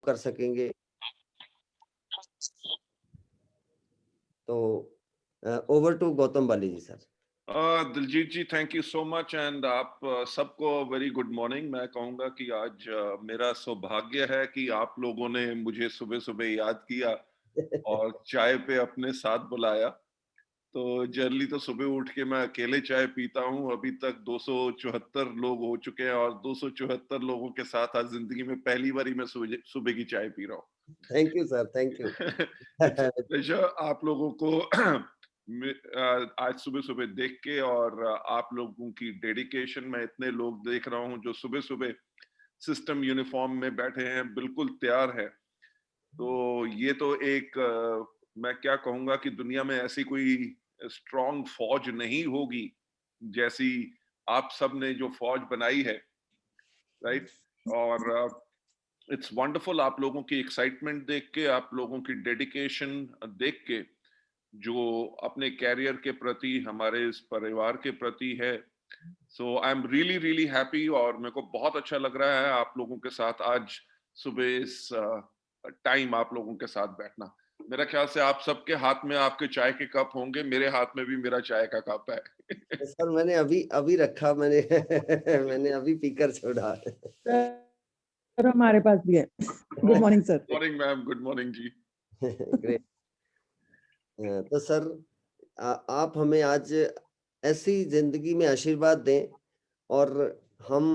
कर सकेंगे। तो over to Gautam Bali ji sir. Diljit ji, thank you so much. And आप सबको वेरी गुड मॉर्निंग। मैं कहूँगा कि आज मेरा सौभाग्य है कि आप लोगों ने मुझे सुबह सुबह याद किया और चाय पे अपने साथ बुलाया। तो जनरली तो सुबह उठ के मैं अकेले चाय पीता हूँ। अभी तक 274 लोग हो चुके हैं और 274 लोगों के साथ आज जिंदगी में पहली बारी मैं सुबह सुबह की चाय पी रहा हूँ। Thank you sir, thank you. It's pleasure आप लोगों को आज सुबह सुबह देख के, और आप लोगों की डेडिकेशन। मैं इतने लोग देख रहा हूँ जो सुबह सुबह सिस्टम यूनिफॉर्म में बैठे हैं, बिल्कुल तैयार है। तो ये तो एक मैं क्या कहूँगा कि दुनिया में ऐसी कोई स्ट्रॉन्ग फौज नहीं होगी जैसी आप सब ने जो फौज बनाई है, राइट। और इट्स वंडरफुल आप लोगों की एक्साइटमेंट देख के, आप लोगों की डेडिकेशन देख के, जो अपने कैरियर के प्रति, हमारे इस परिवार के प्रति है। So I am really really happy और मेरे को बहुत अच्छा लग रहा है आप लोगों के साथ आज सुबह इस टाइम आप लोगों के साथ बैठना। मेरा ख्याल से आप सबके हाथ में आपके चाय के कप होंगे, मेरे हाथ में भी मेरा चाय का कप है। सर मैंने अभी अभी रखा, मैंने मैंने अभी पीकर छोड़ा। सर हमारे पास भी है। Good morning sir. Morning ma'am, good morning जी। ग्रेट। तो सर आप हमें आज ऐसी जिंदगी में आशीर्वाद दें और हम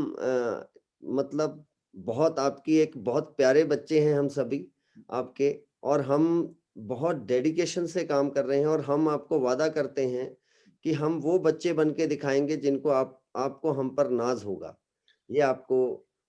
मतलब बहुत आपकी एक बहुत प्यारे बच्चे हैं हम सभी आपके, और हम बहुत डेडिकेशन से काम कर रहे हैं और हम आपको वादा करते हैं कि हम वो बच्चे बन के दिखाएंगे जिनको आपको हम पर नाज होगा। ये आपको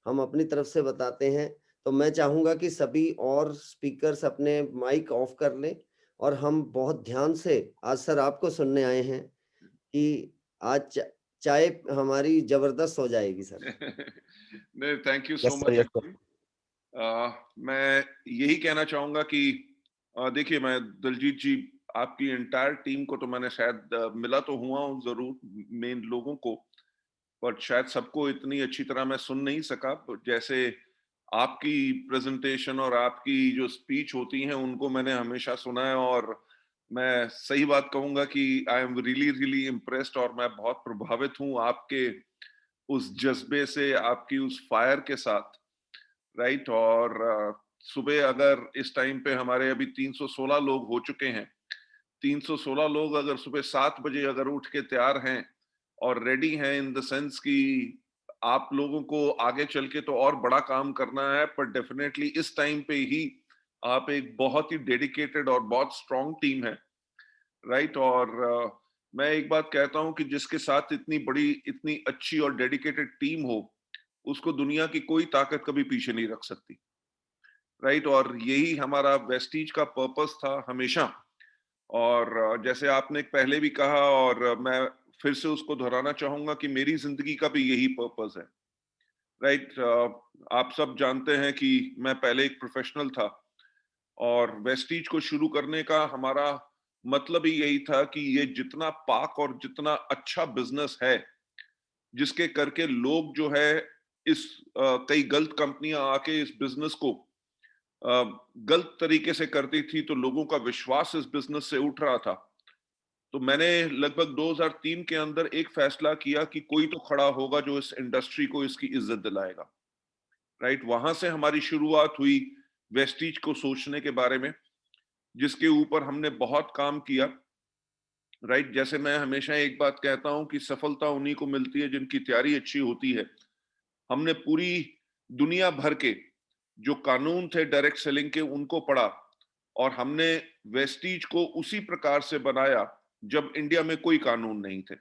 हम अपनी तरफ से बताते हैं। तो मैं चाहूंगा कि सभी और स्पीकर्स अपने माइक ऑफ कर लें और हम बहुत ध्यान से आज सर आपको सुनने आए हैं कि आज चाय हमारी जबरदस्त हो जाएगी सर। नहीं, thank you so yes sir, much. Yes sir. मैं यही कहना चाहूंगा कि देखिए, मैं दिलजीत जी, आपकी एंटायर टीम को तो मैंने शायद मिला तो हुआ हूँ जरूर, मेन लोगों को, पर शायद सबको इतनी अच्छी तरह मैं सुन नहीं सका। जैसे आपकी प्रेजेंटेशन और आपकी जो स्पीच होती हैं उनको मैंने हमेशा सुना है, और मैं सही बात कहूंगा कि आई एम रियली रियली इम्प्रेस्ड और मैं बहुत प्रभावित हूँ आपके उस जज्बे से, आपकी उस फायर के साथ, राइट। और सुबह अगर इस टाइम पे हमारे अभी 316 लोग हो चुके हैं, 316 लोग अगर सुबह 7 बजे अगर उठ के तैयार हैं और रेडी हैं, इन द सेंस कि आप लोगों को आगे चल के तो और बड़ा काम करना है, पर डेफिनेटली इस टाइम पे ही आप एक बहुत ही डेडिकेटेड और बहुत स्ट्रॉन्ग टीम है, राइट। और मैं एक बात कहता हूं कि जिसके साथ इतनी बड़ी, इतनी अच्छी और डेडिकेटेड टीम हो, उसको दुनिया की कोई ताकत कभी पीछे नहीं रख सकती, राइट। और यही हमारा वेस्टीज का पर्पस था हमेशा। और जैसे आपने पहले भी कहा, और मैं फिर से उसको दोहराना चाहूंगा कि मेरी जिंदगी का भी यही पर्पस है, राइट। आप सब जानते हैं कि मैं पहले एक प्रोफेशनल था और वेस्टीज को शुरू करने का हमारा मतलब ही यही था कि ये जितना पाक और जितना अच्छा बिजनेस है, जिसके करके लोग जो है इस कई गलत कंपनियां आके इस बिजनेस को गलत तरीके से करती थी, तो लोगों का विश्वास इस बिजनेस से उठ रहा था। तो मैंने लगभग 2003 के अंदर एक फैसला किया कि कोई तो खड़ा होगा जो इस इंडस्ट्री को इसकी इज्जत दिलाएगा, राइट। वहां से हमारी शुरुआत हुई वेस्टीज को सोचने के बारे में, जिसके ऊपर हमने बहुत काम किया, राइट। जैसे मैं हमेशा एक बात कहता हूं कि सफलता उन्हीं को मिलती है जिनकी तैयारी अच्छी होती है। हमने पूरी दुनिया भर के जो कानून थे डायरेक्ट सेलिंग के, उनको पढ़ा, और हमने वेस्टीज को उसी प्रकार से बनाया जब इंडिया में कोई कानून नहीं थे।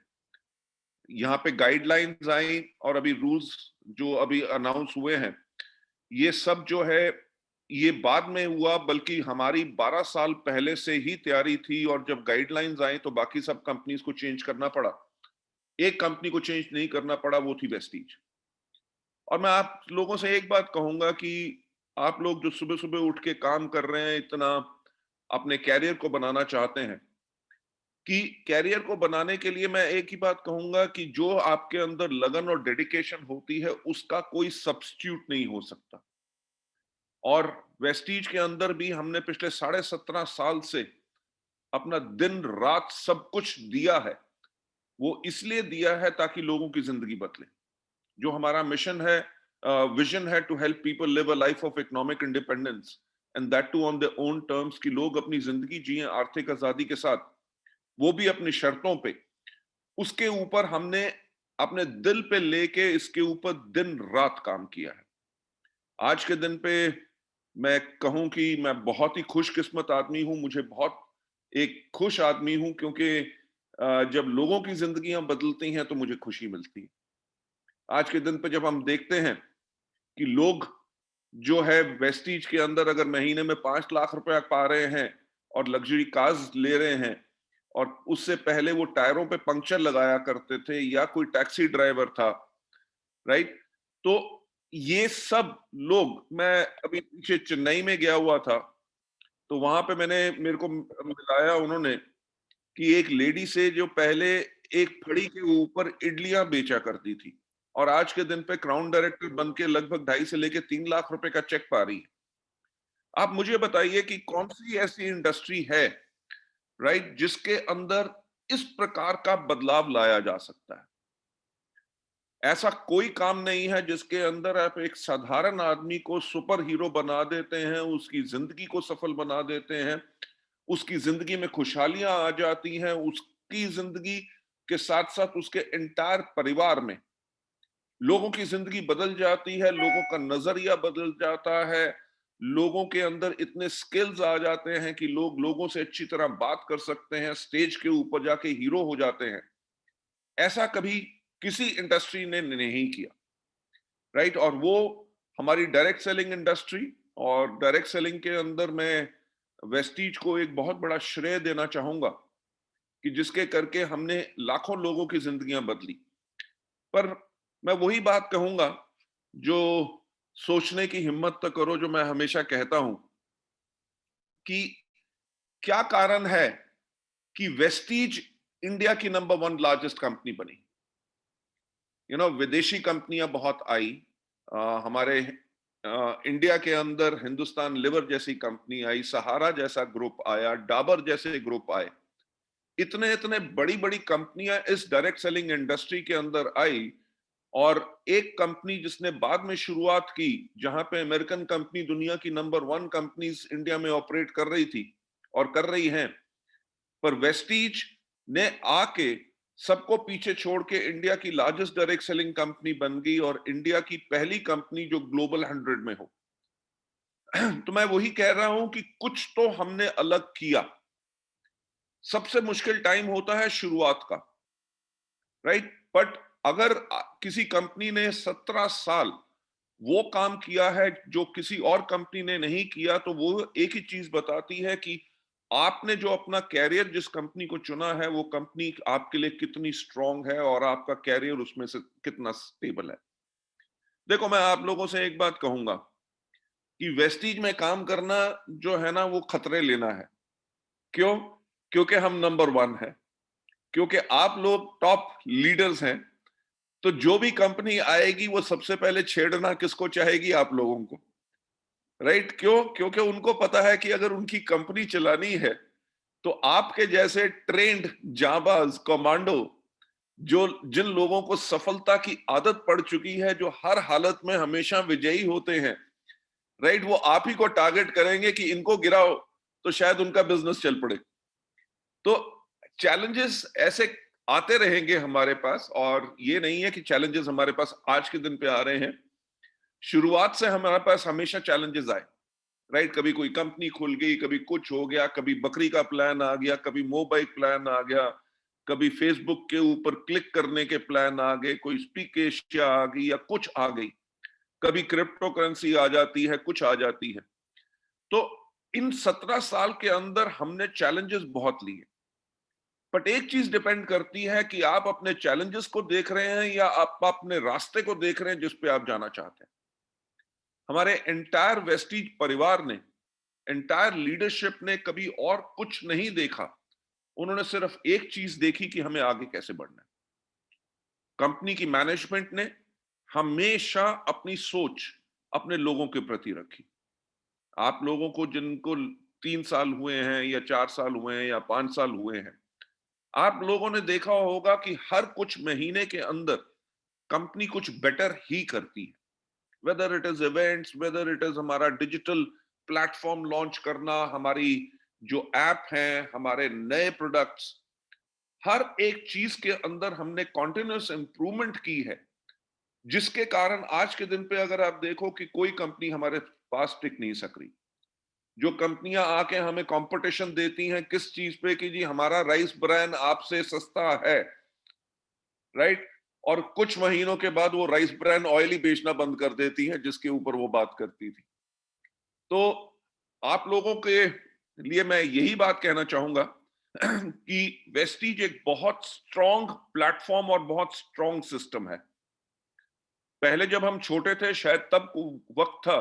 यहाँ पे गाइडलाइंस आई और अभी रूल्स जो अभी अनाउंस हुए हैं, ये सब जो है ये बाद में हुआ, बल्कि हमारी 12 साल पहले से ही तैयारी थी। और जब गाइडलाइंस आई तो बाकी सब कंपनीज को चेंज करना पड़ा, एक कंपनी को चेंज नहीं करना पड़ा, वो थी वेस्टीज। और मैं आप लोगों से एक बात कहूंगा कि आप लोग जो सुबह सुबह उठ के काम कर रहे हैं, इतना अपने कैरियर को बनाना चाहते हैं, कि कैरियर को बनाने के लिए मैं एक ही बात कहूंगा कि जो आपके अंदर लगन और डेडिकेशन होती है, उसका कोई सब्स्टिट्यूट नहीं हो सकता। और वेस्टीज के अंदर भी हमने पिछले 17.5 साल से अपना दिन रात सब कुछ दिया है। वो इसलिए दिया है ताकि लोगों की जिंदगी बदले। जो हमारा मिशन है, विजन है, to help people live a life of economic independence and that too on their own terms, कि लोग अपनी जिंदगी जिए आर्थिक आजादी के साथ, वो भी अपनी शर्तों पे। उसके ऊपर हमने अपने दिल पे लेके इसके ऊपर दिन रात काम किया है। आज के दिन पे मैं कहूं कि मैं बहुत ही खुशकिस्मत आदमी हूं, मुझे बहुत एक खुश आदमी हूं, क्योंकि जब लोगों की जिंदगियां बदलती हैं तो मुझे खुशी मिलती है। आज के दिन पे जब हम देखते हैं कि लोग जो है वेस्टीज के अंदर अगर महीने में 5 लाख रुपया पा रहे हैं और लग्जरी कार्स ले रहे हैं, और उससे पहले वो टायरों पे पंक्चर लगाया करते थे या कोई टैक्सी ड्राइवर था, राइट? तो ये सब लोग, मैं अभी पीछे चेन्नई में गया हुआ था, तो वहां पे मेरे को मिलाया उन्होंने कि एक लेडी से जो पहले एक फड़ी के ऊपर इडलियां बेचा करती थी और आज के दिन पे क्राउन डायरेक्टर बन के लगभग 2.5 से लेके 3 लाख रुपए का चेक पा रही है। आप मुझे बताइए कि कौन सी ऐसी इंडस्ट्री है, राइट, जिसके अंदर इस प्रकार का बदलाव लाया जा सकता है। ऐसा कोई काम नहीं है जिसके अंदर आप एक साधारण आदमी को सुपर हीरो बना देते हैं, उसकी जिंदगी को सफल बना देते हैं, उसकी जिंदगी में खुशहालियां आ जाती हैं, उसकी जिंदगी के साथ साथ उसके एंटायर परिवार में लोगों की जिंदगी बदल जाती है, लोगों का नजरिया बदल जाता है, लोगों के अंदर इतने स्किल्स आ जाते हैं कि लोग लोगों से अच्छी तरह बात कर सकते हैं, स्टेज के ऊपर जाके हीरो हो जाते हैं। ऐसा कभी किसी इंडस्ट्री ने नहीं किया, राइट? और वो हमारी डायरेक्ट सेलिंग इंडस्ट्री, और डायरेक्ट सेलिंग के अंदर मैं वेस्टीज को एक बहुत बड़ा श्रेय देना चाहूंगा कि जिसके करके हमने लाखों लोगों की जिंदगियां बदली। पर मैं वही बात कहूंगा, जो सोचने की हिम्मत तो करो, जो मैं हमेशा कहता हूं कि क्या कारण है कि वेस्टीज इंडिया की नंबर 1 लार्जेस्ट कंपनी बनी। विदेशी कंपनियां बहुत आई, हमारे इंडिया के अंदर हिंदुस्तान लिवर जैसी कंपनी आई, सहारा जैसा ग्रुप आया, डाबर जैसे ग्रुप आए, इतने इतने बड़ी बड़ी कंपनियां इस डायरेक्ट सेलिंग इंडस्ट्री के अंदर आई। और एक कंपनी जिसने बाद में शुरुआत की, जहां पे अमेरिकन कंपनी दुनिया की नंबर 1 कंपनीज इंडिया में ऑपरेट कर रही थी और कर रही हैं, पर वेस्टीज ने आके सबको पीछे छोड़ के इंडिया की लार्जेस्ट डायरेक्ट सेलिंग कंपनी बन गई और इंडिया की पहली कंपनी जो ग्लोबल 100 में हो। तो मैं वही कह रहा हूं कि कुछ तो हमने अलग किया। सबसे मुश्किल टाइम होता है शुरुआत का, राइट? बट अगर किसी कंपनी ने 17 साल वो काम किया है जो किसी और कंपनी ने नहीं किया, तो वो एक ही चीज बताती है कि आपने जो अपना कैरियर जिस कंपनी को चुना है, वो कंपनी आपके लिए कितनी स्ट्रांग है और आपका कैरियर उसमें से कितना स्टेबल है। देखो, मैं आप लोगों से एक बात कहूंगा कि वेस्टीज में काम करना जो है ना, वो खतरे लेना है। क्यों? क्योंकि हम नंबर 1 है, क्योंकि आप लोग टॉप लीडर्स हैं। तो जो भी कंपनी आएगी वो सबसे पहले छेड़ना किसको चाहेगी? आप लोगों को, राइट? क्यों? क्योंकि उनको पता है कि अगर उनकी कंपनी चलानी है तो आपके जैसे ट्रेंड जाबाज कमांडो, जो जिन लोगों को सफलता की आदत पड़ चुकी है, जो हर हालत में हमेशा विजयी होते हैं, राइट, वो आप ही को टारगेट करेंगे कि इनको गिराओ तो शायद उनका बिजनेस चल पड़े। तो चैलेंजेस ऐसे आते रहेंगे हमारे पास, और ये नहीं है कि चैलेंजेस हमारे पास आज के दिन पे आ रहे हैं। शुरुआत से हमारे पास हमेशा चैलेंजेस आए, राइट? कभी कोई कंपनी खुल गई, कभी कुछ हो गया, कभी बकरी का प्लान आ गया, कभी मोबाइल प्लान आ गया, कभी फेसबुक के ऊपर क्लिक करने के प्लान आ गए, कोई स्पीक एशिया आ गई या कुछ आ गई, कभी क्रिप्टो करेंसी आ जाती है, कुछ आ जाती है। तो इन 17 साल के अंदर हमने चैलेंजेस बहुत लिए। बट एक चीज डिपेंड करती है कि आप अपने चैलेंजेस को देख रहे हैं या आप अपने रास्ते को देख रहे हैं जिस पे आप जाना चाहते हैं। हमारे एंटायर वेस्टीज परिवार ने, एंटायर लीडरशिप ने कभी और कुछ नहीं देखा। उन्होंने सिर्फ एक चीज देखी कि हमें आगे कैसे बढ़ना है। कंपनी की मैनेजमेंट ने हमेशा अपनी सोच अपने लोगों के प्रति रखी। आप लोगों को जिनको 3 साल हुए हैं या 4 साल हुए हैं या 5 साल हुए हैं, आप लोगों ने देखा होगा कि हर कुछ महीने के अंदर कंपनी कुछ बेटर ही करती है। Whether it is events, whether it is हमारा डिजिटल प्लेटफॉर्म लॉन्च करना, हमारी जो ऐप हैं, हमारे नए प्रोडक्ट्स, हर एक चीज के अंदर हमने कॉन्टिन्यूस इंप्रूवमेंट की है, जिसके कारण आज के दिन पे अगर आप देखो कि कोई कंपनी हमारे पास टिक नहीं सक रही। जो कंपनियां आके हमें कंपटीशन देती हैं किस चीज पे कि जी हमारा राइस ब्रान आपसे सस्ता है, राइट, और कुछ महीनों के बाद वो राइस ब्रान ऑयल ही बेचना बंद कर देती है जिसके ऊपर वो बात करती थी। तो आप लोगों के लिए मैं यही बात कहना चाहूंगा कि वेस्टीज एक बहुत स्ट्रॉन्ग प्लेटफॉर्म और बहुत स्ट्रॉन्ग सिस्टम है। पहले जब हम छोटे थे शायद तब वक्त था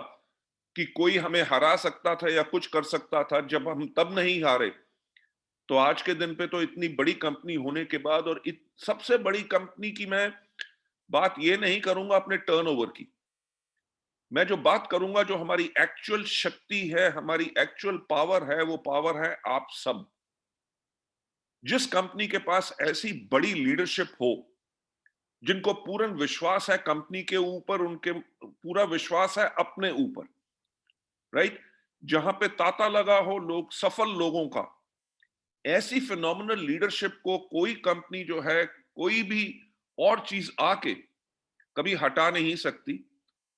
कि कोई हमें हरा सकता था या कुछ कर सकता था, जब हम तब नहीं हारे। तो आज के दिन पे तो इतनी बड़ी कंपनी होने के बाद, और सबसे बड़ी कंपनी की मैं बात ये नहीं करूंगा अपने टर्नओवर की, मैं जो बात करूंगा जो हमारी एक्चुअल शक्ति है, हमारी एक्चुअल पावर है, वो पावर है आप सब। जिस कंपनी के पास ऐसी बड़ी लीडरशिप हो, जिनको पूर्ण विश्वास है कंपनी के ऊपर, उनके पूरा विश्वास है अपने ऊपर, राइट, जहां पे तांता लगा हो लोग सफल लोगों का, ऐसी फिनोमिनल लीडरशिप को कोई कंपनी जो है, कोई भी और चीज आके कभी हटा नहीं सकती।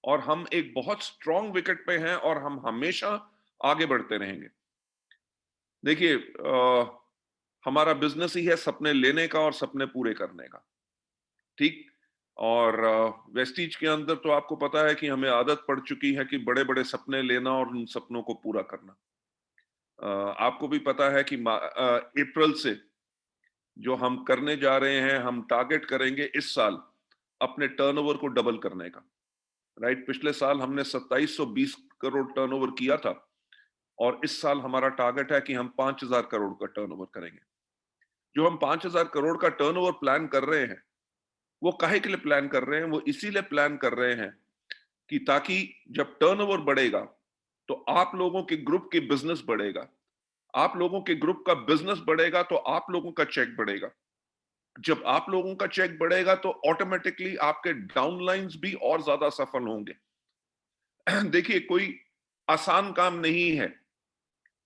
और हम एक बहुत स्ट्रॉन्ग विकेट पे हैं और हम हमेशा आगे बढ़ते रहेंगे। देखिए, हमारा बिजनेस ही है सपने लेने का और सपने पूरे करने का, ठीक। और वेस्टीज के अंदर तो आपको पता है कि हमें आदत पड़ चुकी है कि बड़े बड़े सपने लेना और उन सपनों को पूरा करना। आपको भी पता है कि अप्रैल से जो हम करने जा रहे हैं, हम टारगेट करेंगे इस साल अपने टर्नओवर को डबल करने का, राइट। पिछले साल हमने 2720 करोड़ टर्नओवर किया था और इस साल हमारा टारगेट है कि हम 5000 करोड़ का टर्नओवर करेंगे। जो हम 5000 करोड़ का टर्नओवर प्लान कर रहे हैं, वो काहे के लिए प्लान कर रहे हैं? वो इसीलिए प्लान कर रहे हैं कि ताकि जब टर्नओवर बढ़ेगा तो आप लोगों के ग्रुप की बिजनेस बढ़ेगा, आप लोगों के ग्रुप का बिजनेस बढ़ेगा तो आप लोगों का चेक बढ़ेगा। जब आप लोगों का चेक बढ़ेगा तो ऑटोमेटिकली आपके डाउनलाइंस भी और ज्यादा सफल होंगे। देखिए, कोई आसान काम नहीं है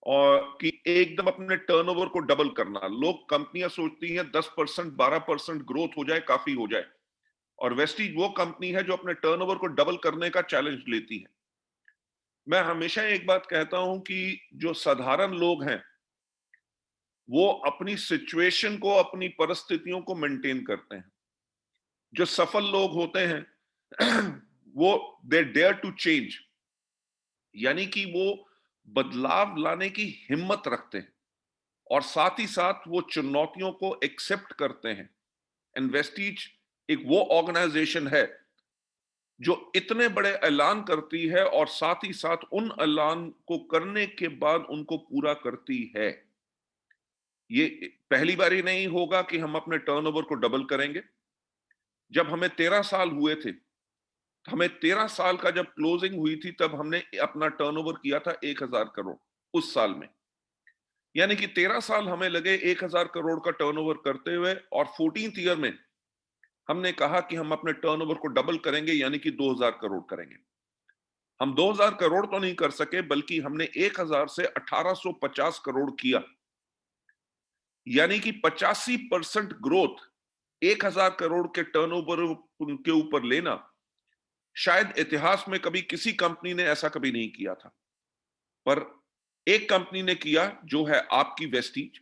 और कि एकदम अपने टर्नओवर को डबल करना। लोग, कंपनियां सोचती हैं 10% 12% ग्रोथ हो जाए काफी हो जाए, और वेस्टीज वो कंपनी है जो अपने टर्नओवर को डबल करने का चैलेंज लेती है। मैं हमेशा एक बात कहता हूं कि जो साधारण लोग हैं वो अपनी सिचुएशन को, अपनी परिस्थितियों को मेंटेन करते हैं। जो सफल लोग होते हैं वो दे डेयर टू चेंज, यानी कि वो बदलाव लाने की हिम्मत रखते हैं और साथ ही साथ वो चुनौतियों को एक्सेप्ट करते हैं। इन्वेस्टीज एक वो ऑर्गेनाइजेशन है जो इतने बड़े ऐलान करती है और साथ ही साथ उन ऐलान को करने के बाद उनको पूरा करती है। ये पहली बार ही नहीं होगा कि हम अपने टर्नओवर को डबल करेंगे। जब हमें 13 साल हुए थे, हमें 13 साल का जब क्लोजिंग हुई थी तब हमने अपना टर्नओवर किया था 1000 करोड़ उस साल में। यानी कि 13 साल हमें लगे 1000 करोड़ का टर्नओवर करते हुए, और 14th ईयर में हमने कहा कि हम अपने टर्नओवर को डबल करेंगे, यानी कि 2000 करोड़ करेंगे। हम 2000 करोड़ तो नहीं कर सके, बल्कि हमने 1000 से 1850 करोड़ किया, यानी कि 85% ग्रोथ 1000 करोड़ के टर्नओवर के ऊपर लेना। शायद इतिहास में कभी किसी कंपनी ने ऐसा कभी नहीं किया था, पर एक कंपनी ने किया जो है आपकी वेस्टीज,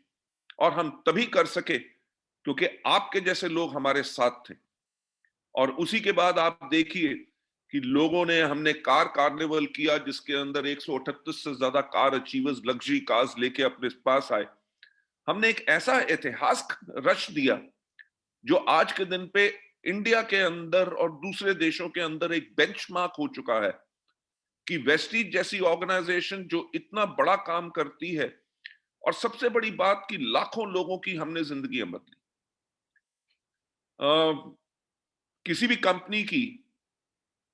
और हम तभी कर सके क्योंकि आपके जैसे लोग हमारे साथ थे। और उसी के बाद आप देखिए कि लोगों ने, हमने कार कार्निवल किया जिसके अंदर 138 से ज्यादा कार अचीवर्स लग्जरी कार्स लेके अपने पास आए। हमने एक ऐसा इतिहास रच दिया जो आज के दिन पे इंडिया के अंदर और दूसरे देशों के अंदर एक बेंचमार्क हो चुका है कि वेस्टीज जैसी ऑर्गेनाइजेशन जो इतना बड़ा काम करती है, और सबसे बड़ी बात कि लाखों लोगों की हमने जिंदगियां बदली। किसी भी कंपनी की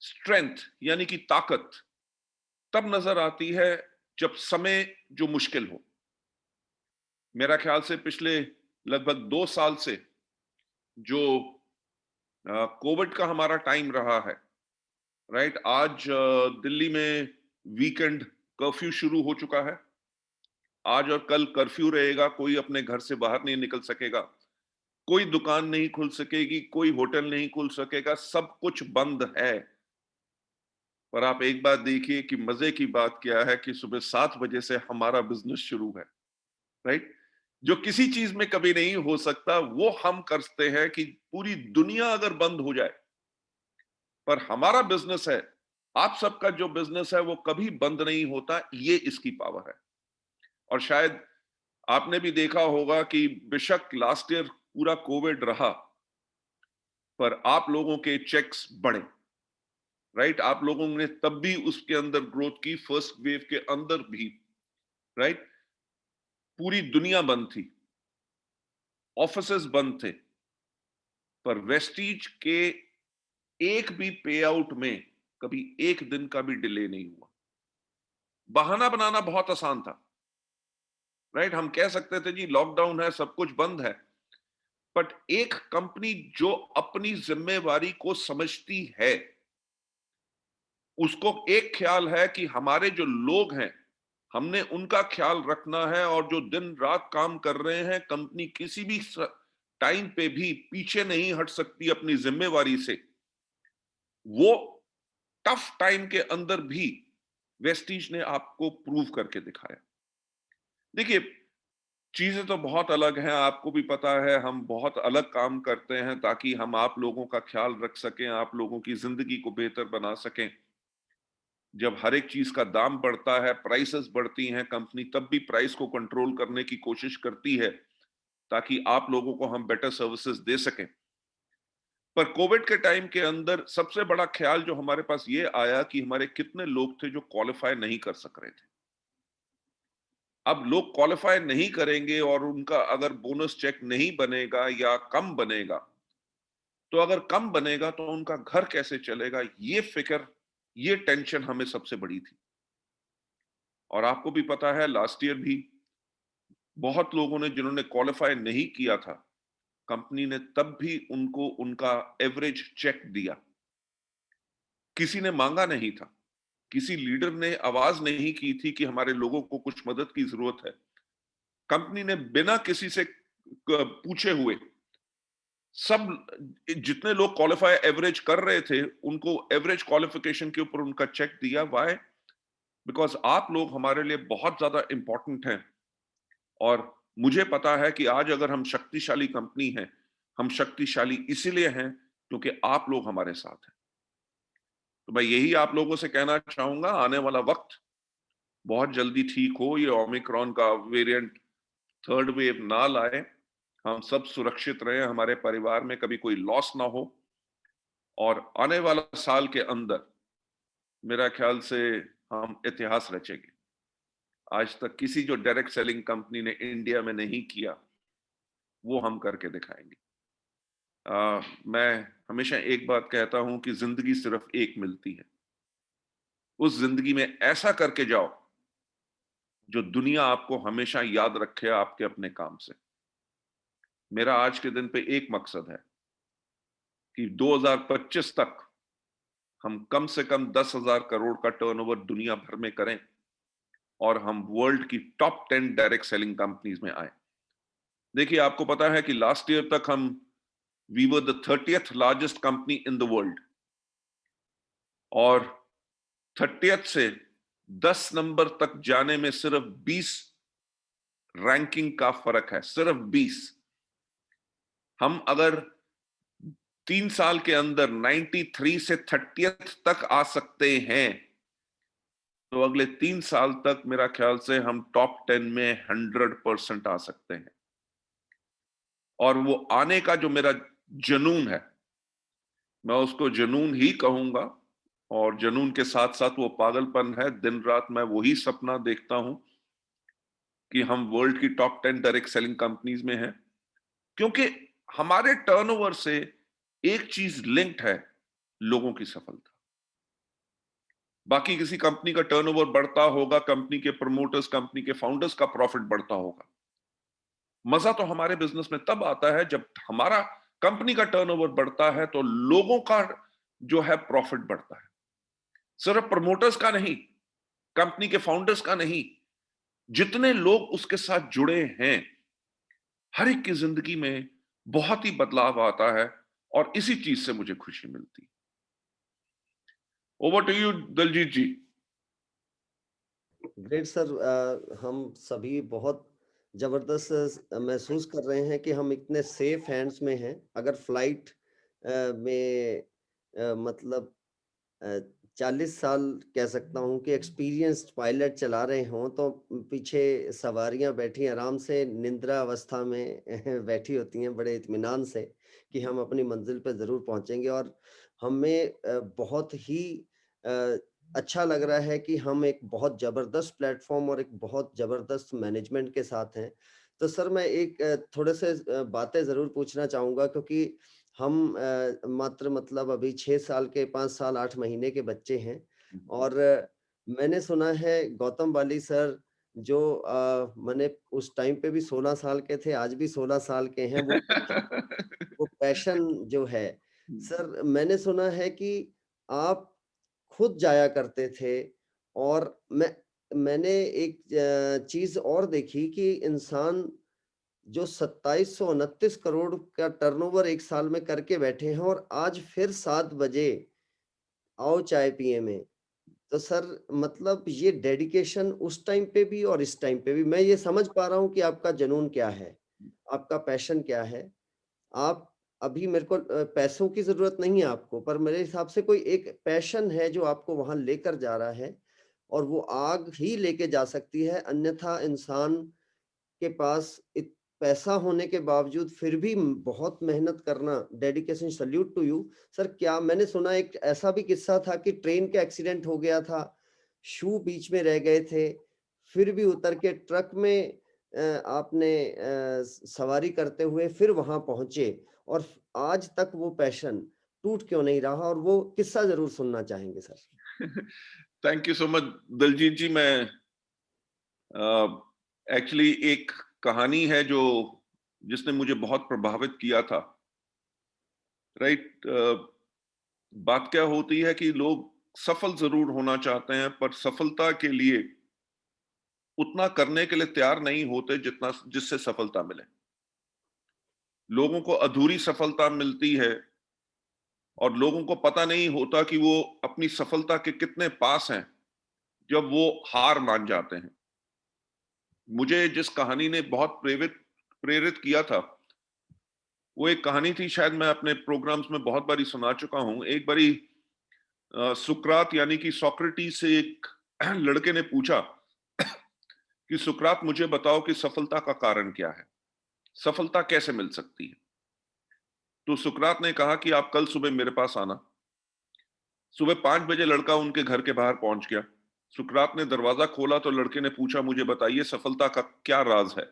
स्ट्रेंथ यानी कि ताकत तब नजर आती है जब समय जो मुश्किल हो। मेरा ख्याल से पिछले लगभग 2 साल से जो कोविड का हमारा टाइम रहा है, राइट? आज दिल्ली में वीकेंड कर्फ्यू शुरू हो चुका है। आज और कल कर्फ्यू रहेगा, कोई अपने घर से बाहर नहीं निकल सकेगा, कोई दुकान नहीं खुल सकेगी, कोई होटल नहीं खुल सकेगा, सब कुछ बंद है। पर आप एक बात देखिए कि मजे की बात क्या है कि सुबह 7 बजे से हमारा बिजनेस शुरू है, राइट? जो किसी चीज में कभी नहीं हो सकता वो हम करते हैं कि पूरी दुनिया अगर बंद हो जाए, पर हमारा बिजनेस है, आप सबका जो बिजनेस है वो कभी बंद नहीं होता, ये इसकी पावर है। और शायद आपने भी देखा होगा कि बेशक लास्ट ईयर पूरा कोविड रहा, पर आप लोगों के चेक्स बढ़े, राइट? आप लोगों ने तब भी उसके अंदर ग्रोथ की, फर्स्ट वेव के अंदर भी, राइट? पूरी दुनिया बंद थी, ऑफिसेस बंद थे, पर वेस्टीज के एक भी पे आउट में कभी एक दिन का भी डिले नहीं हुआ। बहाना बनाना बहुत आसान था, राइट? हम कह सकते थे जी लॉकडाउन है, सब कुछ बंद है, बट एक कंपनी जो अपनी जिम्मेवारी को समझती है, उसको एक ख्याल है कि हमारे जो लोग हैं, हमने उनका ख्याल रखना है, और जो दिन रात काम कर रहे हैं, कंपनी किसी भी टाइम पे भी पीछे नहीं हट सकती अपनी जिम्मेवारी से। वो टफ टाइम के अंदर भी वेस्टीज ने आपको प्रूव करके दिखाया। देखिए, चीजें तो बहुत अलग हैं, आपको भी पता है, हम बहुत अलग काम करते हैं ताकि हम आप लोगों का ख्याल रख सकें, आप लोगों की जिंदगी को बेहतर बना सकें। जब हर एक चीज का दाम बढ़ता है, प्राइसेस बढ़ती हैं, कंपनी तब भी प्राइस को कंट्रोल करने की कोशिश करती है ताकि आप लोगों को हम बेटर सर्विसेज दे सकें। पर कोविड के टाइम के अंदर सबसे बड़ा ख्याल जो हमारे पास ये आया कि हमारे कितने लोग थे जो क्वालिफाई नहीं कर सक रहे थे। अब लोग क्वालिफाई नहीं करेंगे और उनका अगर बोनस चेक नहीं बनेगा या कम बनेगा, तो अगर कम बनेगा तो उनका घर कैसे चलेगा, ये फिक्र, ये टेंशन हमें सबसे बड़ी थी। और आपको भी पता है लास्ट ईयर भी बहुत लोगों ने जिन्होंने क्वालिफाई नहीं किया था, कंपनी ने तब भी उनको उनका एवरेज चेक दिया। किसी ने मांगा नहीं था, किसी लीडर ने आवाज नहीं की थी कि हमारे लोगों को कुछ मदद की जरूरत है। कंपनी ने बिना किसी से पूछे हुए सब, जितने लोग क्वालिफाई एवरेज कर रहे थे, उनको एवरेज क्वालिफिकेशन के ऊपर उनका चेक दिया। व्हाई? बिकॉज आप लोग हमारे लिए बहुत ज्यादा इंपॉर्टेंट हैं। और मुझे पता है कि आज अगर हम शक्तिशाली कंपनी हैं, हम शक्तिशाली इसीलिए हैं क्योंकि आप लोग हमारे साथ हैं। तो मैं यही आप लोगों से कहना चाहूंगा, आने वाला वक्त बहुत जल्दी ठीक हो, ये ओमिक्रॉन का वेरिएंट थर्ड वेव ना लाए, हम सब सुरक्षित रहें, हमारे परिवार में कभी कोई लॉस ना हो। और आने वाला साल के अंदर मेरा ख्याल से हम इतिहास रचेंगे। आज तक किसी जो डायरेक्ट सेलिंग कंपनी ने इंडिया में नहीं किया, वो हम करके दिखाएंगे। मैं हमेशा एक बात कहता हूं कि जिंदगी सिर्फ एक मिलती है। उस जिंदगी में ऐसा करके जाओ जो दुनिया आपको हमेशा याद रखे आपके अपने काम से। मेरा आज के दिन पे एक मकसद है कि 2025 तक हम कम से कम 10,000 करोड़ का टर्नओवर दुनिया भर में करें और हम वर्ल्ड की टॉप 10 डायरेक्ट सेलिंग कंपनीज में आए। देखिए, आपको पता है कि लास्ट ईयर तक हम we were the 30th largest company in the world, और 30th से 10 नंबर तक जाने में सिर्फ 20 रैंकिंग का फर्क है, सिर्फ 20। हम अगर 3 साल के अंदर 93 से 30th तक आ सकते हैं, तो अगले 3 साल तक मेरा ख्याल से हम टॉप 10 में 100% आ सकते हैं। और वो आने का जो मेरा जुनून है, मैं उसको जुनून ही कहूंगा, और जुनून के साथ साथ वो पागलपन है। दिन रात मैं वही सपना देखता हूं कि हम वर्ल्ड की टॉप 10 डायरेक्ट सेलिंग कंपनीज में हैं, क्योंकि हमारे टर्नओवर से एक चीज लिंक्ड है, लोगों की सफलता। बाकी किसी कंपनी का टर्नओवर बढ़ता होगा, कंपनी के प्रमोटर्स, कंपनी के फाउंडर्स का प्रॉफिट बढ़ता होगा। मजा तो हमारे बिजनेस में तब आता है जब हमारा कंपनी का टर्नओवर बढ़ता है तो लोगों का जो है प्रॉफिट बढ़ता है, सिर्फ प्रमोटर्स का नहीं, कंपनी के फाउंडर्स का नहीं, जितने लोग उसके साथ जुड़े हैं, हर एक की जिंदगी में बहुत ही बदलाव आता है और इसी चीज से मुझे खुशी मिलती है। Over to you Daljit ji. Great sir, हम सभी बहुत ज़बरदस्त महसूस कर रहे हैं कि हम इतने सेफ हैंड्स में हैं। अगर फ्लाइट में मतलब 40 साल कह सकता हूँ कि एक्सपीरियंस्ड पायलट चला रहे हों, तो पीछे सवारियाँ बैठी आराम से निद्रा अवस्था में बैठी होती हैं बड़े इत्मीनान से कि हम अपनी मंजिल पे ज़रूर पहुँचेंगे। और हमें बहुत ही अ, अच्छा लग रहा है कि हम एक बहुत ज़बरदस्त प्लेटफ़ॉर्म और एक बहुत ज़बरदस्त मैनेजमेंट के साथ हैं। तो सर मैं एक थोड़े से बातें ज़रूर पूछना चाहूँगा, क्योंकि हम मात्र मतलब अभी 6 साल के, 5 साल 8 महीने के बच्चे हैं। और मैंने सुना है गौतम बाली सर जो मैंने उस टाइम पे भी 16 साल के थे, आज भी 16 साल के हैं। वो पैशन जो है, सर मैंने सुना है कि आप खुद जाया करते थे। और मैंने एक चीज़ और देखी कि इंसान जो 2729 करोड़ का टर्नओवर एक साल में करके बैठे हैं और आज फिर 7 बजे आओ चाय पिए में। तो सर मतलब ये डेडिकेशन उस टाइम पे भी और इस टाइम पे भी, मैं ये समझ पा रहा हूँ कि आपका जुनून क्या है, आपका पैशन क्या है। आप अभी मेरे को पैसों की ज़रूरत नहीं है आपको, पर मेरे हिसाब से कोई एक पैशन है जो आपको वहाँ लेकर जा रहा है, और वो आग ही लेके जा सकती है। अन्यथा इंसान के पास पैसा होने के बावजूद फिर भी बहुत मेहनत करना, dedication, salute to you. Sir क्या मैंने सुना एक ऐसा भी किस्सा था कि ट्रेन का एक्सीडेंट हो गया था, शू बीच में रह गए थे, फिर भी उतर के ट्रक में आपने सवारी करते हुए फिर वहां पहुंचे, और आज तक वो पैशन टूट क्यों नहीं रहा, और वो किस्सा जरूर सुनना चाहेंगे sir. Thank you so much Daljeet ji. मैं एक्चुअली एक कहानी है जो जिसने मुझे बहुत प्रभावित किया था। राइट। बात क्या होती है कि लोग सफल जरूर होना चाहते हैं पर सफलता के लिए उतना करने के लिए तैयार नहीं होते जितना जिससे सफलता मिले। लोगों को अधूरी सफलता मिलती है और लोगों को पता नहीं होता कि वो अपनी सफलता के कितने पास हैं जब वो हार मान जाते हैं। मुझे जिस कहानी ने बहुत प्रेरित प्रेरित किया था वो एक कहानी थी, शायद मैं अपने प्रोग्राम्स में बहुत बारी सुना चुका हूं। एक बारी सुकरात यानी कि सोक्रेटिस से एक लड़के ने पूछा कि सुकरात मुझे बताओ कि सफलता का कारण क्या है, सफलता कैसे मिल सकती है। तो सुकरात ने कहा कि आप कल सुबह मेरे पास आना। सुबह 5 बजे लड़का उनके घर के बाहर पहुंच गया। सुकरात ने दरवाजा खोला तो लड़के ने पूछा, मुझे बताइए सफलता का क्या राज है।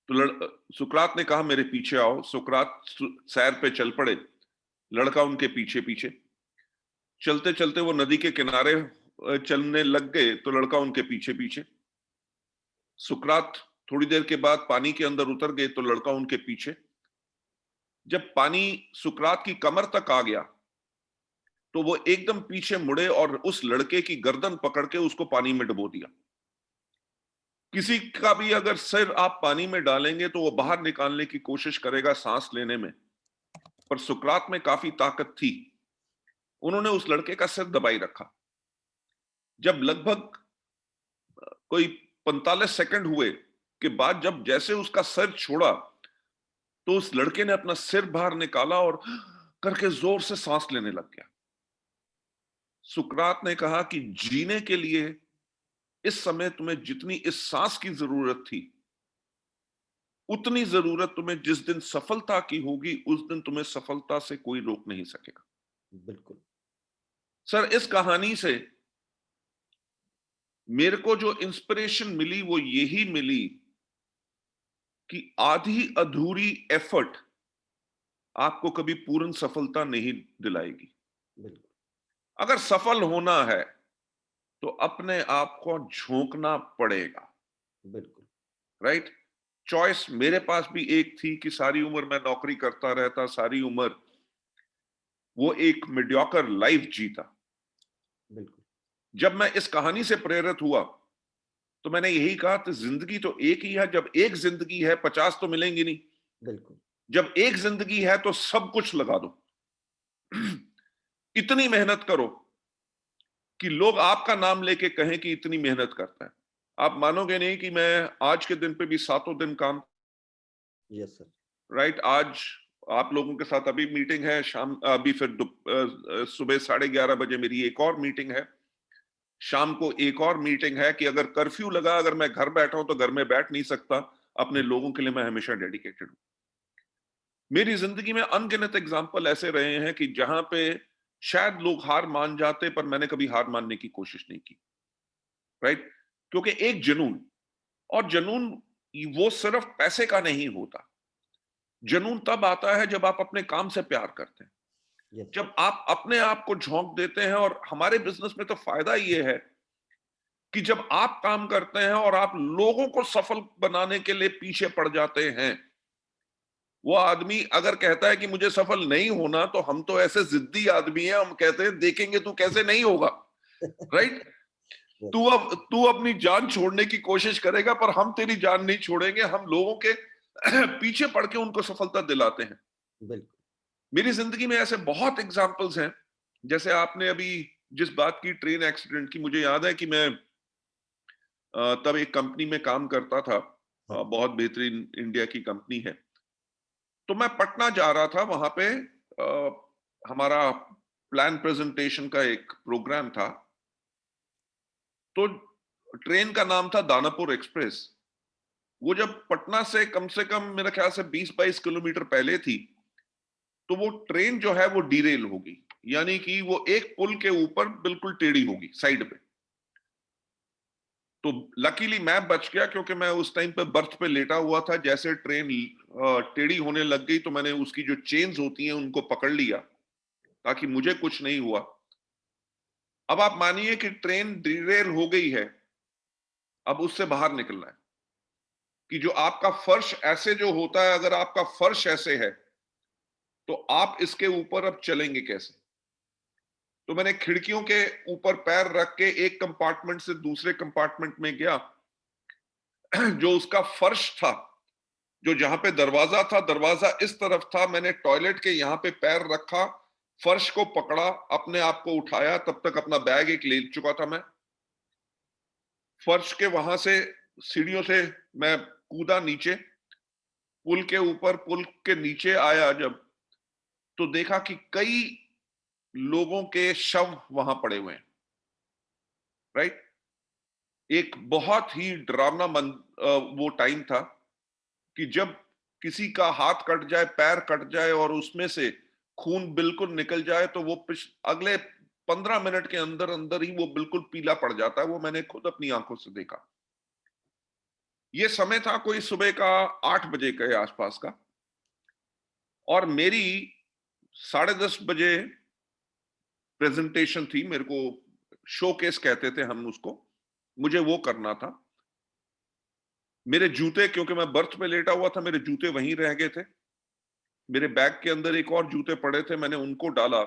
तो सुकरात ने कहा, मेरे पीछे आओ। सुकरात सैर पे चल पड़े, लड़का उनके पीछे पीछे। चलते चलते वो नदी के किनारे चलने लग गए तो लड़का उनके पीछे पीछे। सुकरात थोड़ी देर के बाद पानी के अंदर उतर गए तो लड़का उनके पीछे। जब पानी सुकरात की कमर तक आ गया तो वो एकदम पीछे मुड़े और उस लड़के की गर्दन पकड़ के उसको पानी में डुबो दिया। किसी का भी अगर सिर आप पानी में डालेंगे तो वो बाहर निकालने की कोशिश करेगा सांस लेने में, पर सुकरात में काफी ताकत थी। उन्होंने उस लड़के का सिर दबाई रखा। जब लगभग कोई 45 सेकंड हुए के बाद जब जैसे उसका सिर छोड़ा तो उस लड़के ने अपना सिर बाहर निकाला और करके जोर से सांस लेने लग गया। सुकरात ने कहा कि जीने के लिए इस समय तुम्हें जितनी इस सांस की जरूरत थी उतनी जरूरत तुम्हें जिस दिन सफलता की होगी उस दिन तुम्हें सफलता से कोई रोक नहीं सकेगा। बिल्कुल। सर इस कहानी से मेरे को जो इंस्पिरेशन मिली वो यही मिली कि आधी अधूरी एफर्ट आपको कभी पूर्ण सफलता नहीं दिलाएगी। बिल्कुल। अगर सफल होना है तो अपने आप को झोंकना पड़ेगा, बिल्कुल। राइट? चॉइस मेरे पास भी एक थी कि सारी उम्र मैं नौकरी करता रहता, सारी उम्र वो एक मीडियोकर लाइफ जीता। बिल्कुल। जब मैं इस कहानी से प्रेरित हुआ तो मैंने यही कहा कि जिंदगी तो एक ही है, जब एक जिंदगी है 50 तो मिलेंगी नहीं। बिल्कुल। जब एक जिंदगी है तो सब कुछ लगा दो। इतनी मेहनत करो कि लोग आपका नाम लेके कहें कि इतनी मेहनत करता है। आप मानोगे नहीं कि मैं आज के दिन पे भी सातों दिन काम, यस सर। राइट? आज आप लोगों के साथ अभी मीटिंग है, शाम अभी फिर सुबह 11:30 बजे मेरी एक और मीटिंग है, शाम को एक और मीटिंग है कि अगर कर्फ्यू लगा, अगर मैं घर बैठा हूं तो घर में बैठ नहीं सकता। अपने लोगों के लिए मैं हमेशा डेडिकेटेड हूं। मेरी जिंदगी में अनगिनत एग्जाम्पल ऐसे रहे हैं कि जहां पे शायद लोग हार मान जाते, पर मैंने कभी हार मानने की कोशिश नहीं की, राइट? क्योंकि एक जुनून, और जुनून वो सिर्फ पैसे का नहीं होता। जुनून तब आता है जब आप अपने काम से प्यार करते हैं, यस। जब आप अपने आप को झोंक देते हैं। और हमारे बिजनेस में तो फायदा ये है कि जब आप काम करते हैं और आप लोगों को सफल बनाने के लिए पीछे पड़ जाते हैं, वो आदमी अगर कहता है कि मुझे सफल नहीं होना, तो हम तो ऐसे जिद्दी आदमी हैं, हम कहते हैं देखेंगे तू कैसे नहीं होगा, राइट? यस। तू अपनी जान छोड़ने की कोशिश करेगा, पर हम तेरी जान नहीं छोड़ेंगे। हम लोगों के पीछे पड़ के उनको सफलता दिलाते हैं। बिल्कुल। मेरी जिंदगी में ऐसे बहुत एग्जाम्पल्स हैं। जैसे आपने अभी जिस बात की, ट्रेन एक्सीडेंट की, मुझे याद है कि मैं तब एक कंपनी में काम करता था, हाँ। बहुत बेहतरीन इंडिया की कंपनी है। तो मैं पटना जा रहा था, वहां पे हमारा प्लान प्रेजेंटेशन का एक प्रोग्राम था। तो ट्रेन का नाम था दानापुर एक्सप्रेस। वो जब पटना से कम मेरे ख्याल से 20-22 किलोमीटर पहले थी, तो वो ट्रेन जो है वो डीरेल होगी, यानी कि वो एक पुल के ऊपर बिल्कुल टेढ़ी होगी साइड पे। तो लकीली मैं बच गया, क्योंकि मैं उस टाइम पे बर्थ पे लेटा हुआ था। जैसे ट्रेन टेढ़ी होने लग गई तो मैंने उसकी जो चेन्स होती हैं उनको पकड़ लिया, ताकि मुझे कुछ नहीं हुआ। अब आप मानिए कि ट्रेन डिरेल हो गई है, अब उससे बाहर निकलना है। कि जो आपका फर्श ऐसे जो होता है, अगर आपका फर्श ऐसे है तो आप इसके ऊपर अब चलेंगे कैसे? तो मैंने खिड़कियों के ऊपर पैर रख के एक कंपार्टमेंट से दूसरे कंपार्टमेंट में गया। जो उसका फर्श था, जो जहां पे दरवाजा था, दरवाजा इस तरफ था, मैंने टॉयलेट के यहां पे पैर रखा, फर्श को पकड़ा, अपने आप को उठाया। तब तक अपना बैग एक ले चुका था मैं। फर्श के वहां से सीढ़ियों से मैं कूदा नीचे, पुल के ऊपर, पुल के नीचे आया जब, तो देखा कि कई लोगों के शव वहां पड़े हुए हैं, राइट? एक बहुत ही डरावना वो टाइम था कि जब किसी का हाथ कट जाए, पैर कट जाए और उसमें से खून बिल्कुल निकल जाए, तो वो अगले 15 मिनट के अंदर अंदर ही वो बिल्कुल पीला पड़ जाता है। वो मैंने खुद अपनी आंखों से देखा। ये समय था कोई सुबह का 8 बजे के आसपास का, और मेरी 10:30 बजे प्रेजेंटेशन थी। मेरे को शोकेस कहते थे हम उसको, मुझे वो करना था। मेरे जूते, क्योंकि मैं बर्थ पे लेटा हुआ था, मेरे जूते वहीं रह गए थे। मेरे बैग के अंदर एक और जूते पड़े थे, मैंने उनको डाला।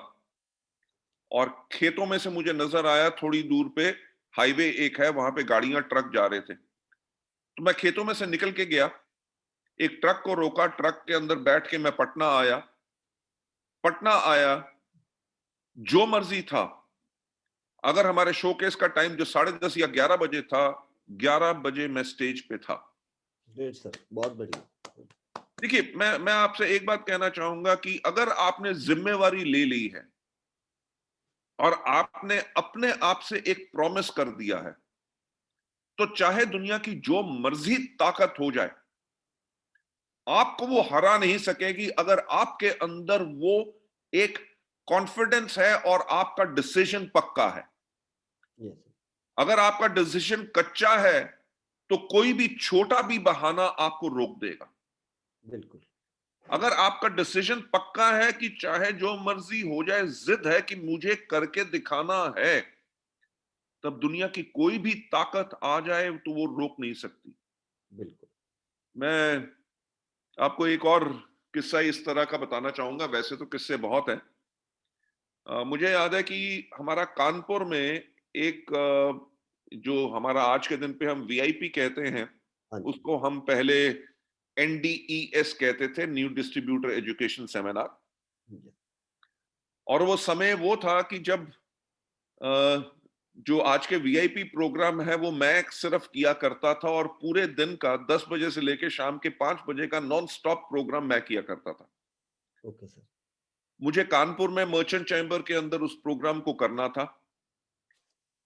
और खेतों में से मुझे नजर आया थोड़ी दूर पे हाईवे एक है, वहां पे गाड़ियां, ट्रक जा रहे थे। तो मैं खेतों में से निकल के गया, एक ट्रक को रोका, ट्रक के अंदर बैठ के मैं पटना आया। पटना आया, जो मर्जी था। अगर हमारे शोकेस का टाइम जो 10:30 या 11 बजे था, 11 बजे मैं स्टेज पे था। ग्रेट सर, बहुत बढ़िया। देखिए, मैं आपसे एक बात कहना चाहूंगा कि अगर आपने जिम्मेवारी ले ली है और आपने अपने आप से एक प्रॉमिस कर दिया है, तो चाहे दुनिया की जो मर्जी ताकत हो जाए, आपको वो हरा नहीं सकेगी, अगर आपके अंदर वो एक कॉन्फिडेंस है और आपका डिसीजन पक्का है। Yes sir. अगर आपका डिसीजन कच्चा है, तो कोई भी छोटा भी बहाना आपको रोक देगा। बिल्कुल। अगर आपका डिसीजन पक्का है कि चाहे जो मर्जी हो जाए, जिद है कि मुझे करके दिखाना है, तब दुनिया की कोई भी ताकत आ जाए तो वो रोक नहीं सकती। बिल्कुल। मैं आपको एक और किस्सा इस तरह का बताना चाहूंगा, वैसे तो किस्से बहुत हैं। मुझे याद है कि हमारा कानपुर में एक जो हमारा आज के दिन पे हम वीआईपी कहते हैं, हाँ जी। उसको हम पहले एनडीईएस कहते थे, न्यू डिस्ट्रीब्यूटर एजुकेशन सेमिनार। जी। और वो समय वो था कि जब अ, जो आज के वीआईपी प्रोग्राम है वो मैं सिर्फ किया करता था, और पूरे दिन का 10 बजे से लेकर शाम के 5 बजे का नॉन स्टॉप प्रोग्राम मैं किया करता था। Okay sir. मुझे कानपुर में मर्चेंट चैम्बर के अंदर उस प्रोग्राम को करना था।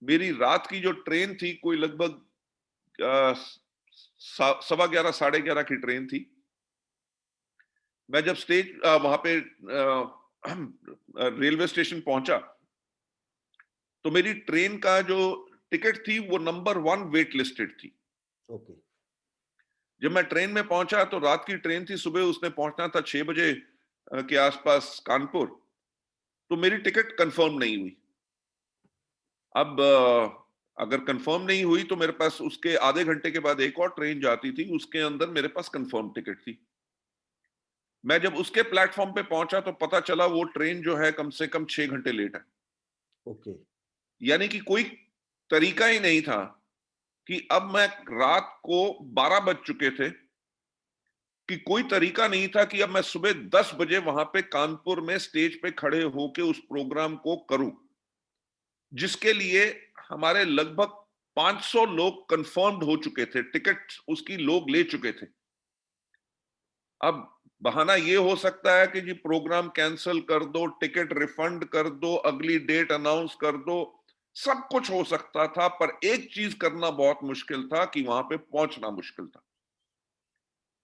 मेरी रात की जो ट्रेन थी, कोई लगभग 11:15 11:30 की ट्रेन थी। मैं जब वहां पे रेलवे स्टेशन पहुंचा, तो मेरी ट्रेन का जो टिकट थी वो नंबर 1 वेट लिस्टेड थी। ओके। जब मैं ट्रेन में पहुंचा तो रात की ट्रेन थी, सुबह उसने पहुंचना था 6 बजे के आसपास कानपुर। तो मेरी टिकट कंफर्म नहीं हुई। अब अगर कंफर्म नहीं हुई तो मेरे पास उसके आधे घंटे के बाद एक और ट्रेन जाती थी, उसके अंदर मेरे पास कंफर्म टिकट थी। मैं जब उसके प्लेटफॉर्म पे पहुंचा तो पता चला वो ट्रेन जो है कम से कम 6 घंटे लेट है। ओके। यानी कि कोई तरीका ही नहीं था कि अब मैं रात को 12 बज चुके थे, कि कोई तरीका नहीं था कि अब मैं सुबह 10 बजे वहां पे कानपुर में स्टेज पे खड़े होके उस प्रोग्राम को करूं, जिसके लिए हमारे लगभग 500 लोग कंफर्म्ड हो चुके थे, टिकट उसकी लोग ले चुके थे। अब बहाना ये हो सकता है कि जी प्रोग्राम कैंसिल कर दो, टिकट रिफंड कर दो, अगली डेट अनाउंस कर दो, सब कुछ हो सकता था, पर एक चीज करना बहुत मुश्किल था कि वहां पे पहुंचना मुश्किल था।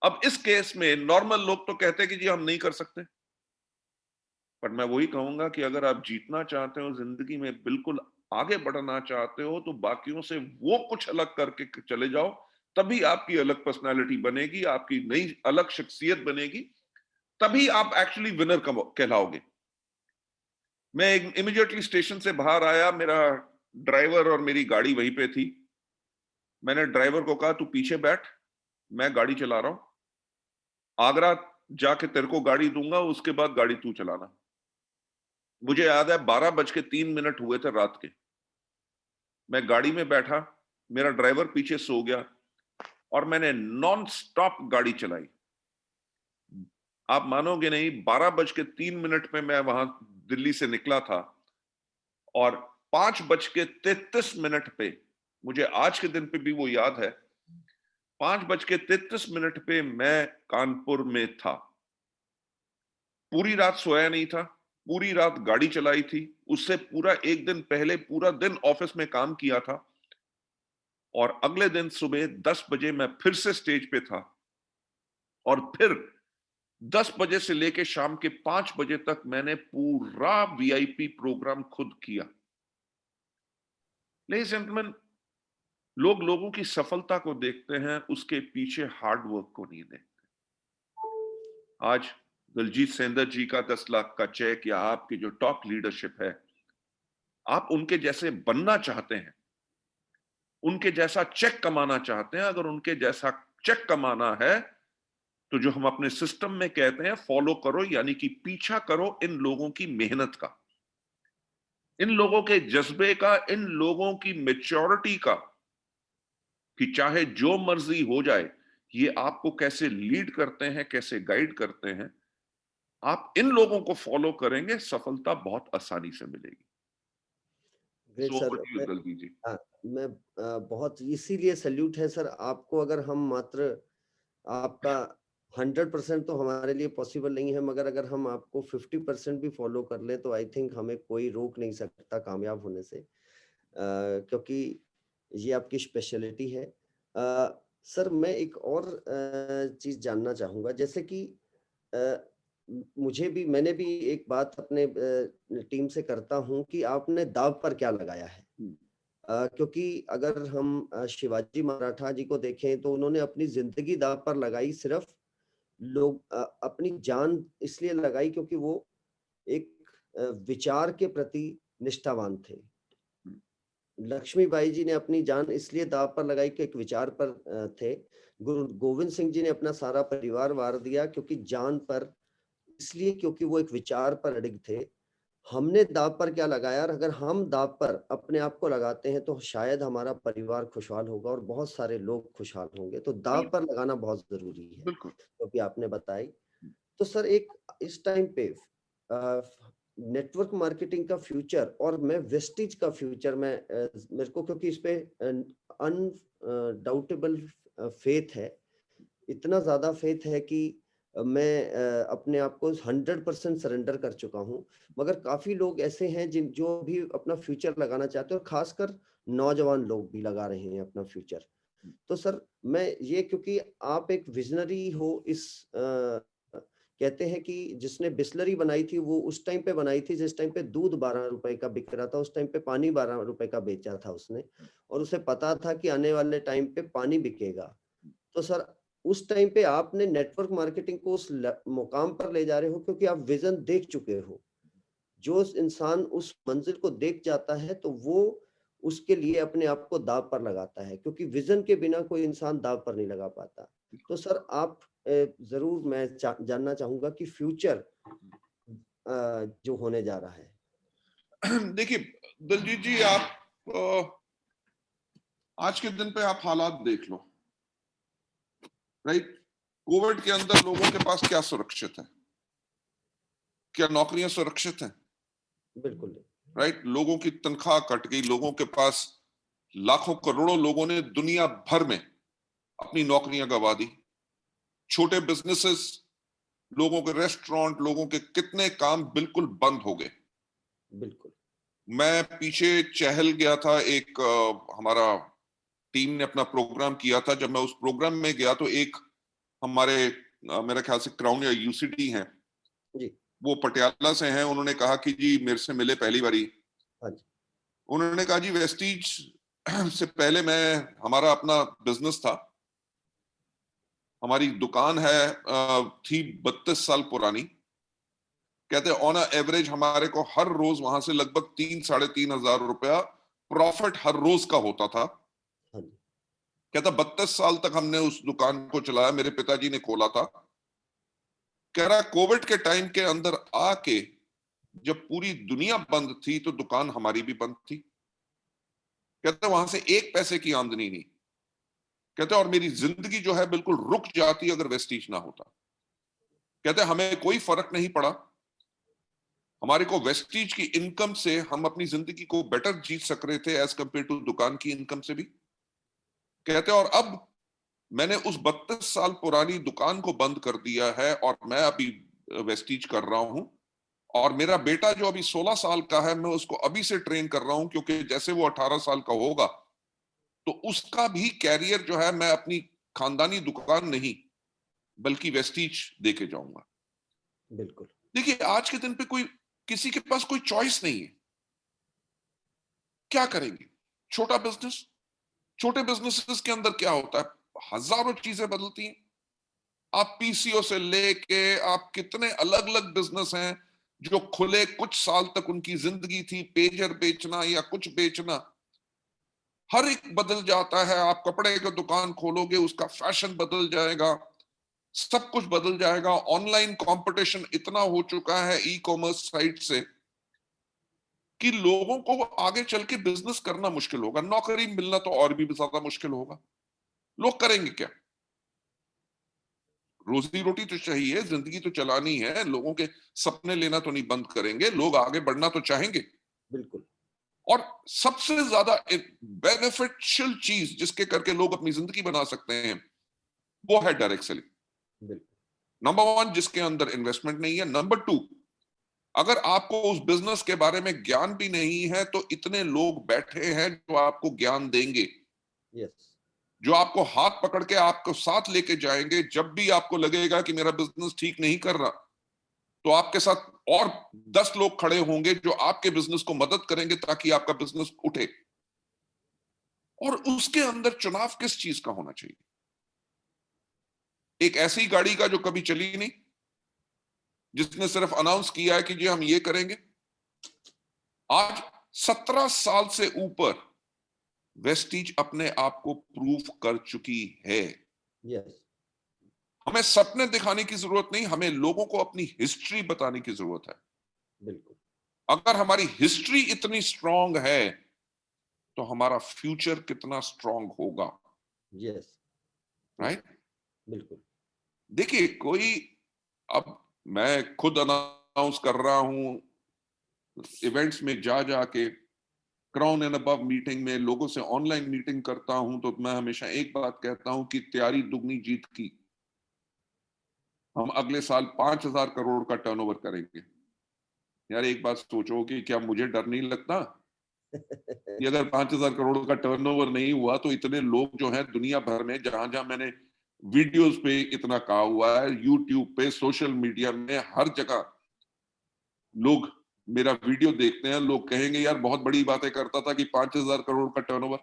अब इस केस में नॉर्मल लोग तो कहते कि जी हम नहीं कर सकते, पर मैं वही कहूंगा कि अगर आप जीतना चाहते हो जिंदगी में, बिल्कुल आगे बढ़ना चाहते हो, तो बाकियों से वो कुछ अलग करके चले जाओ, तभी आपकी अलग पर्सनालिटी बनेगी, आपकी नई अलग शख्सियत बनेगी, तभी आप एक्चुअली विनर कहलाओगे। मैं इमीडिएटली स्टेशन से बाहर आया, मेरा ड्राइवर और मेरी गाड़ी वहीं पे थी। मैंने ड्राइवर को कहा तू पीछे बैठ, मैं गाड़ी चला रहा हूं, आगरा जाके तेरे को गाड़ी दूंगा, उसके बाद गाड़ी तू चलाना। मुझे याद है 12:03 हुए थे रात के। मैं गाड़ी में बैठा, मेरा ड्राइवर पीछे सो गया, और मैंने नॉन स्टॉप गाड़ी चलाई। आप मानोगे नहीं, 12:03 पे मैं वहां दिल्ली से निकला था, और 5:33 पे, मुझे आज के दिन पे भी वो याद है, 5:33 पे मैं कानपुर में था। पूरी रात सोया नहीं था, पूरी रात गाड़ी चलाई थी, उससे पूरा एक दिन पहले पूरा दिन ऑफिस में काम किया था, और अगले दिन सुबह 10 बजे मैं फिर से स्टेज पे था, और फिर 10 बजे से लेके शाम के 5 बजे तक मैंने पूरा वीआईपी प्रोग्राम खुद किया। लेडीज जेंटलमैन, लोग लोगों की सफलता को देखते हैं, उसके पीछे हार्ड वर्क को नहीं देखते। आज दलजीत सेंगर जी का 10 लाख का चेक, या आपकी जो टॉप लीडरशिप है, आप उनके जैसे बनना चाहते हैं, उनके जैसा चेक कमाना चाहते हैं, अगर उनके जैसा चेक कमाना है, तो जो हम अपने सिस्टम में कहते हैं फॉलो करो, यानी कि पीछा करो इन लोगों की मेहनत का, इन लोगों के जज्बे का, इन लोगों की मेच्योरिटी का, कि चाहे जो मर्जी हो जाए, ये आपको कैसे लीड करते हैं, कैसे गाइड करते हैं। आप इन लोगों को फॉलो करेंगे, सफलता बहुत आसानी से मिलेगी। Great so sir. Over to you Daljit ji. हाँ, मैं बहुत इसीलिए सैल्यूट है सर आपको। अगर हम मात्र आपका 100% तो हमारे लिए पॉसिबल नहीं है, मगर अगर हम आपको 50% भी फॉलो कर लें तो आई थिंक हमें कोई रोक नहीं सकता कामयाब होने से, क्योंकि ये आपकी स्पेशलिटी है। सर मैं एक और चीज़ जानना चाहूँगा, जैसे कि अ, मुझे भी, मैंने भी एक बात अपने टीम से करता हूँ कि आपने दांव पर क्या लगाया है। क्योंकि अगर हम शिवाजी मराठा जी को देखें तो उन्होंने अपनी ज़िंदगी दाँव पर लगाई सिर्फ़ लोग अपनी जान इसलिए लगाई क्योंकि वो एक विचार के प्रति निष्ठावान थे। लक्ष्मीबाई जी ने अपनी जान इसलिए दांव पर लगाई कि एक विचार पर थे। गुरु गोविंद सिंह जी ने अपना सारा परिवार वार दिया क्योंकि जान पर, इसलिए क्योंकि वो एक विचार पर अडिग थे। हमने दांव पर क्या लगाया, और अगर हम दांव पर अपने आप को लगाते हैं तो शायद हमारा परिवार खुशहाल होगा और बहुत सारे लोग खुशहाल होंगे। तो दांव पर लगाना बहुत जरूरी है, बिल्कुल। क्योंकि आपने बताई। तो सर एक इस टाइम पे नेटवर्क मार्केटिंग का फ्यूचर, और मैं वेस्टिज का फ्यूचर में मेरे को, क्योंकि इस पे अनडाउटेबल फेथ है, इतना ज्यादा फेथ है कि मैं अपने आप को 100% सरेंडर कर चुका हूँ। मगर काफी लोग ऐसे हैं जिन जो भी अपना फ्यूचर लगाना चाहते हैं, और खासकर नौजवान लोग भी लगा रहे हैं अपना फ्यूचर। तो सर मैं ये, क्योंकि आप एक विजनरी हो, इस कहते हैं कि जिसने बिस्लरी बनाई थी वो उस टाइम पे बनाई थी जिस टाइम पे दूध 12 रुपए का बिक रहा था, उस टाइम पे पानी 12 रुपए का बेचा था उसने, और उसे पता था कि आने वाले टाइम पे पानी बिकेगा। तो सर उस टाइम पे आपने नेटवर्क मार्केटिंग को उस मुकाम पर ले जा रहे हो क्योंकि आप विजन देख चुके हो। जो इंसान उस मंजिल को देख जाता है तो वो उसके लिए अपने आप को दांव पर लगाता है, क्योंकि विजन के बिना कोई इंसान दांव पर नहीं लगा पाता। तो सर आप जरूर, मैं जानना चाहूंगा कि फ्यूचर जो होने जा रहा है। देखिए दलजीत जी, आप आज के दिन पे आप हालात देख लो, राइट? कोविड के अंदर लोगों के पास क्या सुरक्षित है? क्या नौकरियां सुरक्षित हैं? बिल्कुल। राइट? लोगों की तनख्वाह कट गई, लोगों के पास लाखों करोड़ों लोगों ने दुनिया भर में अपनी नौकरियां गंवा दी। छोटे बिजनेसेस, लोगों के रेस्टोरेंट, लोगों के कितने काम बिल्कुल बंद हो गए। बिल्कुल। मैं पीछे चहल गया था, एक हमारा टीम ने अपना प्रोग्राम किया था। जब मैं उस प्रोग्राम में गया तो एक हमारे मेरे ख्याल से क्राउन या यूसीडी हैं, जी। वो पटियाला से हैं। उन्होंने कहा कि जी मेरे से मिले पहली बारी। हाँ जी। उन्होंने कहा जी वेस्टीज से पहले हमारा अपना बिजनेस था, हमारी दुकान थी 32 साल पुरानी। कहते ऑन एवरेज हमारे को हर रोज वहां से लगभग 3-3.5 हजार रुपया प्रॉफिट हर रोज का होता था। हाँ जी। कहता 32 साल तक हमने उस दुकान को चलाया, मेरे पिताजी ने खोला था। कह रहा कोविड के टाइम के अंदर आके जब पूरी दुनिया बंद थी तो दुकान हमारी भी बंद थी। कहते वहां से एक पैसे की आमदनी नहीं। कहते और मेरी जिंदगी जो है बिल्कुल रुक जाती अगर वेस्टीज ना होता। कहते हमें कोई फर्क नहीं पड़ा, हमारे को वेस्टीज की इनकम से हम अपनी जिंदगी को बेटर जी सक रहे थे एज कंपेयर टू दुकान की इनकम से भी। कहते और अब मैंने उस 32 साल पुरानी दुकान को बंद कर दिया है और मैं अभी वेस्टीज कर रहा हूं। और मेरा बेटा जो अभी 16 साल का है, मैं उसको अभी से ट्रेन कर रहा हूं, क्योंकि जैसे वो 18 साल का होगा तो उसका भी कैरियर जो है मैं अपनी खानदानी दुकान नहीं बल्कि वेस्टीज देके जाऊंगा। बिल्कुल। देखिए आज के दिन पे किसी के पास कोई चॉइस नहीं है। क्या करेंगे? छोटा बिजनेस, छोटे बिजनेसेस के अंदर क्या होता है, हजारों चीजें बदलती हैं। आप पीसीओ से लेके आप कितने अलग अलग बिजनेस हैं जो खुले कुछ साल तक उनकी जिंदगी थी, पेजर बेचना या कुछ बेचना, हर एक बदल जाता है। आप कपड़े की दुकान खोलोगे, उसका फैशन बदल जाएगा, सब कुछ बदल जाएगा। ऑनलाइन कंपटीशन इतना हो चुका है ई कॉमर्स साइट से कि लोगों को आगे चल के बिजनेस करना मुश्किल होगा, नौकरी मिलना तो और भी ज्यादा मुश्किल होगा। लोग करेंगे क्या? रोजी रोटी तो चाहिए, जिंदगी तो चलानी है, लोगों के सपने लेना तो नहीं बंद करेंगे, लोग आगे बढ़ना तो चाहेंगे। बिल्कुल। और सबसे ज्यादा बेनिफिशियल चीज जिसके करके लोग अपनी जिंदगी बना सकते हैं वो है डायरेक्ट सेलिंग। बिल्कुल। नंबर 1, जिसके अंदर इन्वेस्टमेंट नहीं है। नंबर 2, अगर आपको उस बिजनेस के बारे में ज्ञान भी नहीं है तो इतने लोग बैठे हैं जो आपको ज्ञान देंगे, यस। जो आपको हाथ पकड़ के आपको साथ लेके जाएंगे। जब भी आपको लगेगा कि मेरा बिजनेस ठीक नहीं कर रहा तो आपके साथ और 10 लोग खड़े होंगे जो आपके बिजनेस को मदद करेंगे ताकि आपका बिजनेस उठे। और उसके अंदर चुनाव किस चीज का होना चाहिए? एक ऐसी गाड़ी का जो कभी चली नहीं, जिसने सिर्फ अनाउंस किया है कि जी हम ये करेंगे। आज 17 साल से ऊपर वेस्टीज अपने आप को प्रूव कर चुकी है। यस, हमें सपने दिखाने की जरूरत नहीं, हमें लोगों को अपनी हिस्ट्री बताने की जरूरत है। बिल्कुल। अगर हमारी हिस्ट्री इतनी स्ट्रांग है तो हमारा फ्यूचर कितना स्ट्रांग होगा, यस, राइट? बिल्कुल। देखिए, कोई, अब मैं खुद अनाउंस कर रहा हूं इवेंट्स में जा जाके, क्राउन एंड अबव मीटिंग में लोगों से ऑनलाइन मीटिंग करता हूं, तो मैं हमेशा एक बात कहता हूं कि तैयारी दुगनी जीत की। हम अगले साल 5,000 करोड़ का टर्नओवर करेंगे। यार एक बात सोचो कि क्या मुझे डर नहीं लगता कि अगर 5,000 करोड़ का टर्नओवर नहीं हुआ तो इतने लोग जो हैं दुनिया भर में, जहां जहां मैंने वीडियोस पे इतना कहा हुआ है, यूट्यूब पे, सोशल मीडिया में, हर जगह लोग मेरा वीडियो देखते हैं, लोग कहेंगे यार बहुत बड़ी बातें करता था कि 5,000 करोड़ का टर्नओवर।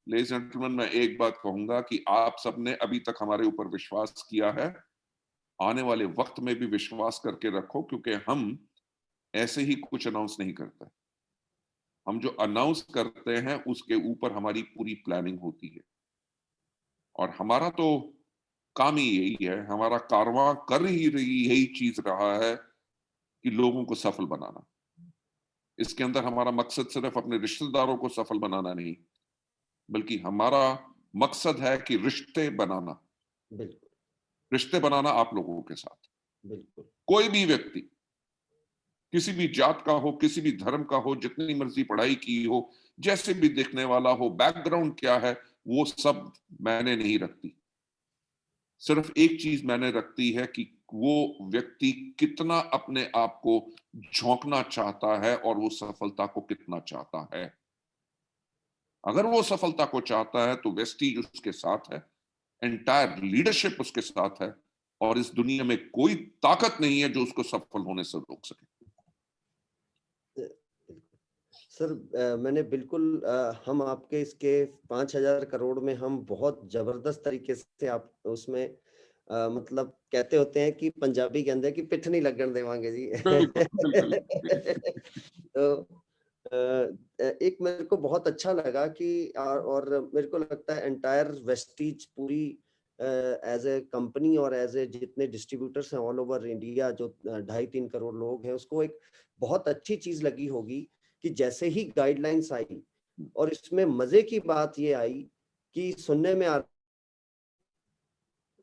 लेडीज एंड जेंटलमैन, मैं एक बात कहूंगा कि आप सबने अभी तक हमारे ऊपर विश्वास किया है, आने वाले वक्त में भी विश्वास करके रखो, क्योंकि हम ऐसे ही कुछ अनाउंस नहीं करते। हम जो अनाउंस करते हैं उसके ऊपर हमारी पूरी प्लानिंग होती है, और हमारा तो काम ही यही है, हमारा कारवां कर ही रही यही चीज रहा है कि लोगों को सफल बनाना। इसके अंदर हमारा मकसद सिर्फ अपने रिश्तेदारों को सफल बनाना नहीं, बल्कि हमारा मकसद है कि रिश्ते बनाना, बिल्कुल, रिश्ते बनाना आप लोगों के साथ। बिल्कुल। कोई भी व्यक्ति किसी भी जात का हो, किसी भी धर्म का हो, जितनी मर्जी पढ़ाई की हो, जैसे भी दिखने वाला हो, बैकग्राउंड क्या है, वो सब मैंने नहीं रखती। सिर्फ एक चीज मैंने रखती है कि वो व्यक्ति कितना अपने आप को झोंकना चाहता है और वो सफलता को कितना चाहता है। अगर वो सफलता को चाहता है तो वेस्टीज उसके साथ है, एंटायर लीडरशिप उसके साथ है, और इस दुनिया में कोई ताकत नहीं है जो उसको सफल होने से रोक सके। सर, मैंने बिल्कुल, हम आपके इसके 5,000 करोड़ में हम बहुत जबरदस्त तरीके से आप उसमें, मतलब कहते होते हैं कि पंजाबी के अंदर की पिठ नहीं लगन देवांगे जी। बिल्कुल बिल्कुल बिल्कुल। तो एक मेरे को बहुत अच्छा लगा कि और मेरे को लगता है एंटायर वेस्टीज पूरी एज ए कंपनी और एज ए जितने डिस्ट्रीब्यूटर्स हैं ऑल ओवर इंडिया, जो 2.5-3 करोड़ लोग हैं, उसको एक बहुत अच्छी चीज लगी होगी कि जैसे ही गाइडलाइंस आई, और इसमें मजे की बात ये आई कि सुनने में आ,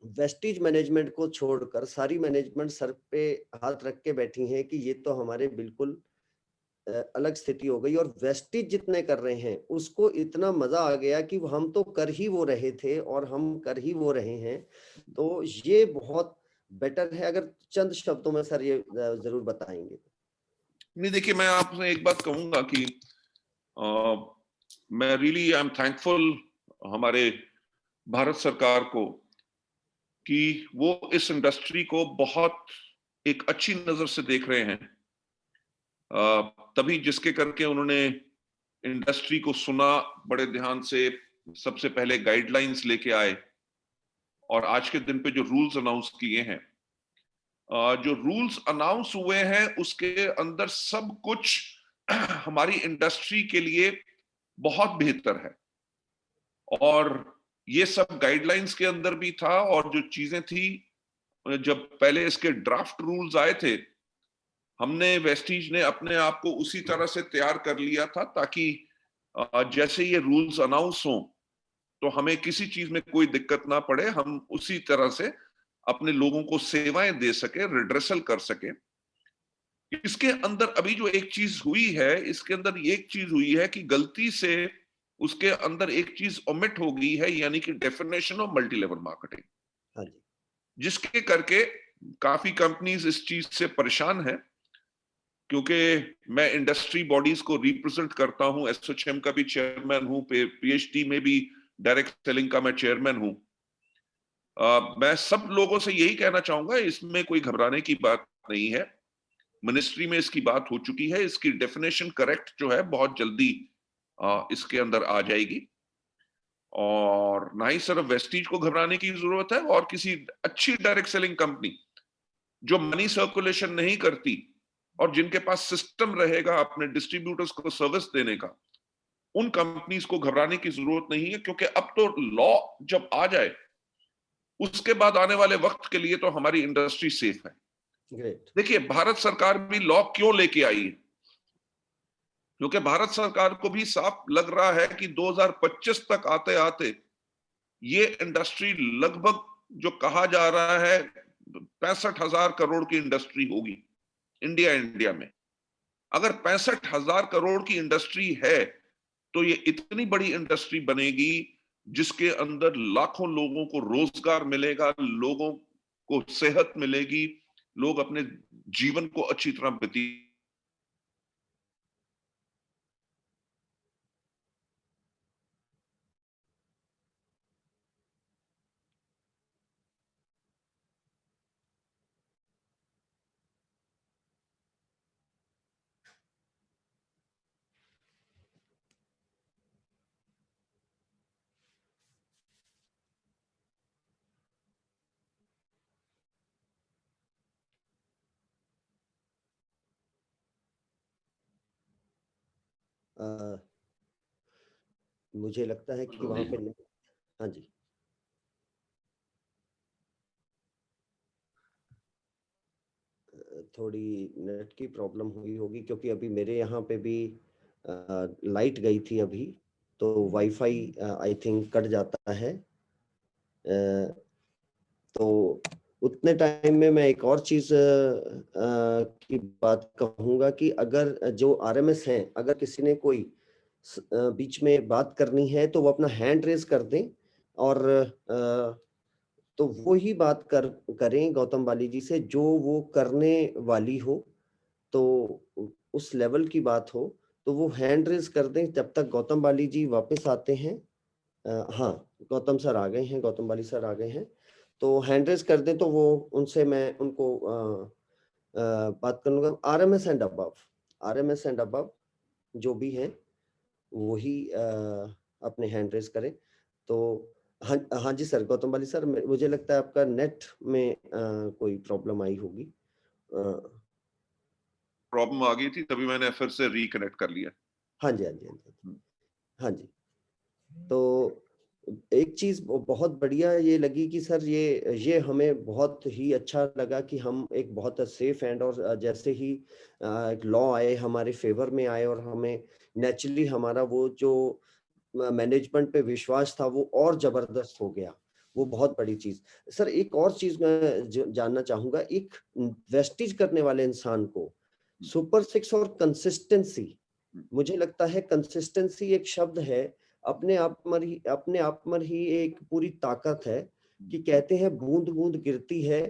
वेस्टीज मैनेजमेंट को छोड़कर सारी मैनेजमेंट सर पे हाथ रख के बैठी है कि ये तो हमारे बिल्कुल अलग स्थिति हो गई, और वेस्टीज जितने कर रहे हैं उसको इतना मजा आ गया कि हम तो कर ही वो रहे थे और हम कर ही वो रहे हैं। तो ये बहुत बेटर है। अगर चंद शब्दों में सर ये जरूर बताएंगे। नहीं, देखिए, मैं आपसे एक बात कहूंगा कि मैं रियली आई एम थैंकफुल हमारे भारत सरकार को कि वो इस इंडस्ट्री को बहुत एक अच्छी नजर से देख रहे हैं। तभी जिसके करके उन्होंने इंडस्ट्री को सुना, बड़े ध्यान से, सबसे पहले गाइडलाइंस लेके आए, और आज के दिन पे जो रूल्स अनाउंस किए हैं, जो रूल्स अनाउंस हुए हैं उसके अंदर सब कुछ हमारी इंडस्ट्री के लिए बहुत बेहतर है। और ये सब गाइडलाइंस के अंदर भी था, और जो चीजें थी, जब पहले इसके ड्राफ्ट रूल्स आए थे, हमने, वेस्टीज ने अपने आप को उसी तरह से तैयार कर लिया था ताकि जैसे ये रूल्स अनाउंस हों तो हमें किसी चीज में कोई दिक्कत ना पड़े, हम उसी तरह से अपने लोगों को सेवाएं दे सके, रिड्रेसल कर सके। इसके अंदर अभी जो एक चीज हुई है, इसके अंदर एक चीज हुई है कि गलती से उसके अंदर एक चीज ओमिट हो गई है, यानी कि definition of multi level marketing, हाँ जी। जिसके करके काफी कंपनीज इस चीज से परेशान है। क्योंकि मैं इंडस्ट्री बॉडीज को रिप्रेजेंट करता हूं, एसोचैम का भी चेयरमैन हूं, पीएचडी में भी डायरेक्ट सेलिंग का मैं चेयरमैन हूं। मैं सब लोगों से यही कहना चाहूंगा, इसमें कोई घबराने की बात नहीं है। मिनिस्ट्री में इसकी बात हो चुकी है, इसकी डेफिनेशन करेक्ट जो है बहुत जल्दी इसके अंदर आ जाएगी। और ना ही सिर्फ वेस्टीज को घबराने की जरूरत है, और किसी अच्छी डायरेक्ट सेलिंग कंपनी जो मनी सर्कुलेशन नहीं करती और जिनके पास सिस्टम रहेगा अपने डिस्ट्रीब्यूटर्स को सर्विस देने का, उन कंपनीज को घबराने की जरूरत नहीं है, क्योंकि अब तो लॉ जब आ जाए उसके बाद आने वाले वक्त के लिए तो हमारी इंडस्ट्री सेफ है। ग्रेट। देखिए, भारत सरकार भी लॉ क्यों लेके आई है, क्योंकि भारत सरकार को भी साफ लग रहा है कि 2025 तक आते आते ये इंडस्ट्री लगभग, जो कहा जा रहा है, 65,000 करोड़ की इंडस्ट्री होगी इंडिया में। अगर 65,000 करोड़ की इंडस्ट्री है तो ये इतनी बड़ी इंडस्ट्री बनेगी जिसके अंदर लाखों लोगों को रोजगार मिलेगा, लोगों को सेहत मिलेगी, लोग अपने जीवन को अच्छी तरह व्यतीत। मुझे लगता है कि वहां पे हाँ जी, थोड़ी नेट की प्रॉब्लम हुई होगी, क्योंकि अभी मेरे यहाँ पे भी लाइट गई थी अभी, तो वाईफाई आई थिंक कट जाता है। तो उतने टाइम में मैं एक और चीज की बात कहूंगा कि अगर जो आरएमएस हैं, अगर किसी ने कोई बीच में बात करनी है तो वो अपना हैंड रेज कर दें, और तो वो ही बात करें गौतम बाली जी से जो वो करने वाली हो, तो उस लेवल की बात हो तो वो हैंड रेज कर दें जब तक गौतम बाली जी वापस आते हैं। हाँ, गौतम सर आ गए हैं, गौतम बाली सर आ गए हैं, तो हैंड रेज कर दें तो वो उनसे मैं उनको बात करूंगा। RMS and above, RMS and above जो भी हैं वो ही अपने हैंड रेज करें। तो हाँ, हाँ जी सर, गौतम बाली सर, मुझे लगता है आपका नेट में कोई प्रॉब्लम आई होगी। प्रॉब्लम आ गई थी, तभी मैंने फिर से रिकनेक्ट कर लिया। हाँ जी, हाँ जी, हाँ जी, हाँ जी। तो एक चीज बहुत बढ़िया ये लगी कि सर ये हमें बहुत ही अच्छा लगा कि हम एक बहुत सेफ एंड, और जैसे ही एक लॉ आए हमारे फेवर में आए और हमें नेचुरली हमारा वो जो मैनेजमेंट पे विश्वास था वो और जबरदस्त हो गया, वो बहुत बड़ी चीज। सर एक और चीज मैं जानना चाहूंगा, एक वेस्टिज करने वाले इंसान को सुपर 6 और कंसिस्टेंसी, मुझे लगता है कंसिस्टेंसी एक शब्द है, अपने आप में ही एक पूरी ताकत है, कि कहते हैं बूंद बूंद गिरती है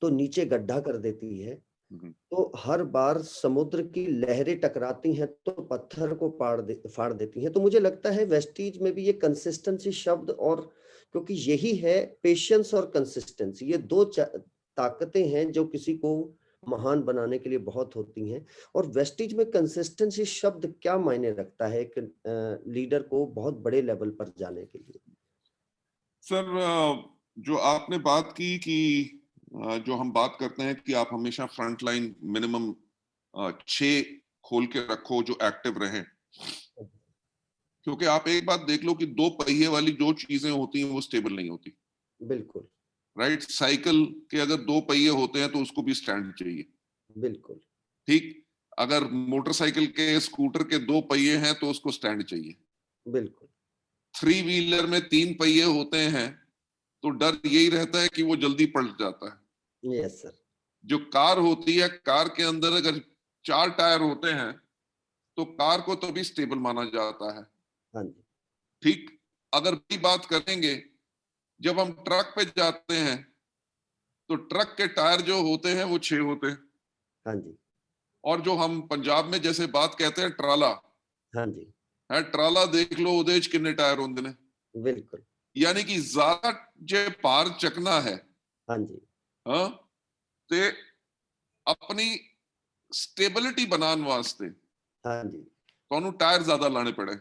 तो नीचे गड्ढा कर देती है, तो हर बार समुद्र की लहरें टकराती हैं तो पत्थर को फाड़ देती हैं। तो मुझे लगता है वेस्टीज में भी ये कंसिस्टेंसी शब्द, और क्योंकि यही है पेशेंस और कंसिस्टेंसी, ये दो ताकतें हैं जो किसी को महान बनाने के लिए बहुत होती हैं। और वेस्टीज में कंसिस्टेंसी शब्द क्या मायने रखता है एक लीडर को बहुत बड़े लेवल पर जाने के लिए? सर, जो आपने बात की कि जो हम बात करते हैं कि आप हमेशा फ्रंट लाइन मिनिमम 6 खोल के रखो जो एक्टिव रहें, क्योंकि आप एक बात देख लो कि 2 पहिए वाली जो चीजें होती हैं वो स्टेबल नहीं होती। बिल्कुल, राइट? साइकिल के अगर 2 पहिए होते हैं तो उसको भी स्टैंड चाहिए। बिल्कुल, ठीक? अगर मोटरसाइकिल के, स्कूटर के 2 पहिए हैं तो उसको स्टैंड चाहिए। बिल्कुल। 3 व्हीलर में 3 पहिए होते हैं तो डर यही रहता है कि वो जल्दी पलट जाता है। Yes sir. जो कार होती है, कार के अंदर अगर 4 टायर होते हैं तो कार को तो भी स्टेबल माना जाता है। हाँ जी, ठीक? अगर भी बात करेंगे, जब हम ट्रक पे जाते हैं तो ट्रक के टायर जो होते हैं वो 6 होते हैं, हाँ जी, और जो हम पंजाब में जैसे बात कहते हैं ट्राला हाँ जी, है, ट्राला देख लो ਉਹਦੇ ਚ कितने टायर होंगे ने। बिल्कुल, यानी कि ज्यादा जे पार चकना है, हाँ जी, हाँ, ते अपनी स्टेबिलिटी बनाने वास्ते हाँ जी, ਤੁਹਾਨੂੰ टायर ज्यादा लाने पड़े।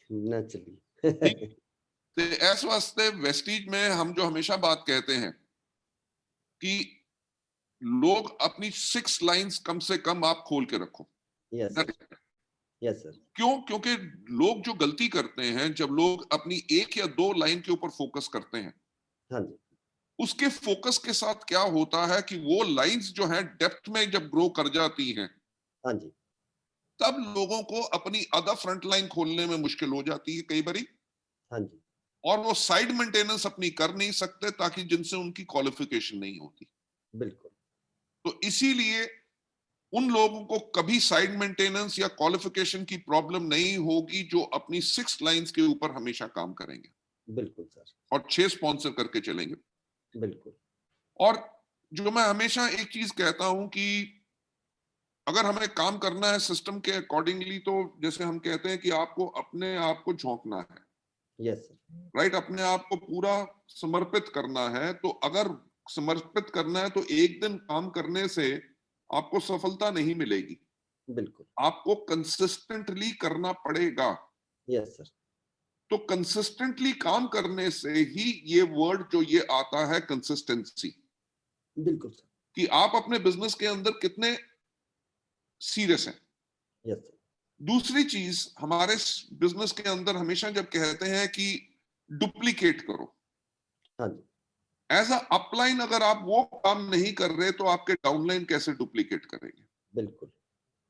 नेचुरली। तो इस वास्ते वेस्टीज में हम जो हमेशा बात कहते हैं कि लोग अपनी 6 लाइंस कम से कम आप खोल के रखो। यस सर, यस सर, क्यों? क्योंकि लोग जो गलती करते हैं, जब लोग अपनी 1 या 2 लाइन के ऊपर फोकस करते हैं, हाँ जी, उसके फोकस के साथ क्या होता है कि वो लाइंस जो है डेप्थ में जब ग्रो कर जाती हैं, हाँ जी, तब लोगों को अपनी अदर फ्रंट लाइन खोलने में मुश्किल हो जाती है कई बारी, हाँ जी, और वो साइड मेंटेनेंस अपनी कर नहीं सकते ताकि जिनसे उनकी क्वालिफिकेशन नहीं होती। बिल्कुल, तो इसीलिए उन लोगों को कभी साइड मेंटेनेंस या क्वालिफिकेशन की प्रॉब्लम नहीं होगी जो अपनी 6 लाइंस के ऊपर हमेशा काम करेंगे बिल्कुल सर, और 6 स्पॉन्सर करके चलेंगे। बिल्कुल, और जो मैं हमेशा एक चीज कहता हूं कि अगर हमें काम करना है सिस्टम के अकॉर्डिंगली, तो जैसे हम कहते हैं कि आपको अपने आप को झोंकना है, यस सर, राइट? अपने आप को पूरा समर्पित करना है। तो अगर समर्पित करना है तो एक दिन काम करने से आपको सफलता नहीं मिलेगी, बिल्कुल, आपको कंसिस्टेंटली करना पड़ेगा। यस सर, तो कंसिस्टेंटली काम करने से ही ये वर्ड जो ये आता है कंसिस्टेंसी, बिल्कुल सर, कि आप अपने बिजनेस के अंदर कितने सीरियस हैं। यस सर, दूसरी चीज, हमारे बिजनेस के अंदर हमेशा जब कहते हैं कि डुप्लीकेट करो, हाँ जी, एज अ अपलाइन अगर आप वो काम नहीं कर रहे तो आपके डाउनलाइन कैसे डुप्लीकेट करेंगे? बिल्कुल,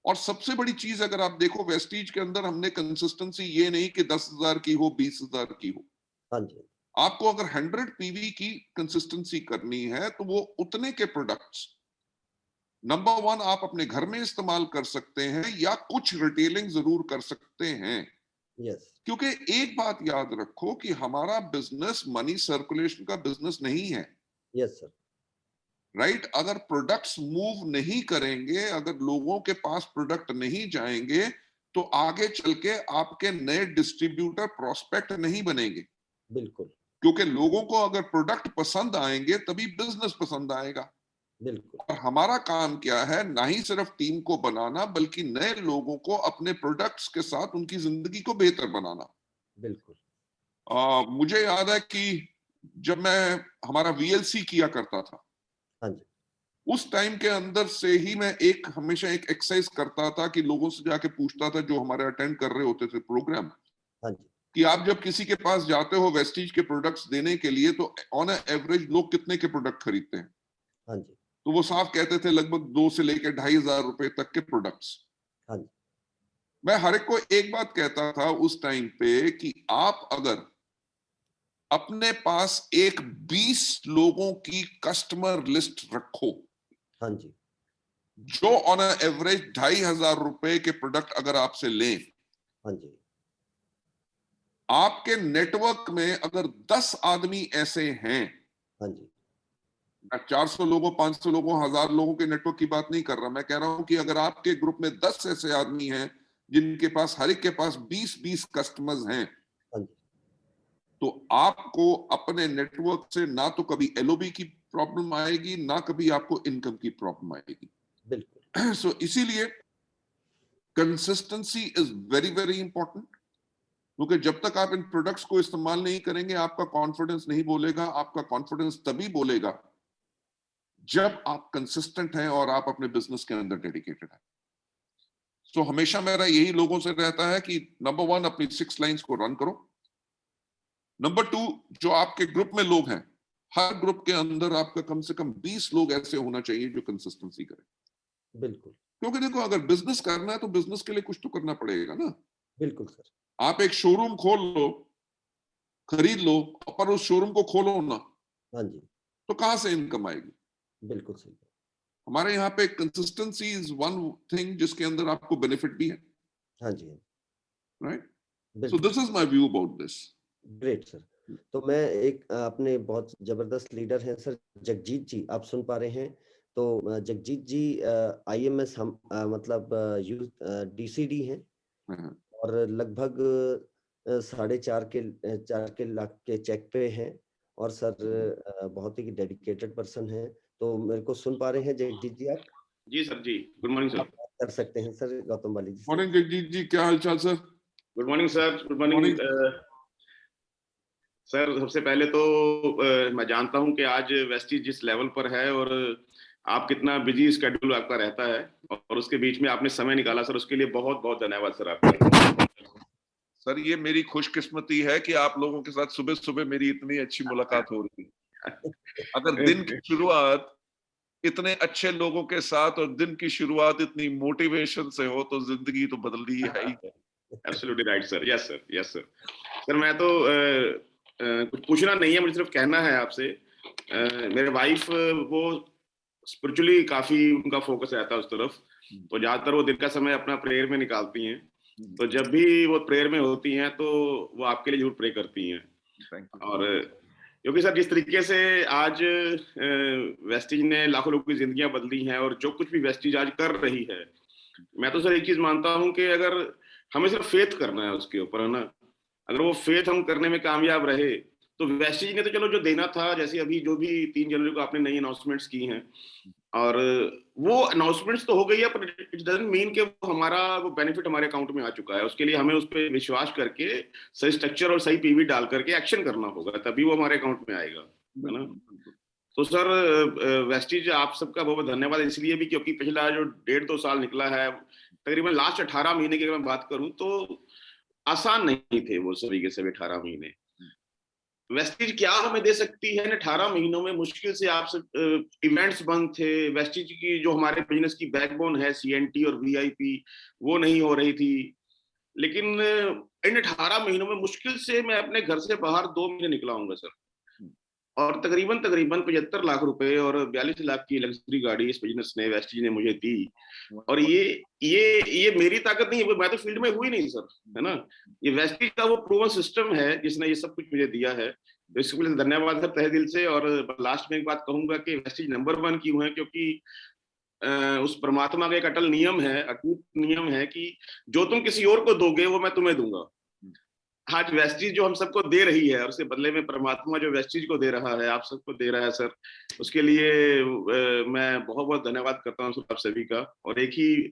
और सबसे बड़ी चीज अगर आप देखो वेस्टीज के अंदर, हमने कंसिस्टेंसी ये नहीं कि 10,000 की हो, 20,000 की हो। हाँ जी, आपको अगर 100 पीवी की कंसिस्टेंसी करनी है तो वो उतने के प्रोडक्ट्स, नंबर 1 आप अपने घर में इस्तेमाल कर सकते हैं या कुछ रिटेलिंग जरूर कर सकते हैं। यस, क्योंकि एक बात याद रखो कि हमारा बिजनेस मनी सर्कुलेशन का बिजनेस नहीं है, यस सर, राइट? अगर प्रोडक्ट्स मूव नहीं करेंगे, अगर लोगों के पास प्रोडक्ट नहीं जाएंगे, तो आगे चल के आपके नए डिस्ट्रीब्यूटर प्रोस्पेक्ट नहीं बनेंगे। बिल्कुल, क्योंकि लोगों को अगर प्रोडक्ट पसंद आएंगे तभी बिजनेस पसंद आएगा। बिल्कुल, और हमारा काम क्या है? ना ही सिर्फ टीम को बनाना, बल्कि नए लोगों को अपने प्रोडक्ट्स के साथ उनकी जिंदगी को बेहतर बनाना। बिल्कुल, मुझे याद है कि जब मैं हमारा वीएलसी किया करता था, हाँ जी, उस टाइम के अंदर से ही मैं हमेशा एक एक्सरसाइज करता था कि लोगों से जाके पूछता था जो हमारे अटेंड कर रहे होते थे प्रोग्राम, हाँ जी, कि आप जब किसी के पास जाते हो वेस्टीज के प्रोडक्ट्स देने के लिए, तो ऑन एवरेज लोग कितने के प्रोडक्ट खरीदते हैं? हाँ जी, तो वो साफ कहते थे लगभग 2 से लेकर 2,500 रुपए तक के प्रोडक्ट्स। हाँ जी, मैं हर एक को एक बात कहता था उस टाइम पे कि आप अगर अपने पास एक 20 लोगों की कस्टमर लिस्ट रखो, हाँ जी, जो ऑन एवरेज 2,500 रुपए के प्रोडक्ट अगर आपसे लें, हाँ जी, आपके नेटवर्क में अगर 10 आदमी ऐसे हैं, हाँ जी, 400 लोगों, 500 लोगों, 1,000 लोगों के नेटवर्क की बात नहीं कर रहा, मैं कह रहा हूं कि अगर आपके ग्रुप में 10 ऐसे आदमी हैं जिनके पास, हर एक के पास 20-20 कस्टमर्स हैं, हाँ जी, तो आपको अपने नेटवर्क से ना तो कभी एलओबी की प्रॉब्लम आएगी, ना कभी आपको इनकम की प्रॉब्लम आएगी। बिल्कुल, सो इसीलिए consistency is very very important. क्योंकि जब तक आप इन प्रोडक्ट्स को इस्तेमाल नहीं करेंगे, आपका कॉन्फिडेंस नहीं बोलेगा। आपका कॉन्फिडेंस तभी बोलेगा जब आप कंसिस्टेंट हैं और आप अपने बिजनेस के अंदर डेडिकेटेड हैं। सो हमेशा मेरा यही लोगों से रहता है कि नंबर 1 अपनी 6 लाइंस को रन करो। नंबर 2, जो आपके ग्रुप में लोग हैं, हर ग्रुप के अंदर आपका कम से कम 20 लोग ऐसे होना चाहिए जो कंसिस्टेंसी करें। बिल्कुल, क्योंकि देखो, अगर बिजनेस करना है तो बिजनेस के लिए कुछ तो करना पड़ेगा ना। बिल्कुल सर, आप एक शोरूम खोल लो, खरीद लो, पर उस शोरूम को खोलो ना, हाँ जी, तो कहां से इनकम आएगी? बिल्कुल सही, हमारे यहाँ पे कंसिस्टेंसी इज वन थिंग जिसके अंदर आपको बेनिफिट भी है, हाँ जी, राइट? सो बिल्कुल, this is my view about this. Great sir. तो मैं एक अपने बहुत ज़बरदस्त लीडर हैं सर जगजीत जी, आप सुन पा रहे हैं? तो जगजीत जी आईएमएस हम मतलब यूथ डीसीडी हैं और लगभग साढ़े 4 के लाख के चेक पे हैं और सर बहुत ही डेडिकेटेड पर्सन हैं। तो मेरे को सुन पा रहे हैं जगजीत जी आप? जी सर जी। गुड मॉर्निंग आप सर। बात कर सकते हैं सर गौतम वाली जी से। मॉर्निंग जगजीत जी, क्या हाल चाल sir? Good morning sir. Good morning. Morning sir सबसे पहले तो मैं जानता हूं कि आज वेस्टीज जिस लेवल पर है और आप कितना बिजी स्केड्यूल आपका रहता है और उसके बीच में आपने समय निकाला सर, उसके लिए बहुत बहुत धन्यवाद सर आपका। सर ये मेरी खुशकिस्मती है कि आप लोगों के साथ सुबह सुबह मेरी इतनी अच्छी मुलाकात हो रही है। अगर दिन की शुरुआत इतने अच्छे लोगों के साथ और दिन की शुरुआत इतनी मोटिवेशन से हो तो जिंदगी तो बदलनी है ही है। Absolutely right sir, yes sir, yes sir. Sir मैं तो कुछ पूछना नहीं है, मुझे सिर्फ कहना है आपसे। मेरे वाइफ वो स्पिरिचुअली काफी उनका फोकस रहता है उस तरफ, तो ज्यादातर वो दिन का समय अपना प्रेयर में निकालती हैं। तो जब भी वो प्रेयर में होती हैं तो वो आपके लिए जरूर प्रे करती हैं। और क्योंकि सर जिस तरीके से आज वेस्टीज ने लाखों लोगों की जिंदगियां बदली हैं और जो कुछ भी वेस्टीज आज कर रही है, मैं तो सर एक चीज मानता हूं कि अगर हमें सिर्फ फेथ करना है उसके ऊपर, है ना, अगर वो फेथ हम करने में कामयाब रहे तो वेस्टीज ने तो चलो जो देना था, जैसे अभी जो भी 3 जनवरी को आपने नई अनाउंसमेंट्स की हैं और वो अनाउंसमेंट्स तो हो गई है, पर इट डजंट मीन कि वो हमारा वो बेनिफिट हमारे अकाउंट में आ चुका है। उसके लिए हमें उस पर विश्वास करके सही स्ट्रक्चर और सही पीवी डाल करके एक्शन करना होगा, तभी वो हमारे अकाउंट में आएगा, है ना। तो सर वेस्टीज आप सबका बहुत बहुत धन्यवाद इसलिए भी क्योंकि पिछला जो 1.5-2 साल निकला है, तकरीबन लास्ट 18 महीने की अगर मैं बात करूं तो आसान नहीं थे वो तरीके से 18 महीने। वेस्टीज क्या हमें दे सकती है इन 18 महीनों में? मुश्किल से आप सब इवेंट्स बंद थे, वेस्टीज की जो हमारे बिजनेस की बैकबोन है सीएनटी और वीआईपी वो नहीं हो रही थी, लेकिन इन 18 महीनों में मुश्किल से मैं अपने घर से बाहर 2 महीने निकला हूंगा सर, और तकरीबन 75 लाख रुपए और 42 लाख की लग्जरी गाड़ी इस बिजनेस ने वेस्टीज ने मुझे दी। और ये मेरी ताकत नहीं है, मैं तो फील्ड में हुई नहीं सर, है ना। ये वेस्टीज का वो प्रूवन सिस्टम है जिसने ये सब कुछ मुझे दिया है, तो इसके लिए धन्यवाद सर तहे दिल से। और लास्ट में एक बात कहूंगा कि वेस्टीज नंबर 1 क्यों है, क्योंकि उस परमात्मा का एक अटल नियम है, अटूट नियम है कि जो तुम किसी और को दोगे वो मैं तुम्हें दूंगा। आज वेस्टीज जो हम सबको दे रही है और उसके बदले में परमात्मा जो वेस्टीज को दे रहा है, आप सबको दे रहा है सर, उसके लिए मैं बहुत बहुत धन्यवाद करता हूँ आप सभी का। और एक ही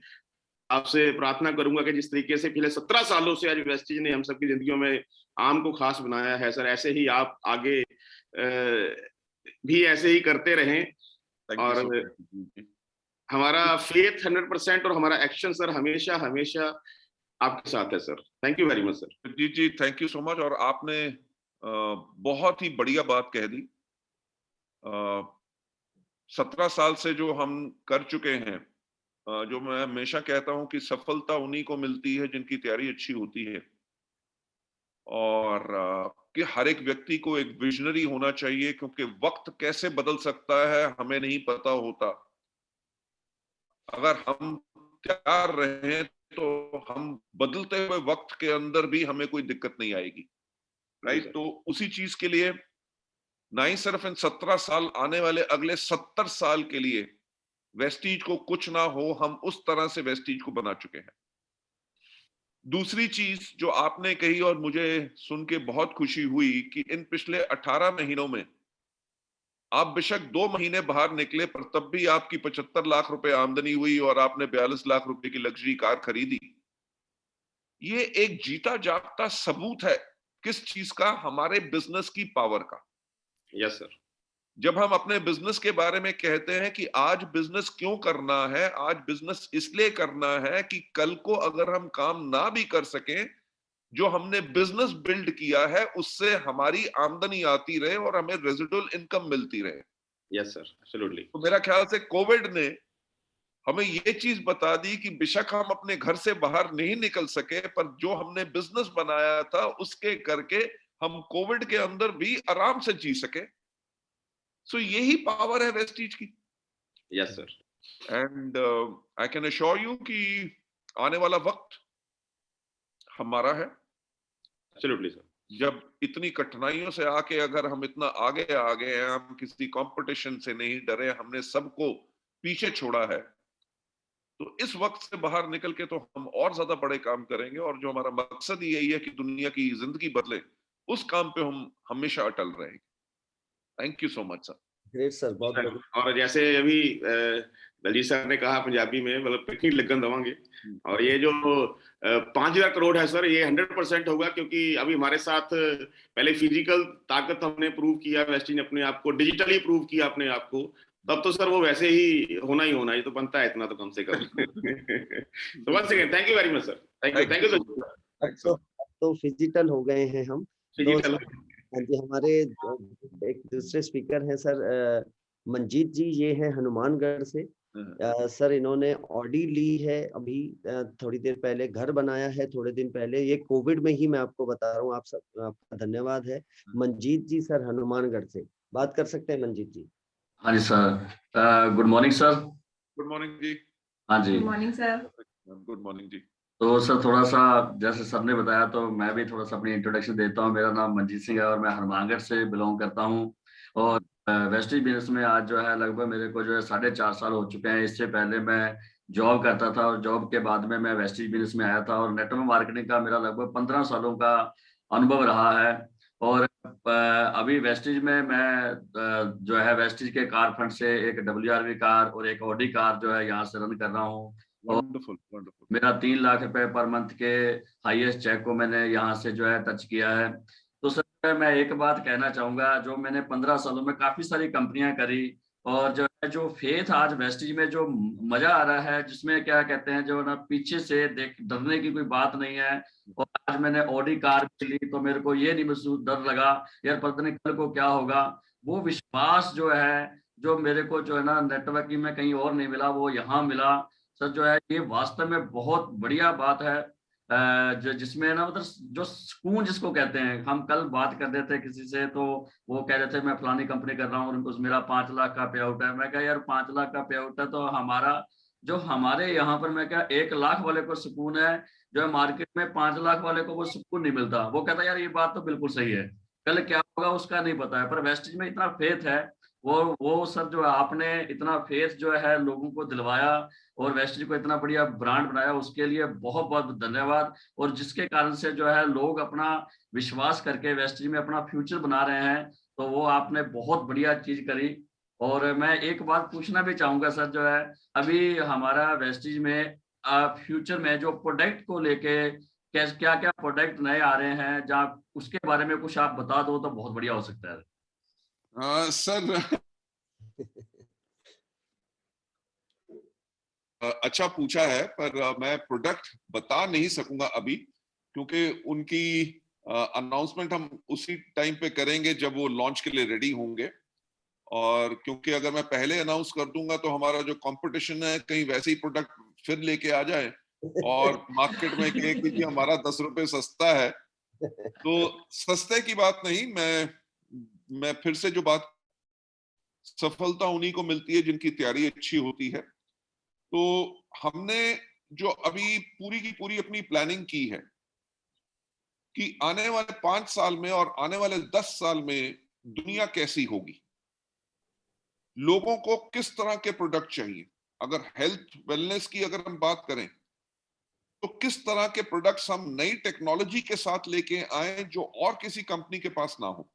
आपसे प्रार्थना करूंगा कि जिस तरीके से पिछले 17 सालों से आज वेस्टीज ने हम सबकी जिंदगियों में आम को खास बनाया है सर, ऐसे ही आप आगे भी ऐसे ही करते रहें। और हमारा फेथ 100% और हमारा एक्शन सर हमेशा हमेशा आपके साथ है sir. Thank you very much sir. जी थैंक यू सो मच। और आपने बहुत ही बढ़िया बात कह दी। 17 साल से जो हम कर चुके हैं, जो मैं हमेशा कहता हूं कि सफलता उन्हीं को मिलती है जिनकी तैयारी अच्छी होती है, और कि हर एक व्यक्ति को एक विजनरी होना चाहिए, क्योंकि वक्त कैसे बदल सकता है हमें नहीं पता होता। अगर हम तैयार रहें तो हम बदलते हुए वक्त के अंदर भी हमें कोई दिक्कत नहीं आएगी, राइट। तो उसी चीज के लिए ना ही सिर्फ इन 17 साल, आने वाले अगले 70 साल के लिए वेस्टीज को कुछ ना हो, हम उस तरह से वेस्टीज को बना चुके हैं। दूसरी चीज जो आपने कही और मुझे सुन के बहुत खुशी हुई कि इन पिछले 18 महीनों में आप बेशक 2 महीने बाहर निकले, पर तब भी आपकी 75 लाख रुपए आमदनी हुई और आपने 42 लाख रुपए की लग्जरी कार खरीदी। ये एक जीता जागता सबूत है किस चीज का? हमारे बिजनेस की पावर का। Yes sir. जब हम अपने बिजनेस के बारे में कहते हैं कि आज बिजनेस क्यों करना है, आज बिजनेस इसलिए करना है कि कल को अगर हम काम ना भी कर सकें, जो हमने बिजनेस बिल्ड किया है उससे हमारी आमदनी आती रहे और हमें रेजिडुअल इनकम मिलती रहे। Yes sir, absolutely. तो मेरा ख्याल से कोविड ने हमें ये चीज बता दी कि बेशक हम अपने घर से बाहर नहीं निकल सके, पर जो हमने बिजनेस बनाया था उसके करके हम कोविड के अंदर भी आराम से जी सके। सो यही पावर है वेस्टीज की। Yes sir. And I can assure you कि आने वाला वक्त हमारा है। Absolutely sir. जब इतनी कठिनाइयों से आके अगर हम इतना आगे आ गए हैं, हम किसी कंपटीशन से नहीं डरे, हमने सबको पीछे छोड़ा है, तो इस वक्त से बाहर निकल के तो हम और ज्यादा बड़े काम करेंगे। और जो हमारा मकसद यही है कि दुनिया की जिंदगी बदले, उस काम पे हम हमेशा अटल रहेंगे। Thank you so much sir. Great sir, बहुत और जैसे अभी दलजीत सर ने कहा पंजाबी में, मतलब पिकनी लगन दवांगे। और ये जो 5,000 करोड़ है सर, ये 100% होगा, क्योंकि अभी हमारे साथ पहले फिजिकल ताकत हमने प्रूव किया, वेस्टिज ने अपने आप को डिजिटली प्रूव किया अपने आप को, तब तो सर वो वैसे ही होना ये तो बनता है इतना तो कम से कम। तो once again thank you very much sir, thank you. तो फिजिकल हो गए हैं हम। डिजिटल हाँ जी, हमारे एक दूसरे स्पीकर हैं सर मंजीत जी, ये हैं हनुमानगढ़ से। सर इन्होंने ऑडी ली है अभी, थोड़ी देर पहले घर बनाया है, थोड़े दिन पहले, ये कोविड में ही, मैं आपको बता रहा हूँ। आप सब, आपका धन्यवाद है मंजीत जी। सर हनुमानगढ़ से बात कर सकते हैं मंजीत जी? हाँ जी sir, good morning sir. Good morning जी। हाँ जी, good morning sir. Good morning जी। तो सर थोड़ा सा जैसे सर ने बताया, तो मैं भी थोड़ा सा अपनी इंट्रोडक्शन देता हूँ। मेरा नाम मंजीत सिंह है और मैं हनुमानगढ़ से बिलोंग करता हूँ। और वेस्टेज बिजनेस में आज जो है लगभग मेरे को जो है 4.5 साल हो चुके हैं। इससे पहले मैं जॉब करता था और जॉब के बाद में मैं वेस्टेज बिजनेस में आया था, और नेटवर्क मार्केटिंग का मेरा लगभग 15 सालों का अनुभव रहा है। और अभी वेस्टेज में मैं जो है वेस्टेज के कार फंड से एक WRV कार और एक ऑडी कार जो है यहाँ से रन कर रहा हूँ। Wonderful wonderful. मेरा 3 लाख रुपए पर मंथ के हाईएस्ट चेक को मैंने यहाँ से जो है टच किया है। तो सर मैं एक बात कहना चाहूंगा, जो मैंने 15 सालों में काफी सारी कंपनियां करी, और जो है जो फेथ आज वेस्टेज में जो मजा आ रहा है, जिसमें क्या कहते हैं जो ना पीछे से देख डरने की कोई बात नहीं है। और आज मैंने ऑडी कार ली तो मेरे को ये नहीं महसूस डर लगा यार पता नहीं कल को क्या होगा। वो विश्वास जो है, जो मेरे को जो है ना नेटवर्किंग में कहीं और नहीं मिला, वो यहाँ मिला। सर जो है ये वास्तव में बहुत बढ़िया बात है, जो जिसमें ना मतलब जो सुकून जिसको कहते हैं। हम कल बात कर रहे थे किसी से, तो वो कह रहे थे मैं फलानी कंपनी कर रहा हूँ, उनको मेरा 5 लाख का पे आउट है। मैं कहा यार 5 लाख का पे आउट है तो हमारा जो हमारे यहाँ पर मैं क्या 1 लाख वाले को सुकून है, जो है मार्केट में 5 लाख वाले को वो सुकून नहीं मिलता। वो कहता यार ये बात तो बिल्कुल सही है, कल क्या होगा उसका नहीं पता है। पर वेस्टेज में इतना फेथ है, वो सर जो है आपने इतना फेथ जो है लोगों को दिलवाया और वेस्टेज को इतना बढ़िया ब्रांड बनाया, उसके लिए बहुत बहुत धन्यवाद। और जिसके कारण से जो है लोग अपना विश्वास करके वेस्टेज में अपना फ्यूचर बना रहे हैं, तो वो आपने बहुत बढ़िया चीज करी। और मैं एक बात पूछना भी चाहूंगा सर, जो है अभी हमारा वेस्टेज में फ्यूचर में जो प्रोडक्ट को लेके क्या क्या प्रोडक्ट नए आ रहे हैं, जहाँ उसके बारे में कुछ आप बता दो तो बहुत बढ़िया हो सकता है। सर अच्छा पूछा है, पर मैं प्रोडक्ट बता नहीं सकूंगा अभी, क्योंकि उनकी अनाउंसमेंट हम उसी टाइम पे करेंगे जब वो लॉन्च के लिए रेडी होंगे। और क्योंकि अगर मैं पहले अनाउंस कर दूंगा तो हमारा जो कंपटीशन है कहीं वैसे ही प्रोडक्ट फिर लेके आ जाए और मार्केट में कहे कि जी हमारा 10 रुपए सस्ता है। तो सस्ते की बात नहीं, मैं फिर से जो बात, सफलता उन्हीं को मिलती है जिनकी तैयारी अच्छी होती है। तो हमने जो अभी पूरी की पूरी अपनी प्लानिंग की है कि आने वाले 5 साल में और आने वाले 10 साल में दुनिया कैसी होगी, लोगों को किस तरह के प्रोडक्ट चाहिए। अगर हेल्थ वेलनेस की अगर हम बात करें तो किस तरह के प्रोडक्ट्स हम नई टेक्नोलॉजी के साथ लेके आए जो और किसी कंपनी के पास ना हो।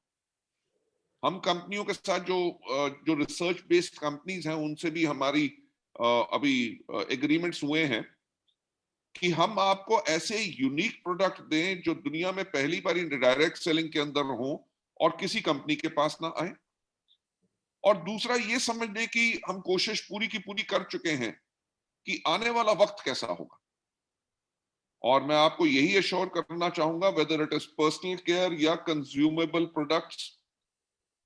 हम कंपनियों के साथ जो रिसर्च बेस्ड कंपनीज हैं उनसे भी हमारी अभी एग्रीमेंट्स हुए हैं कि हम आपको ऐसे यूनिक प्रोडक्ट दें जो दुनिया में पहली बार डायरेक्ट सेलिंग के अंदर हो और किसी कंपनी के पास ना आए। और दूसरा ये समझने की हम कोशिश पूरी की पूरी कर चुके हैं कि आने वाला वक्त कैसा होगा। और मैं आपको यही एश्योर करना चाहूंगा, whether it is personal care या कंज्यूमेबल प्रोडक्ट्स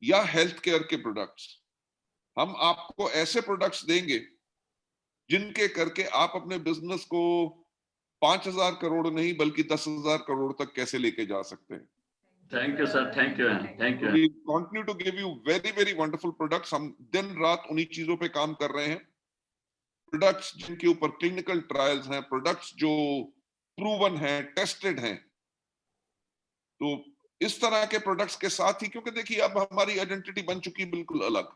या हेल्थ केयर के प्रोडक्ट्स, हम आपको ऐसे प्रोडक्ट्स देंगे जिनके करके आप अपने बिजनेस को 5,000 करोड़ नहीं बल्कि 10,000 करोड़ तक कैसे लेके जा सकते हैं। Thank you sir, thank you, thank you. We continue to give you very very wonderful products. हम दिन रात उन्हीं चीजों पे काम कर रहे हैं, प्रोडक्ट्स जिनके ऊपर क्लिनिकल ट्रायल्स हैं, प्रोडक्ट्स जो प्रूवन हैं, टेस्टेड हैं। तो इस तरह के प्रोडक्ट्स के साथ ही, क्योंकि देखिए अब हमारी आइडेंटिटी बन चुकी बिल्कुल अलग।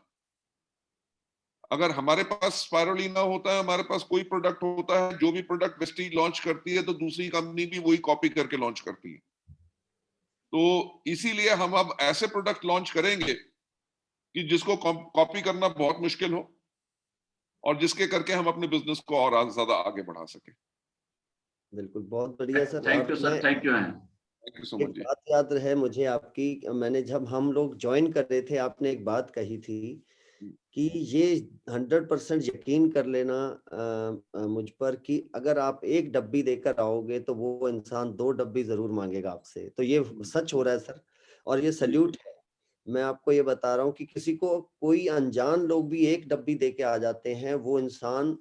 अगर हमारे पास स्पाइरुलिना होता है, हमारे पास कोई प्रोडक्ट होता है, जो भी प्रोडक्ट वेस्टीज लॉन्च करती है तो दूसरी कंपनी भी वही कॉपी करके लॉन्च करती है। तो इसीलिए हम अब ऐसे प्रोडक्ट लॉन्च करेंगे कि जिसको कॉपी करना बहुत मुश्किल हो, और जिसके करके हम अपने बिजनेस को और ज्यादा आगे बढ़ा सके। बिल्कुल, बहुत बढ़िया सर। थैंक यू और सर, मैं थैंक यू। थैंक यू सो एक मच जी। बात याद है मुझे आपकी, मैंने जब हम लोग ज्वाइन कर रहे थे, आपने एक बात कही थी कि ये 100% यकीन कर लेना मुझ पर कि अगर आप एक डब्बी देकर आओगे तो वो इंसान 2 डब्बी जरूर मांगेगा आपसे। तो ये सच हो रहा है सर, और ये सल्यूट है। मैं आपको ये बता रहा हूँ कि किसी को, कोई अनजान लोग भी एक डब्बी देके आ जाते हैं, वो इंसान,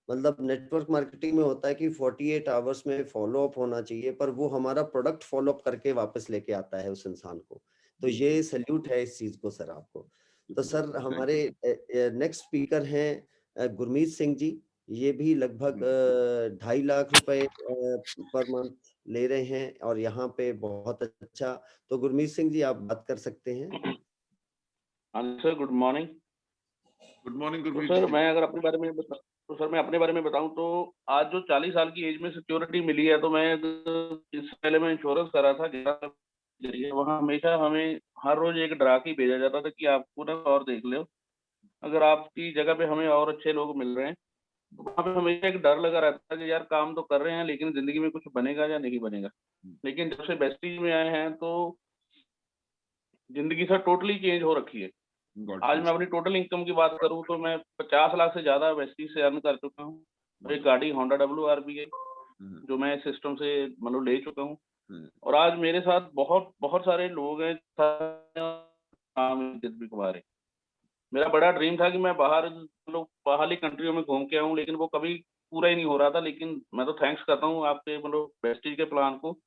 मतलब नेटवर्क मार्केटिंग में होता है कि 48 आवर्स में फॉलो अप होना चाहिए, पर वो हमारा प्रोडक्ट फॉलो अप करके वापस लेके आता है उस इंसान को। तो ये सल्यूट है इस चीज को सर आपको। तो सर हमारे नेक्स्ट स्पीकर हैं गुरमीत सिंह जी। ये भी लगभग 2.5 लाख रुपए पर मंथ ले रहे हैं और यहाँ पे बहुत अच्छा। तो गुरमीत सिंह जी, आप बात कर सकते हैं। हाँ sir, good morning. Good morning तो गुरमीत सर जी। मैं अगर अपने बारे में बता तो सर मैं अपने बारे में बताऊं तो आज जो 40 साल की एज में सिक्योरिटी मिली है, तो मैं इससे पहले मैं इंश्योरेंस कर रहा था 11 साल के जरिए। वहाँ हमेशा हमें हर रोज एक डरा के भेजा जाता था कि आपको ना और देख लो, अगर आपकी जगह पे हमें और अच्छे लोग मिल रहे हैं। तो वहाँ पे हमेशा एक डर लगा रहता है कि यार काम तो कर रहे हैं लेकिन जिंदगी में कुछ बनेगा या नहीं बनेगा। लेकिन जब से वेस्टीज में आए हैं तो जिंदगी सर टोटली चेंज हो रखी है। आज मैं अपनी टोटल इनकम की बात करूं तो मैं 50 लाख से ज्यादा वेस्टीज से अर्न कर चुका हूं। और एक गाड़ी होंडा WR भी है जो मैं सिस्टम से मतलब ले चुका हूं। और आज मेरे साथ बहुत बहुत सारे लोग हैं। नाम है जित भी कुमार है। मेरा बड़ा ड्रीम था कि मैं बाहर मतलब बाहरली कंट्रियों में घूम के आऊं, लेकिन वो कभी पूरा ही नहीं हो रहा था। लेकिन मैं तो थैंक्स करता हूँ आपके मतलब वेस्टीज के प्लान को,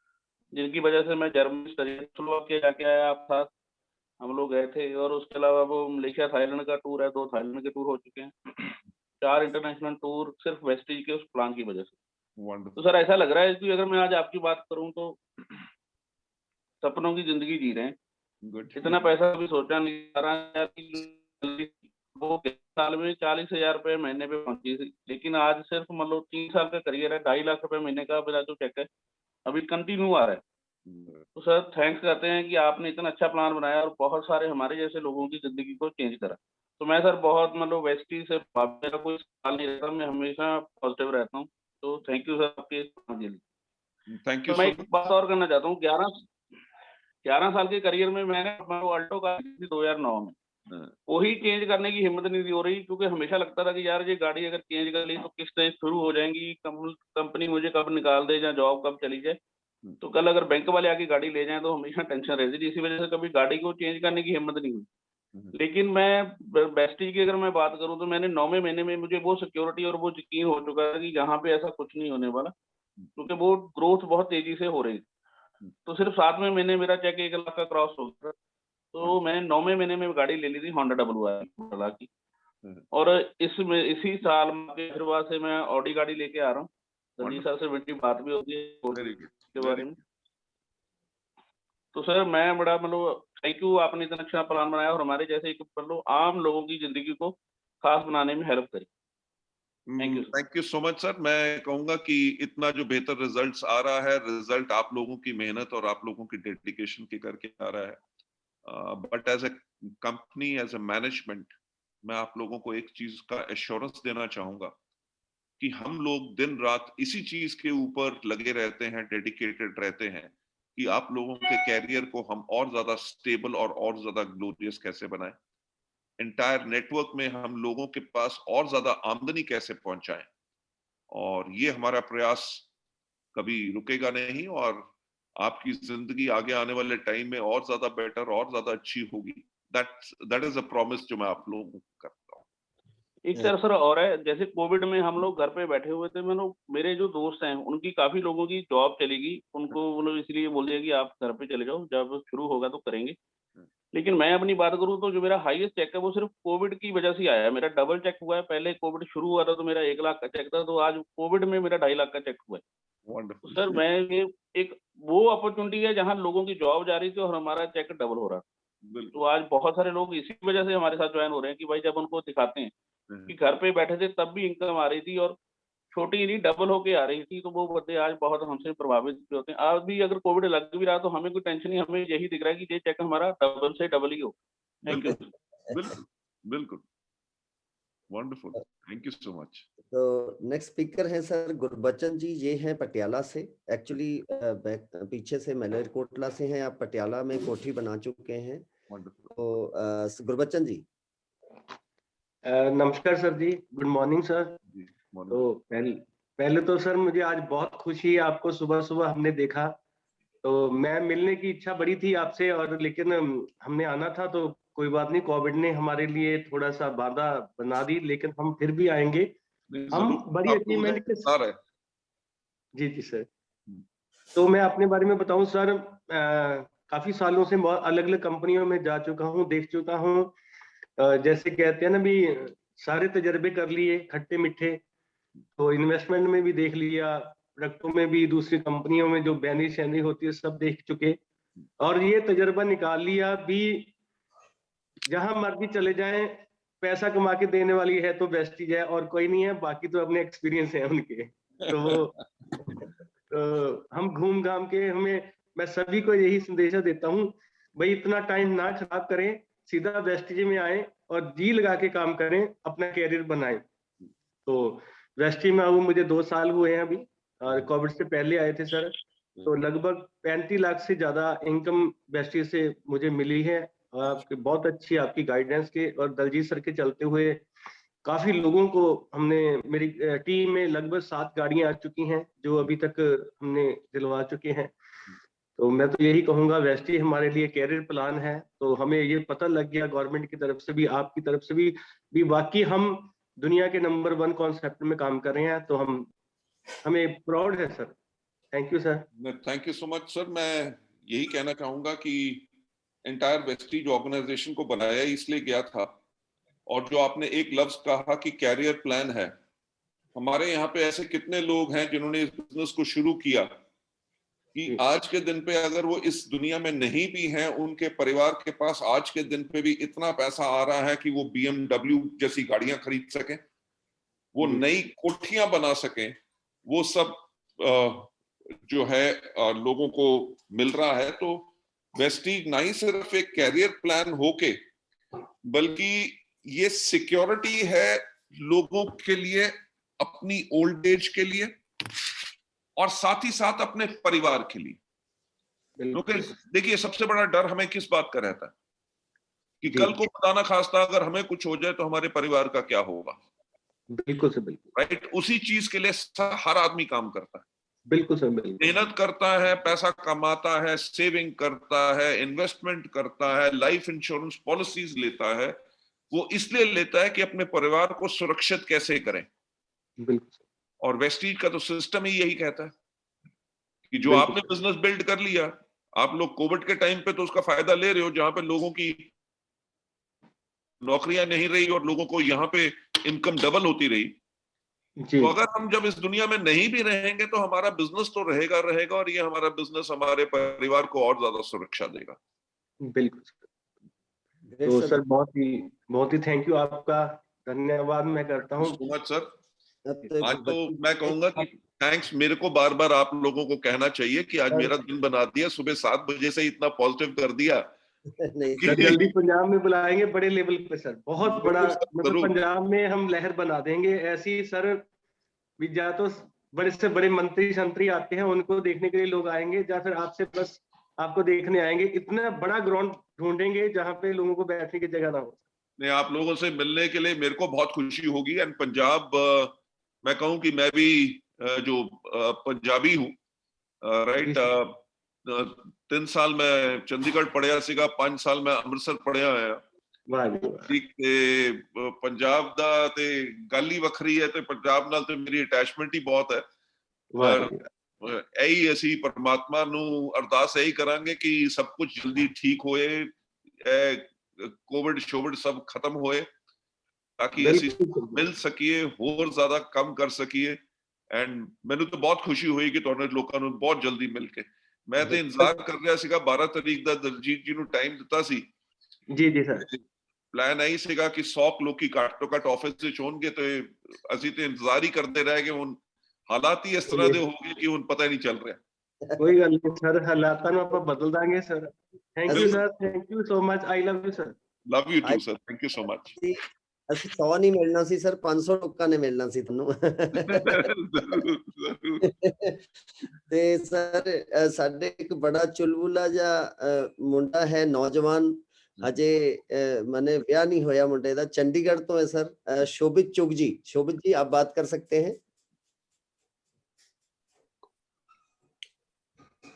जिनकी वजह से मैं जर्मनी स्लोवाकिया जाके आया आप साथ, हम लोग गए थे। और उसके अलावा वो मलेशिया थाईलैंड का टूर है, 2 थाईलैंड के टूर हो चुके हैं। 4 इंटरनेशनल टूर सिर्फ वेस्टीज के उस प्लान की वजह से। तो सर ऐसा लग रहा है कि अगर मैं आज आपकी बात करूं तो सपनों की जिंदगी जी रहे हैं। इतना पैसा भी सोचा नहीं, 12,000 की वो साल में 40,000 रुपए महीने पे पहुंची थी। लेकिन आज सिर्फ मतलब 3 साल का करियर है, 2.5 लाख रुपए महीने का मेरा जो चेक है अभी कंटिन्यू आ रहा है। तो सर थैंक्स करते हैं कि आपने इतना अच्छा प्लान बनाया और बहुत सारे हमारे जैसे लोगों की जिंदगी को चेंज करा। तो मैं सर बहुत मतलब वेस्टी से मेरा कोई सवाल नहीं रहता, मैं हमेशा पॉजिटिव रहता हूँ। तो थैंक यू सर आपके इस प्लान के लिए। थैंक यू तो मैं सो एक मच। बात और करना चाहता हूँ। 11 साल के करियर में मैंने अल्टो कार ली थी 2009 में। वही चेंज करने की हिम्मत नहीं हो रही, क्योंकि हमेशा लगता था कि यार ये गाड़ी अगर चेंज कर ली तो किस्त शुरू हो जाएंगी, कंपनी मुझे कब निकाल दे या जॉब कब चली जाए। तो कल अगर बैंक वाले आके गाड़ी ले जाएं तो हमेशा टेंशन रहती थी। इसी वजह से कभी गाड़ी को चेंज करने की हिम्मत नहीं हुई। लेकिन मैं बेस्टी की अगर मैं बात करूं तो मैंने 9वें महीने में मुझे वो सिक्योरिटी और वो यकीन हो चुका है कि यहाँ पे ऐसा कुछ नहीं होने वाला, क्योंकि वो ग्रोथ बहुत तेजी से हो रही थी। तो सिर्फ 7वें महीने मेरा चेक 1 लाख का क्रॉस हो गया। तो मैंने 9वें महीने में गाड़ी ले ली थी होंडा WR की। और इसी साल फिर से मैं ऑडी गाड़ी लेके आ रहा हूँ। रंजीत सर से मेरी बात भी होती है के बारे में। तो सर मैं बड़ा मतलब थैंक यू, आपने इतना अच्छा प्लान बनाया और हमारे जैसे एक मतलब आम लोगों की जिंदगी को खास बनाने में हेल्प करी। Thank you. Thank you so much sir. मैं कहूंगा कि इतना जो बेहतर रिजल्ट्स आ रहा है, रिजल्ट आप लोगों की मेहनत और आप लोगों की डेडिकेशन के करके आ रहा है। But as a company, as a management, मैं आप लोगों को एक चीज का एश्योरेंस देना चाहूंगा कि हम लोग दिन रात इसी चीज के ऊपर लगे रहते हैं, डेडिकेटेड रहते हैं कि आप लोगों के कैरियर को हम और ज्यादा स्टेबल और ज्यादा ग्लोरियस कैसे बनाएं, एंटायर नेटवर्क में हम लोगों के पास और ज्यादा आमदनी कैसे पहुंचाएं। और ये हमारा प्रयास कभी रुकेगा नहीं और आपकी जिंदगी आगे आने वाले टाइम में और ज्यादा बेटर और ज्यादा अच्छी होगी। दैट इज अ प्रॉमिस जो मैं आप लोगों को करता हूँ। एक सर और है, जैसे कोविड में हम लोग घर पे बैठे हुए थे, मेरे जो दोस्त हैं उनकी काफी लोगों की जॉब चली गई। उनको मतलब इसलिए बोल दिया कि आप घर पे चले जाओ, जब शुरू होगा तो करेंगे। लेकिन मैं अपनी बात करूं तो जो मेरा हाईएस्ट चेक है वो सिर्फ कोविड की वजह से आया है। मेरा डबल चेक हुआ है। पहले कोविड शुरू हुआ था तो मेरा 1 लाख का चेक था, तो आज कोविड में मेरा 2.5 लाख का चेक हुआ है। तो सर मैं ये एक वो अपॉर्चुनिटी है जहां लोगों की जॉब जा रही थी और हमारा चेक डबल हो रहा था। तो आज बहुत सारे लोग इसी वजह से हमारे साथ ज्वाइन हो रहे हैं कि भाई जब उनको दिखाते हैं कि घर पे बैठे थे तब भी इनकम आ रही थी और छोटी नहीं डबल होके आ रही थी, तो वो बंदे आज बहुत हमसे प्रभावित भी होते हैं। आज भी अगर कोविड लग भी रहा तो हमें कोई टेंशन नहीं, हमें यही दिख रहा है कि ये चेक हमारा डबल से डबल ही हो। Thank you. बिल्कुल बिल्कुल। Wonderful, thank you so much. तो नेक्स्ट स्पीकर हैं सर गुरबचन जी, ये हैं पटियाला से। एक्चुअली पीछे से मलेरकोटला से हैं, आप पटियाला में कोठी बना चुके हैं। वंडरफुल, तो गुरबचन जी। नमस्कार सर जी, गुड मॉर्निंग सर। जी, तो पहले तो सर मुझे आज बहुत खुशी है, आपको सुबह सुबह हमने देखा, तो मैं मिलने की इच्छा बड़ी थी आपसे, और लेकिन हमने आना था तो कोई बात नहीं, कोविड ने हमारे लिए थोड़ा सा बाधा बना दी, लेकिन हम फिर भी आएंगे। हम बड़ी अचीवमेंट के साथ। जी जी सर। तो मैं अपने बारे में बताऊं सर, काफी सालों से अलग अलग कंपनियों में जा चुका हूं, देख चुका हूं। जैसे कहते हैं ना भी, सारे तजर्बे कर लिए खट्टे मीठे। तो इन्वेस्टमेंट में भी देख लिया, प्रोडक्टों में भी, दूसरी कंपनियों में जो बैनरी शैनरी होती है सब देख चुके, और ये तजर्बा निकाल लिया भी, जहां मर्जी चले जाएं, पैसा कमा के देने वाली है तो वेस्टीज है, और कोई नहीं है, बाकी तो अपने एक्सपीरियंस है उनके। तो हम घूम घाम के, मैं सभी को यही संदेश देता हूं, भाई इतना टाइम ना खराब करें, सीधा वेस्टीज में आए और जी लगा के काम करें, अपना कैरियर बनाएं। तो वेस्टीज में अब मुझे 2 साल हुए हैं अभी, और कोविड से पहले आए थे सर। तो लगभग 35 लाख से ज्यादा इनकम वेस्टीज से मुझे मिली है, और आपकी बहुत अच्छी आपकी गाइडेंस के और दलजीत सर के चलते हुए काफी लोगों को हमने, मेरी टीम में लगभग 7 गाड़ियां आ चुकी हैं जो अभी तक हमने दिलवा चुके हैं। तो मैं तो यही कहूंगा, वेस्टीज हमारे लिए कैरियर प्लान है। तो हमें ये पता लग गया गवर्नमेंट की तरफ से भी, आपकी तरफ से भी वाकई हम दुनिया के नंबर 1 कॉन्सेप्ट में काम कर रहे हैं, तो हमें प्राउड है sir. Thank you sir. Thank you so much sir. मैं यही कहना चाहूंगा कि एंटायर वेस्टीज ऑर्गेनाइजेशन को बनाया इसलिए गया था, और जो आपने एक लफ्ज कहा कि कैरियर प्लान है, हमारे यहाँ पे ऐसे कितने लोग हैं जिन्होंने इस बिजनेस को शुरू किया कि आज के दिन पे अगर वो इस दुनिया में नहीं भी हैं, उनके परिवार के पास आज के दिन पे भी इतना पैसा आ रहा है कि वो BMW जैसी गाड़ियां खरीद सकें, वो नई कोठियां बना सकें, वो सब जो है लोगों को मिल रहा है। तो वेस्टीज ना ही सिर्फ एक कैरियर प्लान होके, बल्कि ये सिक्योरिटी है लोगों के लिए, अपनी ओल्ड एज के लिए, और साथ ही साथ अपने परिवार के लिए। क्योंकि देखिए, सबसे बड़ा डर हमें किस बात का रहता है कि कल को खुदा ना खास्ता अगर हमें कुछ हो जाए तो हमारे परिवार का क्या होगा। बिल्कुल सर, बिल्कुल राइट। उसी चीज के लिए हर आदमी काम करता है। बिल्कुल सर, बिल्कुल मेहनत करता है, पैसा कमाता है, सेविंग करता है, इन्वेस्टमेंट करता है, लाइफ इंश्योरेंस पॉलिसीज लेता है। वो इसलिए लेता है कि अपने परिवार को सुरक्षित कैसे करें। बिल्कुल। और वेस्टीज का तो सिस्टम ही यही कहता है कि जो आपने बिजनेस बिल्ड कर लिया, आप लोग कोविड के टाइम पे तो उसका फायदा ले रहे हो, जहां पे लोगों की नौकरियां नहीं रही और लोगों को यहाँ पे इनकम डबल होती रही। तो अगर हम जब इस दुनिया में नहीं भी रहेंगे तो हमारा बिजनेस तो रहेगा, और ये हमारा बिजनेस हमारे परिवार को और ज्यादा सुरक्षा देगा। बिल्कुल। तो सर बहुत ही थैंक यू, आपका धन्यवाद मैं करता हूँ। सो मच सर। आज तो मैं कहूंगा कि थैंक्स मेरे को बार बार आप लोगों को कहना चाहिए कि आज मेरा दिन बना दिया, सुबह 7 बजे से इतना पॉजिटिव कर दिया। नहीं जल्दी पंजाब में बुलाएंगे बड़े लेवल पे सर, बहुत बड़ा, मतलब पंजाब में हम लहर बना देंगे ऐसी सर। या तो बड़े से बड़े मंत्री शंत्री आते हैं, उनको देखने के लिए लोग आएंगे, या फिर आपसे बस आपको देखने आएंगे। इतना बड़ा ग्राउंड ढूंढेंगे जहाँ पे लोगों को बैठने की जगह ना हो। नहीं, आप लोगों से मिलने के लिए मेरे को बहुत खुशी होगी। एंड पंजाब, मैं कहूँ कि मैं भी जो पंजाबी हूँ, राइट। 3 साल मैं चंडीगढ़ पढ़िया सीगा, 5 साल मैं अमृतसर पढ़िया आया। ठीक ते पंजाब दा ते गल ही वखरी है, ते पंजाब नाल ते मेरी अटैचमेंट ही बहुत है। पर यही असी परमात्मा नू अरदास यही करांगे कि सब कुछ जल्दी ठीक होए, कोविड शोविड सब खत्म होए, ताकि असी मिल सकिए, होर ज्यादा कम कर सकिए। एंड मैनू तो बहुत खुशी हुई कि तुहाडे लोकां नू बहुत जल्दी मिल के। मैं तो इंतजार कर रहा सीगा 12 तारीख दा दलजीत जी नू टाइम दिता सी। जी जी सर। प्लान यही सीगा कि 100 लोग घट तो घट ऑफिस विच होणगे, ते असी ते इंतजार ही करते रह गए। हुण हालात ही इस तरह दे हो गए कि हुण पता ही नहीं चल रहा। कोई गल नहीं सर, हालातां नू आपां बदल दांगे sir. Thank you sir, thank you so much, I love you sir. Love you too sir, thank you so much. ਅਸੀਂ 100 ਨਹੀਂ ਮਿਲਣਾ ਸੀ ਸਰ, 500 ਲੋਕਾਂ ਨੇ ਮਿਲਣਾ ਸੀ ਤੁਹਾਨੂੰ। जरूर जरूर ਤੇ ਸਰ ਸਾਡੇ ਇੱਕ ਬੜਾ ਚੁਲਬੁਲਾ ਜਿਹਾ ਮੁੰਡਾ ਹੈ, ਨੌਜਵਾਨ, ਅਜੇ माने ਵਿਆਹ नहीं होया मुंडे ਦਾ, चंडीगढ़ तो है सर, शोभित चुग जी। शोभित जी आप बात कर सकते हैं।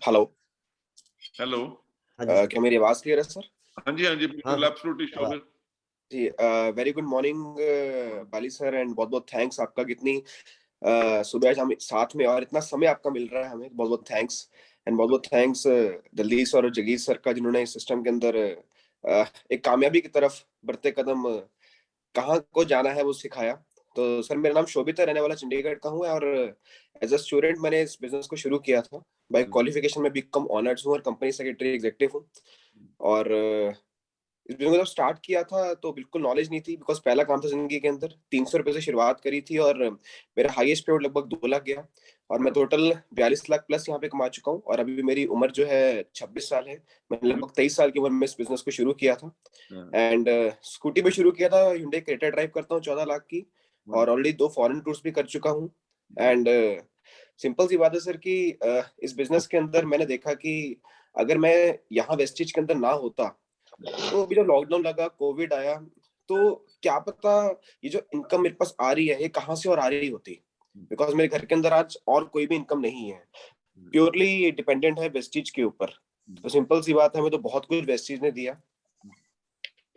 Hello hello. हाँ जी क्या मेरी आवाज क्लियर है सर? हाँ जी बिल्कुल, हाँ। Absolutely Shobhit. Ji very good morning Bali sir, and बहुत बहुत थैंक्स आपका, कितनी सुबह आज हम साथ में और इतना समय आपका मिल रहा है हमें, बहुत बहुत थैंक्स। एंड बहुत बहुत थैंक्स दलजीत सर और जगीर सर का, जिन्होंने इस सिस्टम के अंदर एक कामयाबी की तरफ बढ़ते कदम कहाँ को जाना है वो सिखाया। तो सर मेरा नाम शोभित है, रहने वाला चंडीगढ़ का हूँ, और एज अ स्टूडेंट मैंने इस बिजनेस को शुरू किया था। बाय क्वालिफिकेशन में बीकॉम ऑनर्स हूँ और कंपनी सेक्रेटरी एग्जीक्यूटिव हूँ। और इस बिजनेस को जब स्टार्ट किया था तो बिल्कुल नॉलेज नहीं थी, बिकॉज पहला काम था जिंदगी के अंदर। 300 रुपए से शुरुआत करी थी और मेरा हाईएस्ट पेमेंट लगभग 2 लाख गया, और मैं टोटल 42 लाख प्लस यहाँ पे कमा चुका हूँ। और अभी मेरी उम्र जो है 26 साल है। मैंने लगभग 23 साल की उम्र में इस बिजनेस को शुरू किया था। एंड स्कूटी पे शुरू किया था, Hyundai क्रेटा ड्राइव करता हूँ 14 लाख की, और ऑलरेडी 2 फॉरेन टूर्स भी कर चुका हूँ। एंड सिंपल सी बात है सर कि इस बिजनेस के अंदर मैंने देखा कि अगर मैं यहाँ वेस्टिज के अंदर ना होता, तो अभी जब लॉकडाउन लगा, कोविड आया, तो क्या पता ये जो इनकम मेरे पास आ रही है ये कहाँ से और आ रही होती, बिकॉज मेरे घर के अंदर आज और कोई भी इनकम नहीं है, प्योरली डिपेंडेंट है वेस्टिज के ऊपर। तो सिंपल सी बात है, हमें तो बहुत कुछ वेस्टिज ने दिया।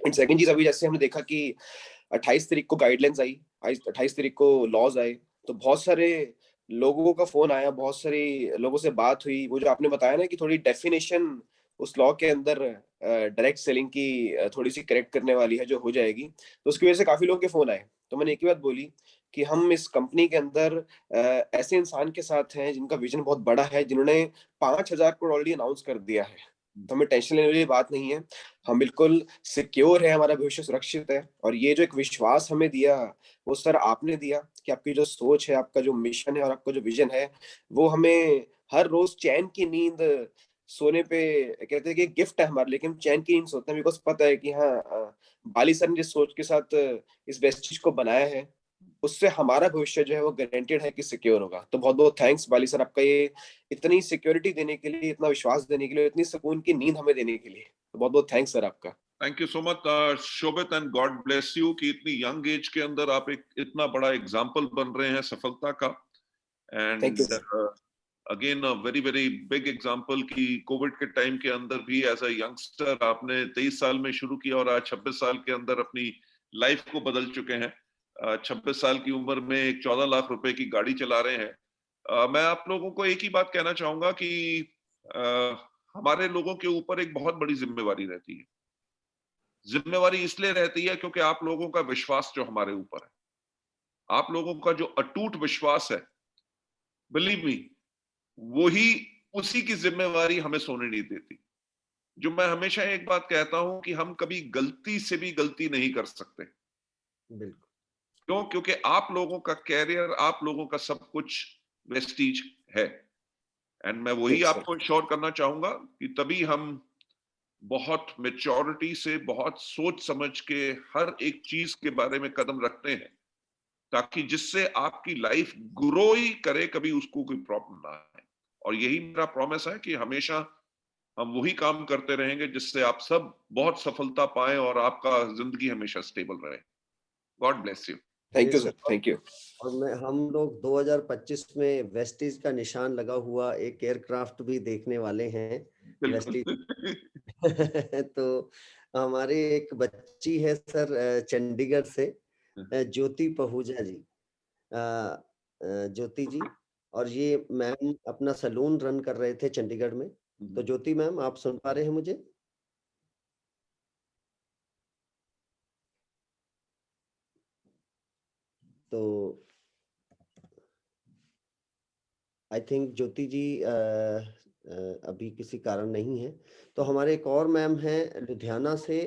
एंड सेकंड चीज, अभी जैसे हमने देखा कि 28 तारीख को गाइडलाइंस आई, 28 तारीख को लॉज आए, तो बहुत सारे लोगों का फोन आया, बहुत सारे लोगों से बात हुई। वो जो आपने बताया ना कि थोड़ी डेफिनेशन उस लॉ के अंदर डायरेक्ट सेलिंग की थोड़ी सी करेक्ट करने वाली है, जो हो जाएगी, तो उसकी वजह से काफी लोगों के फोन आए। तो मैंने एक ही बात बोली कि हम इस कंपनी के अंदर ऐसे इंसान के साथ हैं जिनका विजन बहुत बड़ा है, जिन्होंने 5,000 करोड़ ऑलरेडी अनाउंस कर दिया है। तो हमें टेंशन लेने वाली बात नहीं है, हम बिल्कुल सिक्योर है, हमारा भविष्य सुरक्षित है। और ये जो एक विश्वास हमें दिया, वो सर आपने दिया कि आपकी जो सोच है, आपका जो मिशन है और आपका जो विजन है, वो हमें हर रोज चैन की नींद सोने पे, कहते हैं कि गिफ्ट है हमारे, लेकिन चैन की नींद सोते हैं, बिकॉज पता है कि हाँ, बाली सर ने जिस सोच के साथ इस वेस्टिज को बनाया है, उससे हमारा भविष्य जो है वो गारंटेड है कि सिक्योर होगा। तो बहुत बहुत थैंक्स बाली सर आपका, ये इतनी सिक्योरिटी देने के लिए, इतना विश्वास देने के लिए, इतनी सुकून की नींद हमें देने के लिए, तो बहुत बहुत थैंक्स सर आपका। Thank you so much Shobhit, and God bless you कि इतनी यंग एज के अंदर आप एक इतना बड़ा एग्जाम्पल बन रहे हैं सफलता का। Thank you, and again a very very big example कि कोविड के टाइम के अंदर भी एज अ यंगस्टर आपने 23 साल में शुरू किया और आज 26 साल के अंदर अपनी लाइफ को बदल चुके हैं। 26 साल की उम्र में एक 14 लाख रुपए की गाड़ी चला रहे हैं। मैं आप लोगों को एक ही बात कहना चाहूंगा कि हमारे लोगों के ऊपर एक बहुत बड़ी जिम्मेवारी रहती है। जिम्मेवारी इसलिए रहती है क्योंकि आप लोगों का विश्वास जो हमारे ऊपर है, आप लोगों का जो अटूट विश्वास है, बिलीव मी, वही उसी की जिम्मेवारी हमें सोने नहीं देती। जो मैं हमेशा एक बात कहता हूं कि हम कभी गलती से भी गलती नहीं कर सकते। बिल्कुल। क्यों? क्योंकि आप लोगों का कैरियर, आप लोगों का सब कुछ वेस्टीज है। एंड मैं वही आपको श्योर करना चाहूंगा कि तभी हम बहुत मेच्योरिटी से, बहुत सोच समझ के हर एक चीज के बारे में कदम रखते हैं, ताकि जिससे आपकी लाइफ ग्रो ही करे, कभी उसको कोई प्रॉब्लम ना आए। और यही मेरा प्रॉमिस है कि हमेशा हम वही काम करते रहेंगे जिससे आप सब बहुत सफलता पाएं और आपका जिंदगी हमेशा स्टेबल रहे। God bless you. Thank you sir, thank you. और हम लोग 2025 में वेस्टिज का निशान लगा हुआ एक एयरक्राफ्ट भी देखने वाले हैं, वेस्टिज। तो हमारी एक बच्ची है सर चंडीगढ़ से, ज्योति पहूजा जी, ज्योति जी, और ये मैम अपना सैलून रन कर रहे थे चंडीगढ़ में। तो ज्योति मैम, आप सुन पा रहे हैं मुझे? तो आई थिंक ज्योति जी अभी किसी कारण नहीं है। तो हमारे एक और मैम हैं लुधियाना से,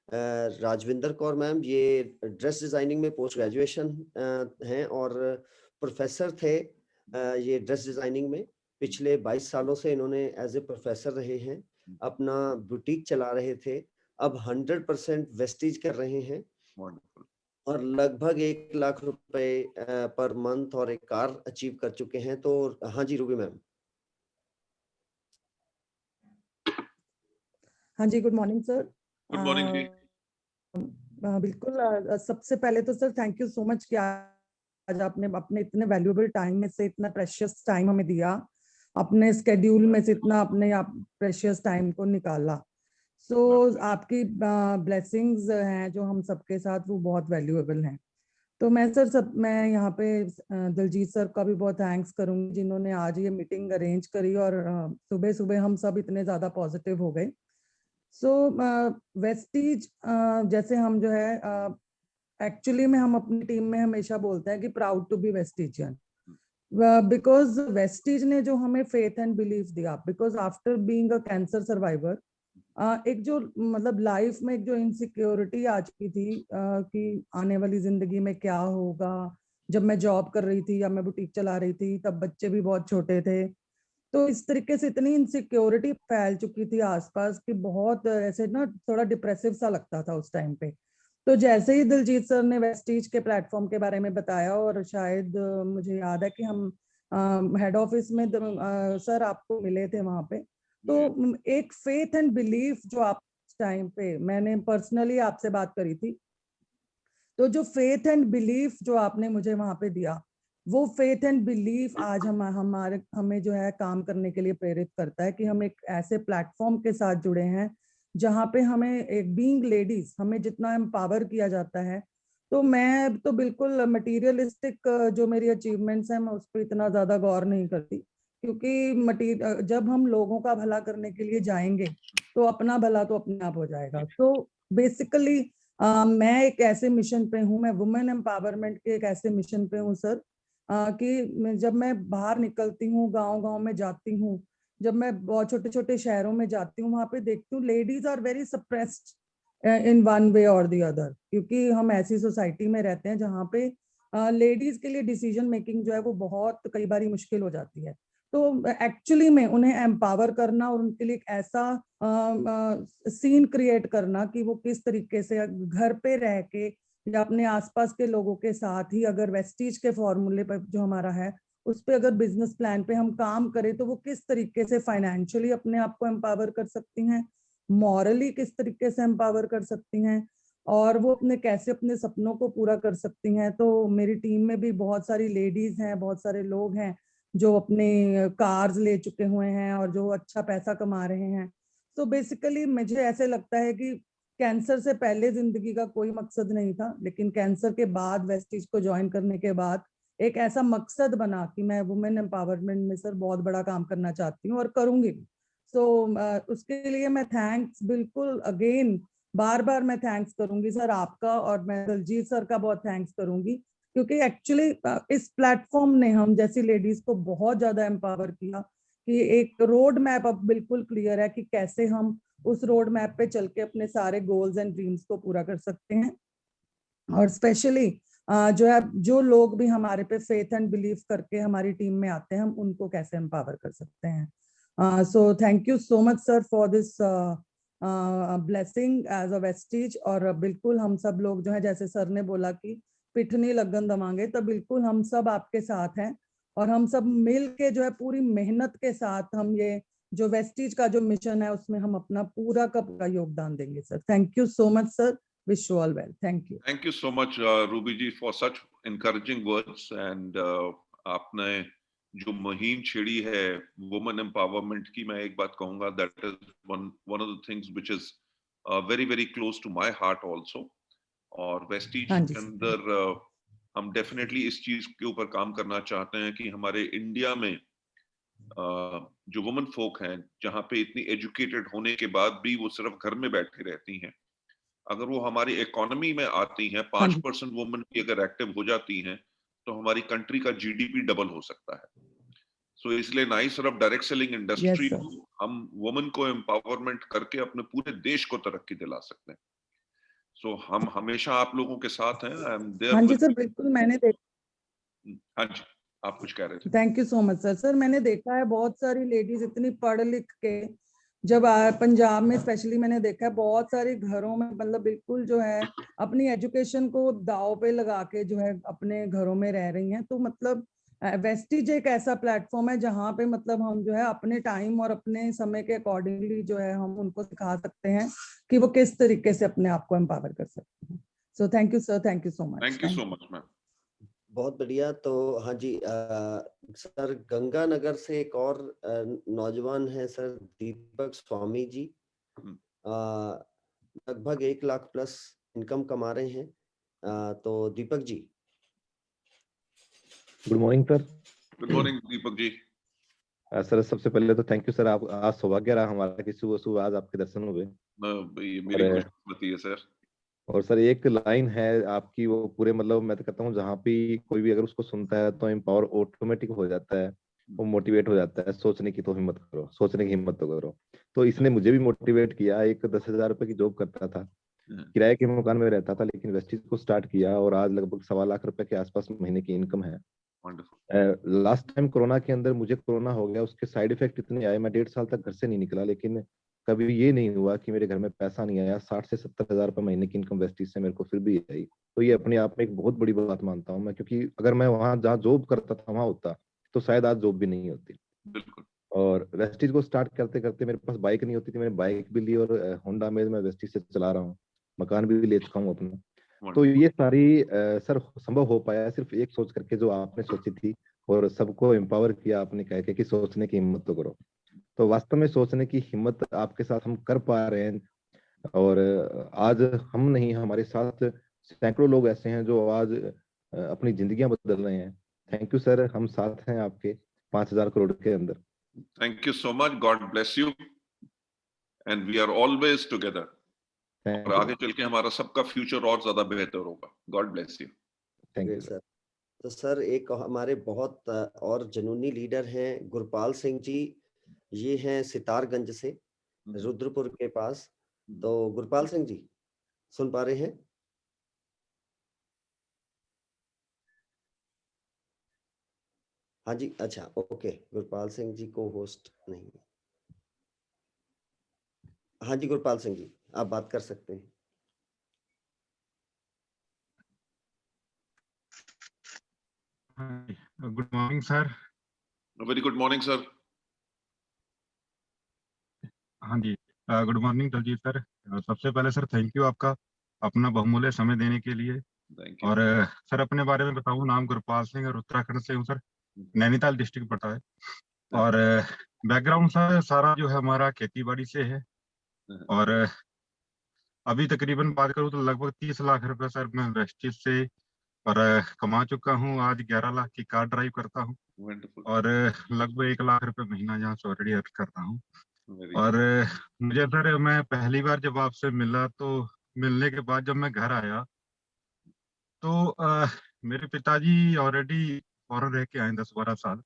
राजविंदर कौर मैम, ये ड्रेस डिजाइनिंग में पोस्ट ग्रेजुएशन हैं और प्रोफेसर थे ये ड्रेस डिजाइनिंग में। पिछले 22 सालों से इन्होंने एज ए प्रोफेसर रहे हैं, अपना बुटीक चला रहे थे, अब 100% वेस्टिज कर रहे हैं। और लगभग 1 लाख रुपए पर मंथ और एक कार अचीव कर चुके हैं। तो हाँ जी, रूबी मैम। हाँ जी, good morning sir. Good morning जी। बिल्कुल, सबसे पहले तो sir thank you so much कि आज आपने अपने इतने वैल्यूएबल टाइम में से इतना प्रेशियस टाइम हमें दिया, अपने स्केड्यूल में से इतना अपने आप प्रेशियस टाइम को निकाला। सो आपकी ब्लेसिंग्स हैं जो हम सबके साथ, वो बहुत वैल्यूएबल हैं। तो मैं यहाँ पे दिलजीत सर का भी बहुत थैंक्स करूंगी जिन्होंने आज ये मीटिंग अरेंज करी, और सुबह सुबह हम सब इतने ज्यादा पॉजिटिव हो गए। सो वेस्टीज, जैसे हम जो है एक्चुअली में हम अपनी टीम में हमेशा बोलते हैं कि proud to be Vestigian, because Vestige ने जो हमें फेथ एंड बिलीफ दिया, because after being a cancer survivor, एक जो मतलब लाइफ में एक जो इनसिक्योरिटी आ चुकी थी कि आने वाली जिंदगी में क्या होगा। जब मैं जॉब कर रही थी या मैं बुटीक चला रही थी, तब बच्चे भी बहुत छोटे थे, तो इस तरीके से इतनी इनसिक्योरिटी फैल चुकी थी आसपास कि बहुत ऐसे ना थोड़ा डिप्रेसिव सा लगता था उस टाइम पे। तो जैसे ही दिलजीत सर ने वेस्टीज के प्लेटफॉर्म के बारे में बताया, और शायद मुझे याद है कि हम हेड ऑफिस में सर आपको मिले थे वहां पे, तो एक फेथ एंड बिलीफ जो आप टाइम पे, मैंने पर्सनली आपसे बात करी थी, तो जो फेथ एंड बिलीफ जो आपने मुझे वहां पे दिया, वो फेथ एंड बिलीफ आज हमें जो है काम करने के लिए प्रेरित करता है कि हम एक ऐसे प्लेटफॉर्म के साथ जुड़े हैं जहाँ पे हमें एक बीइंग लेडीज हमें जितना एम्पावर किया जाता है। तो मैं तो बिल्कुल मटेरियलिस्टिक जो मेरी अचीवमेंट्स हैं, मैं उस पर इतना ज्यादा गौर नहीं करती, क्योंकि जब हम लोगों का भला करने के लिए जाएंगे तो अपना भला तो अपने आप हो जाएगा। तो बेसिकली मैं एक ऐसे मिशन पे हूँ, मैं वुमेन एम्पावरमेंट के एक ऐसे मिशन पे हूँ सर, कि जब मैं बाहर निकलती हूँ, गांव-गांव में जाती हूँ, जब मैं बहुत छोटे-छोटे शहरों में जाती हूँ, वहां पे देखती हूँ ladies are very suppressed in one way और द अदर, क्योंकि हम ऐसी सोसाइटी में रहते हैं जहाँ पे लेडीज के लिए डिसीजन मेकिंग जो है वो बहुत कई बार मुश्किल हो जाती है। तो एक्चुअली में उन्हें एम्पावर करना और उनके लिए एक ऐसा सीन क्रिएट करना कि वो किस तरीके से घर पे रह के या अपने आसपास के लोगों के साथ ही, अगर वेस्टीज के फॉर्मूले पर जो हमारा है उस पे अगर बिजनेस प्लान पे हम काम करें, तो वो किस तरीके से फाइनेंशियली अपने आप को एम्पावर कर सकती हैं, मॉरली किस तरीके से एम्पावर कर सकती हैं, और वो अपने कैसे अपने सपनों को पूरा कर सकती हैं। तो मेरी टीम में भी बहुत सारी लेडीज हैं, बहुत सारे लोग हैं जो अपने कार्स ले चुके हुए हैं और जो अच्छा पैसा कमा रहे हैं। तो बेसिकली मुझे ऐसे लगता है कि कैंसर से पहले जिंदगी का कोई मकसद नहीं था, लेकिन कैंसर के बाद वेस्टीज को ज्वाइन करने के बाद एक ऐसा मकसद बना कि मैं वुमेन एम्पावरमेंट में सर बहुत बड़ा काम करना चाहती हूँ और करूंगी। सो उसके लिए मैं थैंक्स बिल्कुल अगेन बार बार मैं थैंक्स करूंगी सर आपका, और मैं दिलजीत सर का बहुत थैंक्स करूंगी, क्योंकि एक्चुअली इस प्लेटफॉर्म ने हम जैसी लेडीज को बहुत ज्यादा एम्पावर किया कि एक रोड मैप अब बिल्कुल क्लियर है कि कैसे हम उस रोड मैप पे चल के अपने सारे गोल्स एंड ड्रीम्स को पूरा कर सकते हैं। और स्पेशली जो है, जो लोग भी हमारे पे फेथ एंड बिलीव करके हमारी टीम में आते हैं, हम उनको कैसे एम्पावर कर सकते हैं। So thank you so much sir for this blessing as a Vestige. और बिल्कुल हम सब लोग जो है, जैसे सर ने बोला कि पिठनी लगन दमांगे, तो बिल्कुल हम सब आपके साथ हैं, और हम सब मिल के जो है पूरी मेहनत के साथ हम ये जो वेस्टीज का जो मिशन है उसमें हम अपना पूरा का पूरा योगदान देंगे sir. Thank you so much sir, wish you all well. Thank you. Thank you so much, Ruby ji, for such encouraging words. And आपने जो मुहिम छेड़ी है वुमेन एम्पावरमेंट की, मैं एक बात कहूंगा, that is one of the things which is very very close to my heart also. और वेस्टीज हाँ जी के सर। अंदर हम डेफिनेटली इस चीज के ऊपर काम करना चाहते हैं कि हमारे इंडिया में जो वुमेन फोक हैं, जहाँ पे इतनी एजुकेटेड होने के बाद भी वो सिर्फ घर में बैठी रहती हैं, अगर वो हमारी इकोनॉमी में आती हैं, हाँ 5% वुमेन की अगर एक्टिव हो जाती हैं, तो हमारी कंट्री का जीडीपी डबल हो सकता है। सो इसलिए ना ही सिर्फ direct selling industry Yes, sir. को, हम वुमेन को एम्पावरमेंट करके अपने पूरे देश को तरक्की दिला सकते हैं। सो हम हमेशा आप लोगों के साथ हैं। आई एम देयर हाँ जी विद। सर, बिल्कुल मैंने देखा। हाँ जी, आप कुछ कह रहे थे। Thank you so much sir. Sir मैंने देखा है बहुत सारी लेडीज इतनी पढ़ लिख के जब पंजाब में स्पेशली मैंने देखा है बहुत सारे घरों में मतलब बिल्कुल जो है अपनी एजुकेशन को दाव पे लगा के जो है अपने घरों में रह रही हैं। तो मतलब वेस्टिज एक ऐसा प्लेटफॉर्म है जहाँ पे मतलब हम जो है अपने टाइम और अपने समय के अकॉर्डिंगली जो है हम उनको सिखा सकते हैं कि वो किस तरीके से अपने आप को एम्पावर कर सकते हैं। So thank you sir, thank you so much. Thank you so much ma'am. बहुत बढ़िया। तो हाँ जी, सर गंगानगर से एक और नौजवान है सर, दीपक स्वामी जी। लगभग 1 लाख प्लस इनकम कमा रहे हैं। तो Deepak ji. Good morning sir. Good morning Deepak ji. Sir सबसे पहले तो थैंक यू सर, आप आज सौभाग्य रहा हमारा कि सुबह सुबह आज आपके दर्शन हुए। ये मेरी खुशकिस्मती है सर। और सर एक लाइन है आपकी, वो पूरे मतलब मैं तो कहता हूँ जहाँ भी कोई भी अगर उसको सुनता है तो एम्पावर ऑटोमेटिक हो जाता है, वो मोटिवेट हो जाता है। सोचने की तो हिम्मत करो, सोचने की हिम्मत तो करो। तो इसने मुझे भी मोटिवेट किया। एक 10,000 रुपए की जॉब करता था, किराए के मकान में रहता था, लेकिन वेस्टिज को स्टार्ट किया और आज लगभग 1.25 लाख रुपए के आसपास महीने की इनकम है। लास्ट टाइम कोरोना के अंदर मुझे कोरोना हो गया, उसके साइड इफेक्ट इतने आए, मैं 1.5 साल तक घर से नहीं निकला, लेकिन कभी ये नहीं हुआ कि मेरे घर में पैसा नहीं आया। 60 से 70,000 रुपए महीने की इनकम वेस्टिज से मेरे को फिर भी आई। तो ये अपने आप में एक बहुत बड़ी बात मानता हूँ मैं, क्योंकि अगर मैं वहां जहाँ जॉब करता था वहां होता तो शायद आज जॉब भी नहीं होती। बिल्कुल। और वेस्टिज को स्टार्ट करते करते मेरे पास बाइक नहीं होती थी, मैंने बाइक भी ली और होंडा में मैं वेस्टिज से चला रहा हूँ, मकान भी ले चुका हूँ अपना। तो ये सारी सर संभव हो पाया सिर्फ एक सोच करके जो आपने सोची थी, और सबको एम्पावर किया आपने कह के कि सोचने की हिम्मत तो करो। तो वास्तव में सोचने की हिम्मत आपके साथ हम कर पा रहे हैं। और आज हम नहीं, हमारे साथ सैकड़ों लोग ऐसे हैं जो आज अपनी जिंदगियां बदल रहे हैं। थैंक यू सर, हम साथ हैं आपके 5,000 करोड़ के अंदर। Thank you so much, God bless you and we are always together. और आगे चल के हमारा सबका फ्यूचर और ज्यादा बेहतर होगा। God bless you. Thank you sir. तो सर एक हमारे बहुत और जुनूनी लीडर हैं गुरपाल सिंह जी। ये हैं सितारगंज से, रुद्रपुर के पास। तो गुरपाल सिंह जी सुन पा रहे हैं? हाँ जी, अच्छा ओके। गुरपाल सिंह जी को होस्ट नहीं है। हाँ जी गुरपाल सिंह जी, आप बात कर सकते हैं। Good morning sir. Very good morning sir. हाँ जी, गुड मॉर्निंग दलजीत सर। सबसे पहले सर थैंक यू आपका अपना बहुमूल्य समय देने के लिए। और सर अपने बारे में बताऊं, नाम गुरपाल सिंह और उत्तराखंड से हूँ सर, नैनीताल डिस्ट्रिक्ट पड़ता है। और बैकग्राउंड सर सारा जो है हमारा खेती बाड़ी से है। और अभी तकरीबन बात करूँ तो लगभग 30 लाख रुपए सर मैं वेस्टिज से और कमा चुका हूँ। आज 11 लाख की कार ड्राइव करता हूँ और लगभग 1 लाख रुपए महीना यहाँ से ऑलरेडी अर्न करता हूँ। और मुझे सर मैं पहली बार जब आपसे मिला तो मिलने के बाद जब मैं घर आया तो मेरे पिताजी ऑलरेडी फॉरेन रह के आए 10-12 साल।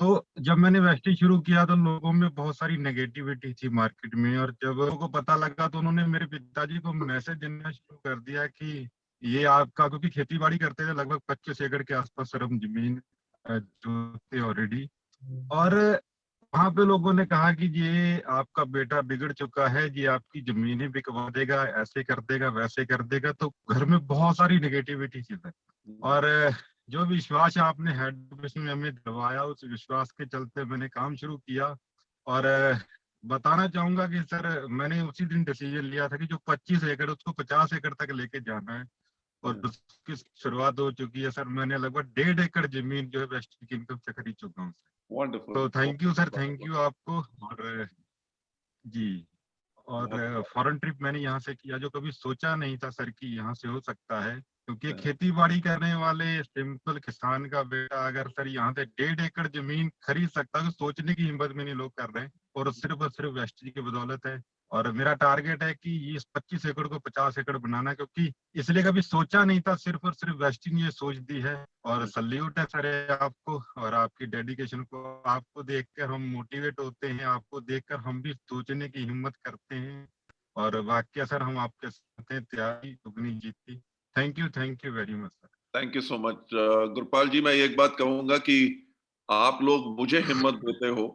तो जब मैंने वेस्टिज शुरू किया तो लोगों में बहुत सारी नेगेटिविटी थी मार्केट में, और जब लोगों को पता लगा तो उन्होंने मेरे पिताजी को मैसेज देना शुरू कर दिया कि ये आपका, क्योंकि खेती बाड़ी करते थे लगभग 25 एकड़ के आसपास सर हम जमीन जो थे ऑलरेडी। और वहां पे लोगों ने कहा कि ये आपका बेटा बिगड़ चुका है, ये आपकी जमीनें बिकवा देगा, ऐसे कर देगा वैसे कर देगा। तो घर में बहुत सारी नेगेटिविटी थी सर। और जो विश्वास आपने हेड ऑफिस में हमें दिलवाया, उस विश्वास के चलते मैंने काम शुरू किया। और बताना चाहूंगा कि सर मैंने उसी दिन डिसीजन लिया था कि जो 25 एकड़ उसको 50 एकड़ तक लेके जाना है, और उसकी शुरुआत हो चुकी है सर। मैंने लगभग 1.5 एकड़ जमीन जो है वेस्टिज इनकम से खरीद चुका हूँ। तो thank you sir, thank you आपको। और जी, और फॉरेन ट्रिप मैंने यहाँ से किया जो कभी सोचा नहीं था सर कि यहाँ से हो सकता है, क्योंकि खेती बाड़ी करने वाले सिंपल किसान का बेटा अगर सर यहाँ से 1.5 एकड़ जमीन खरीद सकता है तो सोचने की हिम्मत में नहीं लोग कर रहे हैं, और सिर्फ वेस्टिज की बदौलत है। और मेरा टारगेट है कि इस 25 एकड़ को 50 एकड़ बनाना, क्योंकि इसलिए कभी सोचा नहीं था, सिर्फ और सिर्फ वेस्टिज ने ये सोच दी है। और सल्यूट है सर आपको और आपकी डेडिकेशन को। आपको देखकर हम मोटिवेट होते हैं, आपको देखकर हम भी सोचने की हिम्मत करते हैं। और वाकई सर हम आपके साथ हैं, तैयारी दुगनी जीती। Thank you very much sir. Thank you so much Gurpal ji. मैं एक बात कहूंगा कि आप लोग मुझे हिम्मत देते हो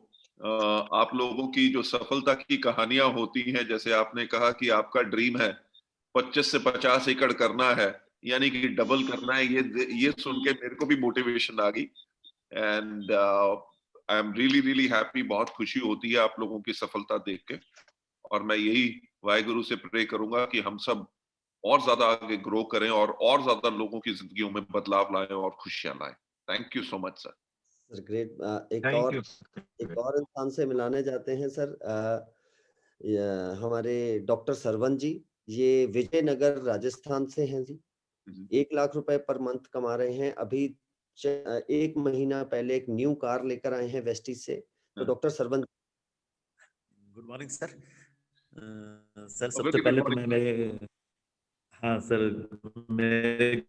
आप लोगों की जो सफलता की कहानियां होती हैं, जैसे आपने कहा कि आपका ड्रीम है 25 से 50 एकड़ करना है, यानी कि डबल करना है, ये सुन के मेरे को भी मोटिवेशन आ गई। And I am really really happy, बहुत खुशी होती है आप लोगों की सफलता देख के। और मैं यही वाहेगुरु से प्रे करूंगा कि हम सब और ज्यादा आगे ग्रो करें और ज्यादा लोगों की जिंदगियों में बदलाव लाएं और खुशियां लाएं। Thank you so much sir. Sir great. Thank you. एक और इंसान से मिलाने जाते हैं सर। हमारे डॉक्टर सरवन जी, ये विजयनगर राजस्थान से हैं जी। 1 लाख रुपए पर मंथ कमा रहे हैं। अभी 1 महीना पहले एक न्यू कार लेकर आए हैं वेस्टीज से। तो doctor Sarvan, good morning sir. Sir सबसे पहले तो मैं हाँ सर, मैं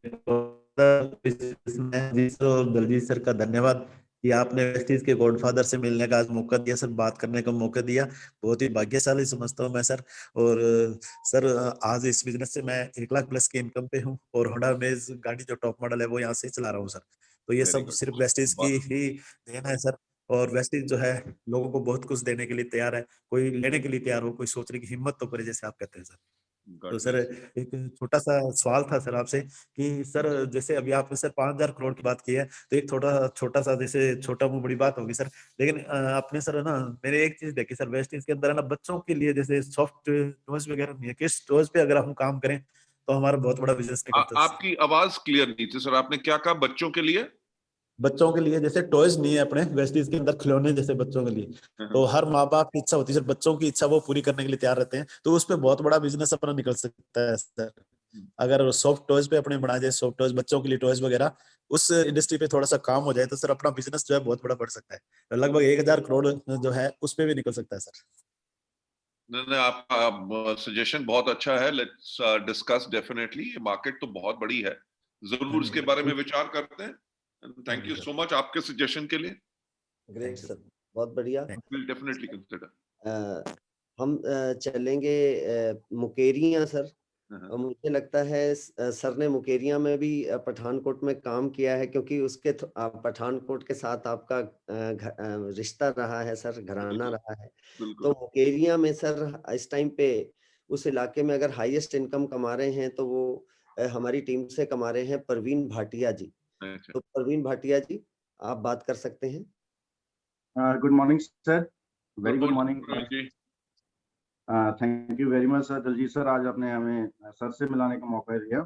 दलजीत सर का धन्यवाद कि आपने वेस्टीज के गॉडफादर से मिलने का आज मौका दिया सर, बात करने का मौका दिया। बहुत ही भाग्यशाली समझता हूँ मैं सर। और सर आज इस बिजनेस से मैं 1 लाख प्लस की इनकम पे हूँ और होंडा अमेज गाड़ी जो टॉप मॉडल है वो यहाँ से चला रहा हूँ सर। तो ये सब सिर्फ वेस्टीज की ही देन है सर। और वेस्टीज जो है लोगों को बहुत कुछ देने के लिए तैयार है, कोई लेने के लिए तैयार हो, कोई सोचने की हिम्मत तो करे, जैसे आप कहते हैं सर। तो सर एक छोटा सा सवाल था सर आपसे कि सर जैसे अभी आपने सर 5,000 करोड़ की बात की है, तो एक छोटा सा जैसे छोटा मुंह बड़ी बात होगी सर, लेकिन आपने सर ना मैंने एक चीज देखी सर, वेस्ट इंडीज के अंदर है ना बच्चों के लिए जैसे सॉफ्ट टॉयज वगैरह नहीं है, किस टॉयज पे अगर हम काम करें तो हमारा बहुत बड़ा बिजनेस निकलता है। आपकी आवाज क्लियर नहीं थी सर, आपने क्या कहा? बच्चों के लिए? बच्चों के लिए जैसे टॉयज नहीं है अपने वेस्ट इंडीज के अंदर, खिलौने जैसे बच्चों के लिए, तो हर माँ बाप की इच्छा होती है सर, बच्चों की इच्छा वो पूरी करने के लिए तैयार रहते हैं, तो उस पर बहुत बड़ा बिजनेस अपना निकल सकता है सर। अगर सॉफ्ट टॉयज पे अपने बना जाए, सॉफ्ट टॉयज बच्चों के लिए टॉयज वगैरह, उस इंडस्ट्री पे थोड़ा सा काम हो जाए तो सर अपना बिजनेस जो है बहुत बड़ा बढ़ सकता है, लगभग 1,000 करोड़ जो है उस पे भी निकल सकता है सर। नहीं, आपका सजेशन बहुत अच्छा है। Let's discuss definitely. ये मार्केट तो बहुत बड़ी है, जरूर इसके बारे में विचार करते हैं। थैंक यू सो मच आपके सजेशन के लिए। ग्रेट सर, बहुत बढ़िया। Will definitely consider. हम चलेंगे मुकेरियां सर। और मुझे लगता है सर ने मुकेरियां में भी पठानकोट में काम किया है, क्योंकि उसके पठानकोट के साथ आपका रिश्ता रहा है सर, घराना रहा है। तो मुकेरियां में सर इस टाइम पे उस इलाके में अगर हाईएस्ट इनकम कमा रहे हैं तो वो हमारी टीम से कमा रहे हैं परवीन भाटिया जी। तो परवीन भाटिया जी, आप बात कर सकते हैं। Good morning sir, very good morning. Thank you very much sir Daljit sir, आज आपने हमें सर से मिलाने का मौका दिया।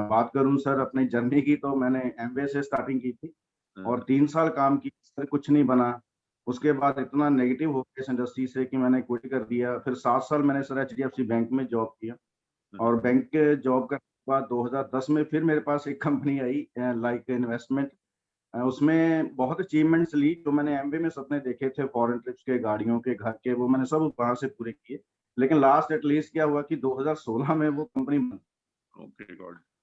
बात करूं सर अपनी जर्नी की, तो मैंने एमबीए से स्टार्टिंग की थी और 3 साल काम की, सर कुछ नहीं बना। उसके बाद इतना नेगेटिव हो गया इस इंडस्ट्री से कि मैंने क्विट कर दिया। फिर 7 साल मैंने सर HDFC बैंक में जॉब किया और बैंक के जॉब करने के बाद 2010 में फिर मेरे पास एक कंपनी आई लाइक इन्वेस्टमेंट। उसमें बहुत अचीवमेंट्स ली, जो मैंने एमबीए में सपने देखे थे फॉरेन ट्रिप्स के, गाड़ियों के, घर के, वो मैंने सब वहां से पूरे किए। लेकिन लास्ट एटलीस्ट क्या हुआ कि 2016 में वो कंपनी बंद।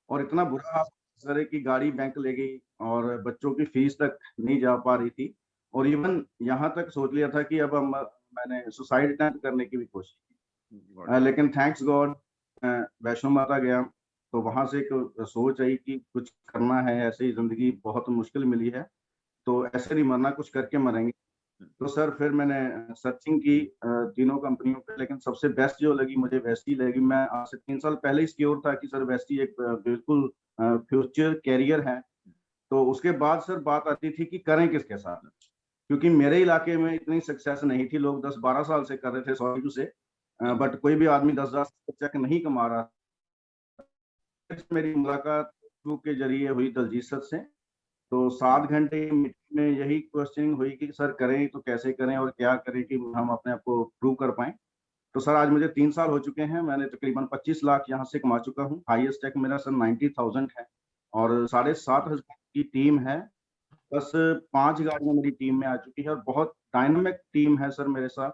और इतना बुरा हाल सर कि गाड़ी बैंक ले गई और बच्चों की फीस तक नहीं जा पा रही थी, और इवन यहाँ तक सोच लिया था कि अब मैंने सुसाइड अटेम्प्ट करने की भी कोशिश की। लेकिन थैंक्स गॉड वैष्णो माता गया तो वहां से एक सोच आई कि कुछ करना है, ऐसे ही जिंदगी बहुत मुश्किल मिली है तो ऐसे नहीं मरना, कुछ करके मरेंगे। तो सर फिर मैंने सर्चिंग की तीनों कंपनियों पे, लेकिन सबसे बेस्ट जो लगी मुझे वेस्टी लगी। मैं आज से 3 साल पहले ही सिक्योर था कि सर वेस्टी एक बिल्कुल फ्यूचर कैरियर है। तो उसके बाद सर बात आती थी कि करें किसके साथ, क्योंकि मेरे इलाके में इतनी सक्सेस नहीं थी, लोग 10-12 साल से कर रहे थे, सॉरी टू से, बट कोई भी आदमी 10,000 चेक नहीं कमा रहा। मेरी मुलाकात के जरिए हुई दलजीत सर से, तो 7 घंटे मीटिंग में यही क्वेश्चनिंग हुई कि सर करें तो कैसे करें और क्या करें कि हम अपने आप को प्रूव कर पाएं। तो सर आज मुझे 3 साल हो चुके हैं, मैंने तकरीबन 25 लाख यहाँ से कमा चुका हूँ। हाईएस्ट चेक मेरा सर 90,000 है और 7,500 की टीम है, बस 5 गाड़ियाँ मेरी टीम में आ चुकी है और बहुत डायनामिक टीम है सर मेरे साथ।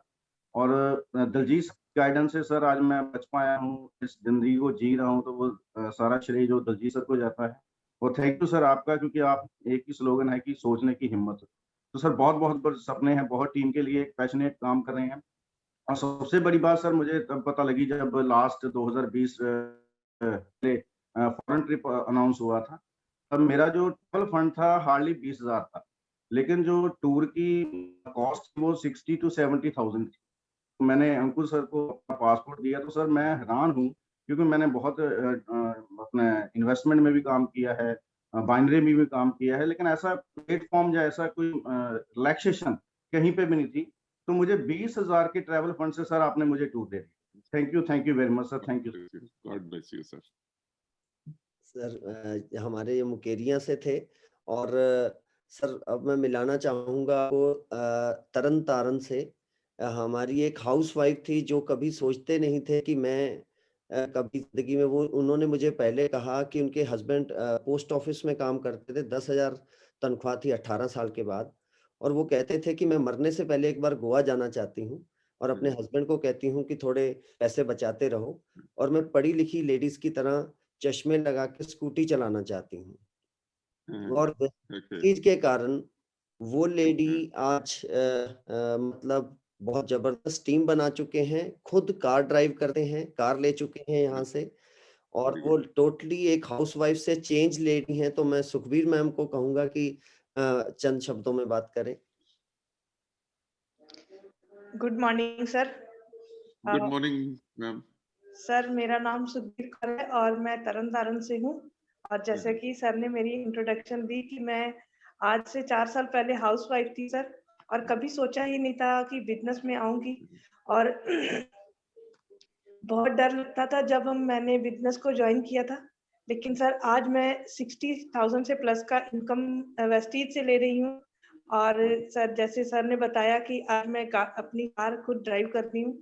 और दलजीत गाइडेंस से सर आज मैं बच पाया हूँ, इस जिंदगी को जी रहा हूँ, तो वो सारा श्रेय जो दलजीत सर को जाता है। और थैंक यू सर आपका, क्योंकि आप एक ही स्लोगन है कि सोचने की हिम्मत। तो सर बहुत बहुत बड़े सपने हैं, बहुत टीम के लिए पैशनेट काम कर रहे हैं। और सबसे बड़ी बात सर मुझे तब पता लगी जब लास्ट 2020 फॉरेन ट्रिप अनाउंस हुआ था, तब मेरा जो ट्रैवल फंड था हार्डली 20,000 था, लेकिन जो टूर की कॉस्ट वो 60 to 70,000 थी। तो मैंने अंकुर सर को अपना पासपोर्ट दिया, तो सर मैं हैरान हूँ, क्योंकि मैंने बहुत अपने इन्वेस्टमेंट में भी काम किया है, बाइनरी में भी काम किया है, लेकिन ऐसा प्लेटफॉर्म या ऐसा कोई रिलैक्सेशन कहीं पे भी नहीं थी। तो मुझे 20,000 के ट्रैवल फंड से सर आपने मुझे टूर दे दिया। Thank you very much sir, thank you. God bless you sir. Sir हमारे ये मुकेरिया से थे, और सर अब मैं मिलाना चाहूँगा आपको तरन तारण से। हमारी एक हाउसवाइफ थी जो कभी सोचते नहीं थे कि मैं कभी जिंदगी में, वो उन्होंने मुझे पहले कहा कि उनके हस्बैंड पोस्ट ऑफिस में काम करते थे, 10,000 तनख्वाह थी 18 साल के बाद, और वो कहते थे कि मैं मरने से पहले एक बार गोवा जाना चाहती हूँ, और अपने हस्बैंड को कहती हूँ कि थोड़े पैसे बचाते रहो, और मैं पढ़ी लिखी लेडीज की तरह चश्मे लगा के स्कूटी चलाना चाहती हूँ। और चीज के कारण वो लेडी आज मतलब बहुत जबरदस्त टीम बना चुके हैं, खुद कार ड्राइव करते हैं, कार ले चुके हैं यहाँ से, और वो टोटली एक हाउसवाइफ से चेंज लेडी हैं। तो मैं सुखबीर मैम को कहूंगा कि चंद शब्दों में बात करें। Good morning sir. Good morning ma'am. Sir मेरा नाम सुखबीर कौर है और मैं तरन तारण से हूँ। और जैसे कि सर ने मेरी इंट्रोडक्शन दी कि मैं आज से 4 साल पहले हाउसवाइफ थी सर, और कभी सोचा ही नहीं था कि बिजनेस में आऊंगी। और बहुत डर लगता था जब मैंने बिजनेस को ज्वाइन किया था, लेकिन सर आज मैं 60,000 से प्लस का इनकम वेस्टीज से ले रही हूँ। और सर जैसे सर ने बताया कि आज मैं अपनी कार खुद ड्राइव करती हूँ।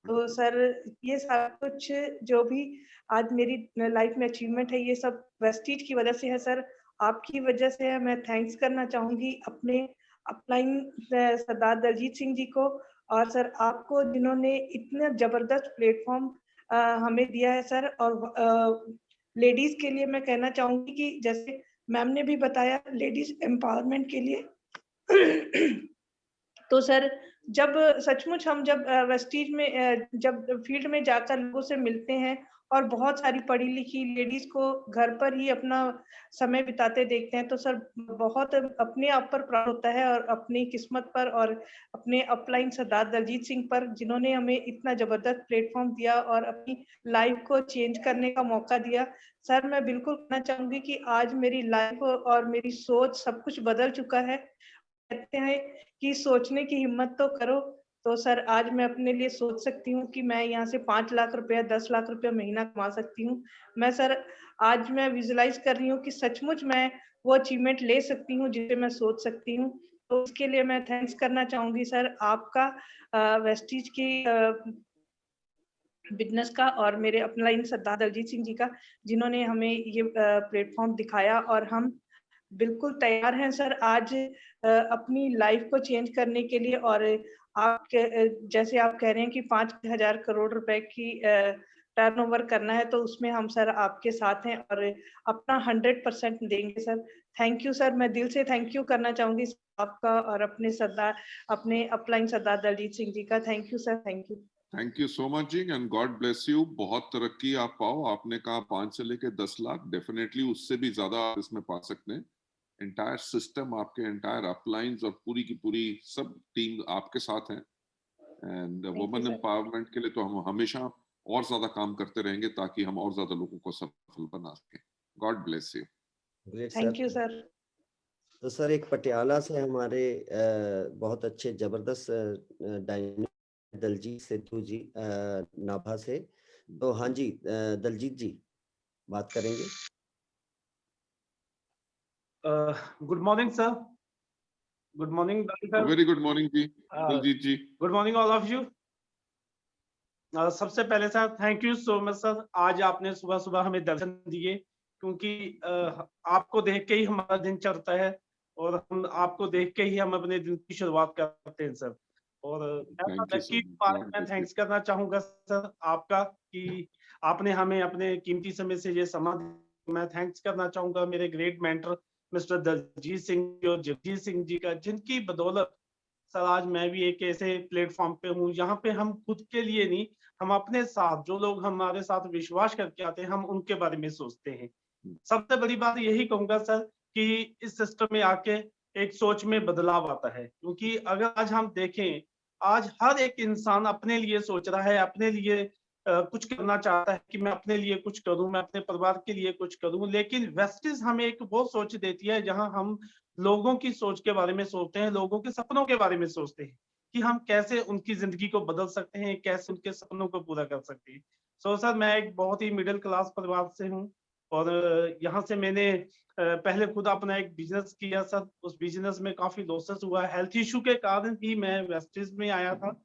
तो सर ये सारा कुछ जो भी आज मेरी लाइफ में अचीवमेंट है, ये सब वेस्टीज की वजह से है सर, आपकी वजह से है। मैं थैंक्स करना चाहूंगी अपने अपलाइन सरदार दलजीत सिंह जी को, और सर आपको जिन्होंने इतना जबरदस्त प्लेटफॉर्म हमें दिया है सर। और लेडीज के लिए मैं कहना चाहूंगी कि जैसे मैम ने भी बताया लेडीज एम्पावरमेंट के लिए तो सर जब सचमुच हम जब वेस्टीज में जब फील्ड में जाकर लोगों से मिलते हैं और बहुत सारी पढ़ी लिखी लेडीज को घर पर ही अपना समय बिताते देखते हैं, तो सर बहुत अपने आप पर प्राउड होता है, और अपनी किस्मत पर और अपने अपलाइन सरदार दलजीत सिंह पर, जिन्होंने हमें इतना जबरदस्त प्लेटफॉर्म दिया और अपनी लाइफ को चेंज करने का मौका दिया। सर मैं बिल्कुल कहना चाहूंगी कि आज मेरी लाइफ और मेरी सोच सब कुछ बदल चुका है। कहते हैं कि सोचने की हिम्मत तो करो। तो सर आज मैं अपने लिए सोच सकती हूँ कि मैं यहाँ से 5 लाख रुपया 10 लाख रुपया महीना कमा सकती हूँ। मैं सर आज मैं विजुलाइज कर रही हूँ कि सचमुच मैं वो अचीवमेंट ले सकती हूँ जिसे मैं सोच सकती हूँ। तो उसके लिए मैं थैंक्स करना चाहूंगी सर आपका, वेस्टीज की बिजनेस का, और मेरे अपलाइन सरदार दलजीत सिंह जी का, जिन्होंने हमें ये प्लेटफॉर्म दिखाया। और हम बिल्कुल तैयार हैं सर आज अपनी लाइफ को चेंज करने के लिए। और आप जैसे आप कह रहे हैं कि 5,000 करोड़ रुपए की टर्नओवर करना है, तो उसमें हम सर आपके साथ हैं और अपना 100% देंगे सर। थैंक यू सर, मैं दिल से थैंक यू करना चाहूंगी आपका और अपने अपलाइन सरदार दलजीत सिंह जी का। Thank you sir, thank you. Thank you so much जी, एंड गॉड ब्लेस यू। बहुत तरक्की आप पाओ। आपने कहा 5 से लेके 10 लाख, डेफिनेटली उससे भी ज्यादा आप इसमें पा सकते हैं। एंटायर सिस्टम आपके, एंटायर अपलाइंस और पूरी की पूरी सब टीम आपके साथ है। एंड वुमेन एम्पावरमेंट के लिए तो हम हमेशा और ज्यादा काम करते रहेंगे ताकि हम और ज्यादा लोगों को सफल बना सकें। God bless you. Thank you sir. तो सर एक पटियाला से हमारे बहुत अच्छे जबरदस्त डायनामिक दलजीत सिद्धू जी नाभा से। तो हाँ जी दलजीत जी बात करेंगे। Good morning sir. Good morning sir. Very good morning जी Daljit ji. Good morning all of you. सबसे पहले sir thank you so much sir, आज आपने सुबह सुबह हमें दर्शन दिए, क्योंकि आपको देख के ही हमारा दिन चलता है और हम आपको देख के ही हम अपने दिन की शुरुआत करते हैं सर। और मैं थैंक्स करना चाहूंगा सर आपका कि आपने हमें अपने कीमती समय से ये समय। मैं थैंक्स करना चाहूंगा मेरे great mentor mister Daljit Singh और जगजीत सिंह जी का, जिनकी बदौलत सर आज मैं भी एक ऐसे प्लेटफॉर्म पे हूँ जहाँ पे हम खुद के लिए नहीं, हम अपने साथ जो लोग हमारे साथ विश्वास करके आते हैं हम उनके बारे में सोचते हैं। सबसे बड़ी बात यही कहूंगा सर कि इस सिस्टम में आके एक सोच में बदलाव आता है। क्योंकि अगर आज हम देखें, आज हर एक इंसान अपने लिए सोच रहा है, अपने लिए कुछ करना चाहता है कि मैं अपने लिए कुछ करूं, मैं अपने परिवार के लिए कुछ करूं। लेकिन वेस्टिज हमें एक वो सोच देती है जहां हम लोगों की सोच के बारे में सोचते हैं, लोगों के सपनों के बारे में सोचते हैं कि हम कैसे उनकी जिंदगी को बदल सकते हैं, कैसे उनके सपनों को पूरा कर सकते हैं। सर, मैं एक बहुत ही मिडिल क्लास परिवार से हूँ और यहाँ से मैंने पहले खुद अपना एक बिजनेस किया सर। उस बिजनेस में काफी लॉसेस हुआ, हेल्थ इशू के कारण ही मैं वेस्टिज में आया था।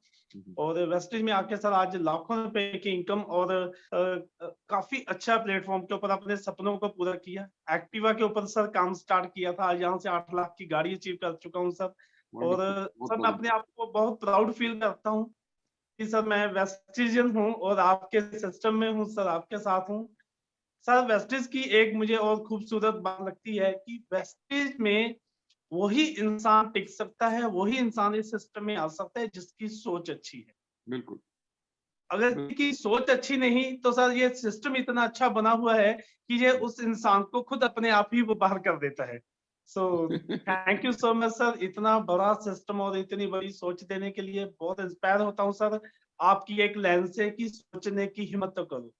और वेस्टिज में आके सर आज लाखों रुपए की इनकम और काफी अच्छा प्लेटफॉर्म के ऊपर अपने सपनों को पूरा किया। एक्टिवा के ऊपर सर काम स्टार्ट किया था, आज यहाँ से 8 लाख की गाड़ी अचीव कर चुका हूँ सर। और सर मैं अपने आप को बहुत प्राउड फील करता हूँ कि सर मैं वेस्टिजियन हूँ और आपके सिस्टम में हूँ सर, आपके साथ हूँ सर। वेस्टिज की एक मुझे और खूबसूरत बात लगती है कि वेस्टिज में वही इंसान टिक सकता है, वही इंसान इस सिस्टम में आ सकता है जिसकी सोच अच्छी है। बिल्कुल। अगर किसी की सोच अच्छी नहीं तो सर ये सिस्टम इतना अच्छा बना हुआ है कि ये उस इंसान को खुद अपने आप ही वो बाहर कर देता है। So thank you so much sir, इतना बड़ा सिस्टम और इतनी बड़ी सोच देने के लिए बहुत इंस्पायर होता हूँ सर। आपकी एक लेंस से कि सोचने की हिम्मत तो करो।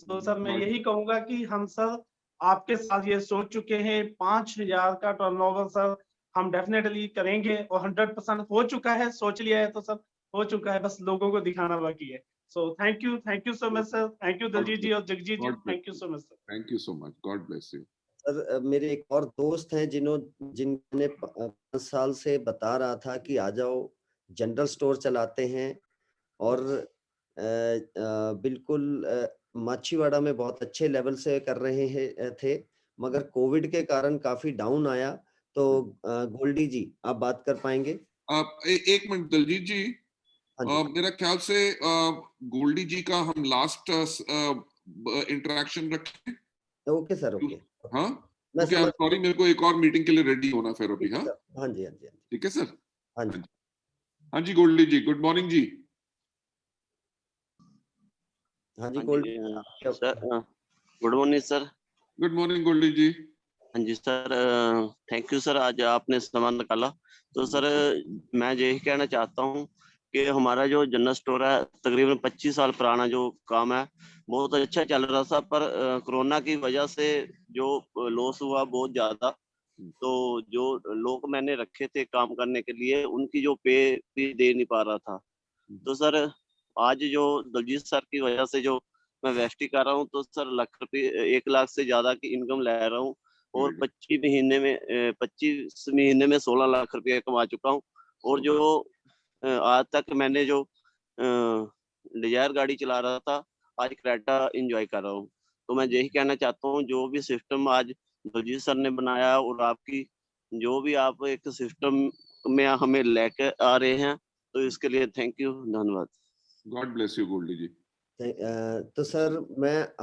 तो सर मैं यही कहूंगा कि हम सर आपके साथ ये सोच चुके हैं 5000 का टर्नओवर सर हम डेफिनेटली करेंगे और 100% हो चुका है। सोच लिया है तो सब हो चुका है, बस लोगों को दिखाना बाकी है। So thank you so much sir. Thank you Daljit ji और Jagjeet ji, thank you so much sir. Thank you so much, God bless you. Sir मेरे एक और दोस्त हैं जिन्होंने 5 साल से बता रहा था कि आ जाओ, जनरल स्टोर चलाते हैं और बिल्कुल माछीवाड़ा में बहुत अच्छे लेवल से कर रहे हैं थे, मगर कोविड के कारण काफी डाउन आया। तो गोल्डी जी आप बात कर पाएंगे? आप एक मिनट दलजीत जी, मेरा ख्याल से गोल्डी जी का हम लास्ट इंटरेक्शन रखें। Okay sir, okay. हाँ, मैं ओके, आई एम सॉरी, मेरे को एक और मीटिंग के लिए रेडी होना फिर अभी। हाँ हाँ जी, हाँ जी, ठीक है सर। हाँ जी, हाँ जी गोल्डी जी, गुड मॉर्निंग जी। हाँ जी Goldy sir, good morning sir. Good morning Goldy ji. हाँ जी सर, थैंक यू सर, आज आपने समय निकाला। तो सर मैं यही कहना चाहता हूँ कि हमारा जो जनरल स्टोर है तकरीबन 25 साल पुराना जो काम है बहुत अच्छा चल रहा था, पर कोरोना की वजह से जो लॉस हुआ बहुत ज्यादा। तो जो लोग मैंने रखे थे काम करने के लिए उनकी जो पे भी दे नहीं पा रहा था। तो सर आज जो दलजीत सर की वजह से जो मैं वेस्टी कर रहा हूँ तो सर लाख रुपये 1 लाख से ज्यादा की इनकम ले रहा हूँ और 25 महीने में 16 लाख रुपये कमा चुका हूँ। और जो आज तक मैंने जो डिजायर गाड़ी चला रहा था आज क्रेटा एंजॉय कर रहा हूँ। तो मैं यही कहना चाहता हूँ जो भी सिस्टम आज दलजीत सर ने बनाया और आपकी जो भी आप एक सिस्टम में हमें लेके आ रहे हैं तो इसके लिए थैंक यू, धन्यवाद। गॉड ब्लेस यू गोल्डी जी। तो सर